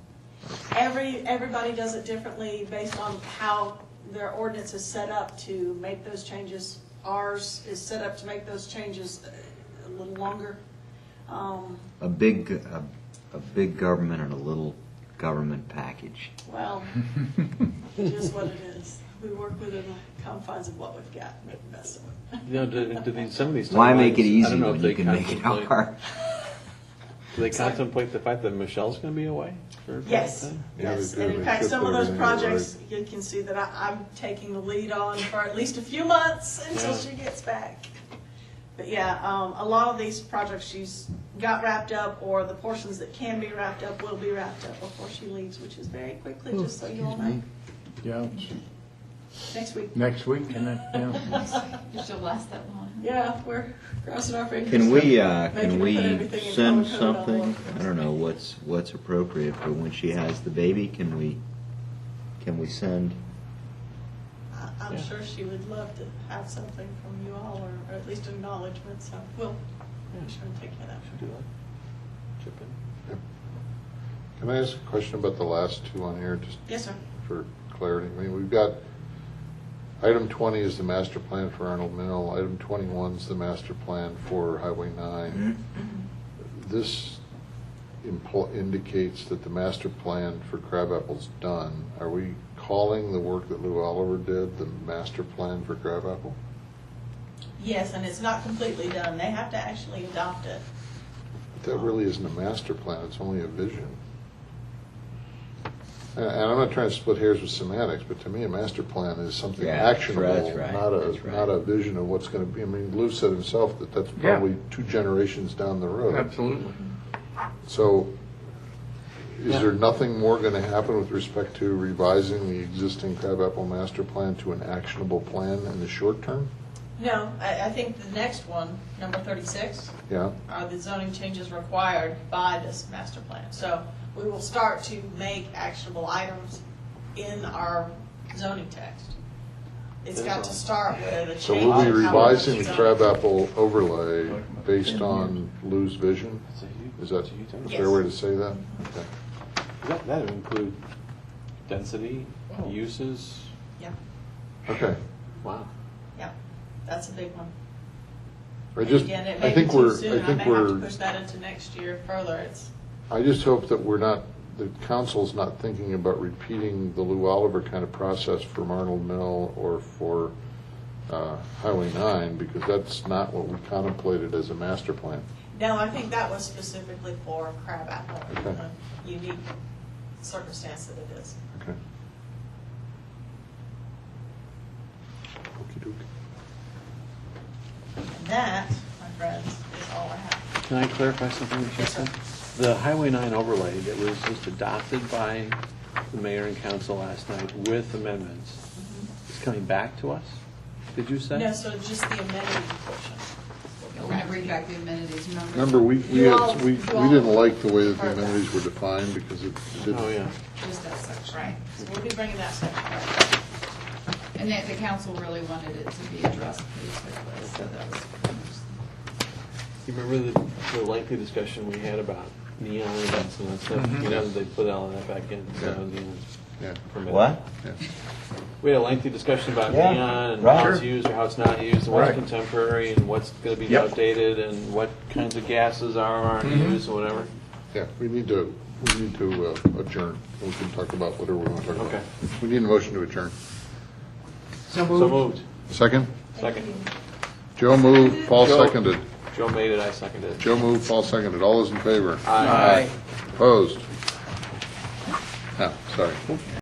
Everybody does it differently based on how their ordinance is set up to make those changes. Ours is set up to make those changes a little longer. A big government and a little government package. Well, just what it is. We work within the confines of what we've got, and make the best of it. Do some of these Why make it timelines- I easy don't know if when they you can make it contemplate- hard? Do they contemplate the fact that Michelle's going to be away for a period of Yes, time? Yeah, yes. they do. And in They fact, shift some of those everything to the projects, you can see that I'm taking the lead on for at least a few months until Yeah. she gets back. But yeah, a lot of these projects she's got wrapped up, or the portions that can be wrapped up will be wrapped up before she leaves, which is very quickly, just so you all know. Yeah, Next week. next week, and then, yeah. It should last that long. Yeah, we're crossing our fingers. Can Making we put everything in send color code all something? over. I don't know what's appropriate, but when she has the baby, can we send? I'm sure she would love to have something from you all, or at least acknowledgement, so we'll be sure and take care of that. Should do that. Chip in. Can I ask a question about the last two on here, just Yes, sir. for clarity? I mean, we've got, item 20 is the master plan for Arnold Mill, item 21 is the master plan for Highway 9. This indicates that the master plan for Crabapple's done. Are we calling the work that Lou Oliver did the master plan for Crabapple? Yes, and it's not completely done. They have to actually adopt it. That really isn't a master plan, it's only a vision. And I'm not trying to split hairs with semantics, but to me, a master plan is something Yeah, actionable, that's right, that's right. not a vision of what's going to be. I mean, Lou said himself that that's probably 2 generations down the road. Absolutely. So is there nothing more going to happen with respect to revising the existing Crabapple master plan to an actionable plan in the short term? No, I think the next one, number 36, Yeah? are the zoning changes required by this master plan. So we will start to make actionable items in our zoning text. It's got to start with a change. So we'll be in how we're revising the zoning. Crabapple overlay based on Lou's vision? That's a huge- Is that that's a huge a item. fair way to say that? Okay. That would include density, uses. Yeah, Okay. Wow. yeah, that's a big one. I just, Again, it I may be think too we're, soon. I I think may have to we're, push that into next year further. I just hope that we're not, the council's not thinking about repeating the Lou Oliver kind of process from Arnold Mill or for Highway 9, because that's not what we contemplated as a master plan. No, I think that was specifically for Crabapple, Okay. a unique circumstance that it is. Okay. Okey-dokey. And that, my friends, is all I have. Can I clarify something that you Yes, sir. said? The Highway 9 overlay that was just adopted by the mayor and council last night with amendments is coming back to us, did you say? No, so just the amenity portion. We're going to bring back the amenities, remember? Remember, we You all- had, we you all didn't like the way that the heard that. amenities were defined because it didn't. Oh, yeah. Just that section. Right. So we'll be bringing that section back. And the council really wanted it to be addressed pretty quickly, so that was. You remember the lengthy discussion we had about neon events and that stuff? You know, they put all of that back in, so, Yeah. you know, Yeah, permitted. What? yeah. We had a lengthy discussion about Yeah, neon and right. how it's used or how it's not used, and what's Right. contemporary and what's gonna be Yep. outdated, and what kinds of gases aren't used or whatever. Yeah, we need to adjourn. We can talk about whatever we want to talk about. Okay. We need a motion to adjourn. So moved. Second? Second. Joe moved, Paul Joe. seconded. Joe made it, I seconded it. Joe moved, Paul seconded. All those in favor? Aye. Opposed? No, sorry.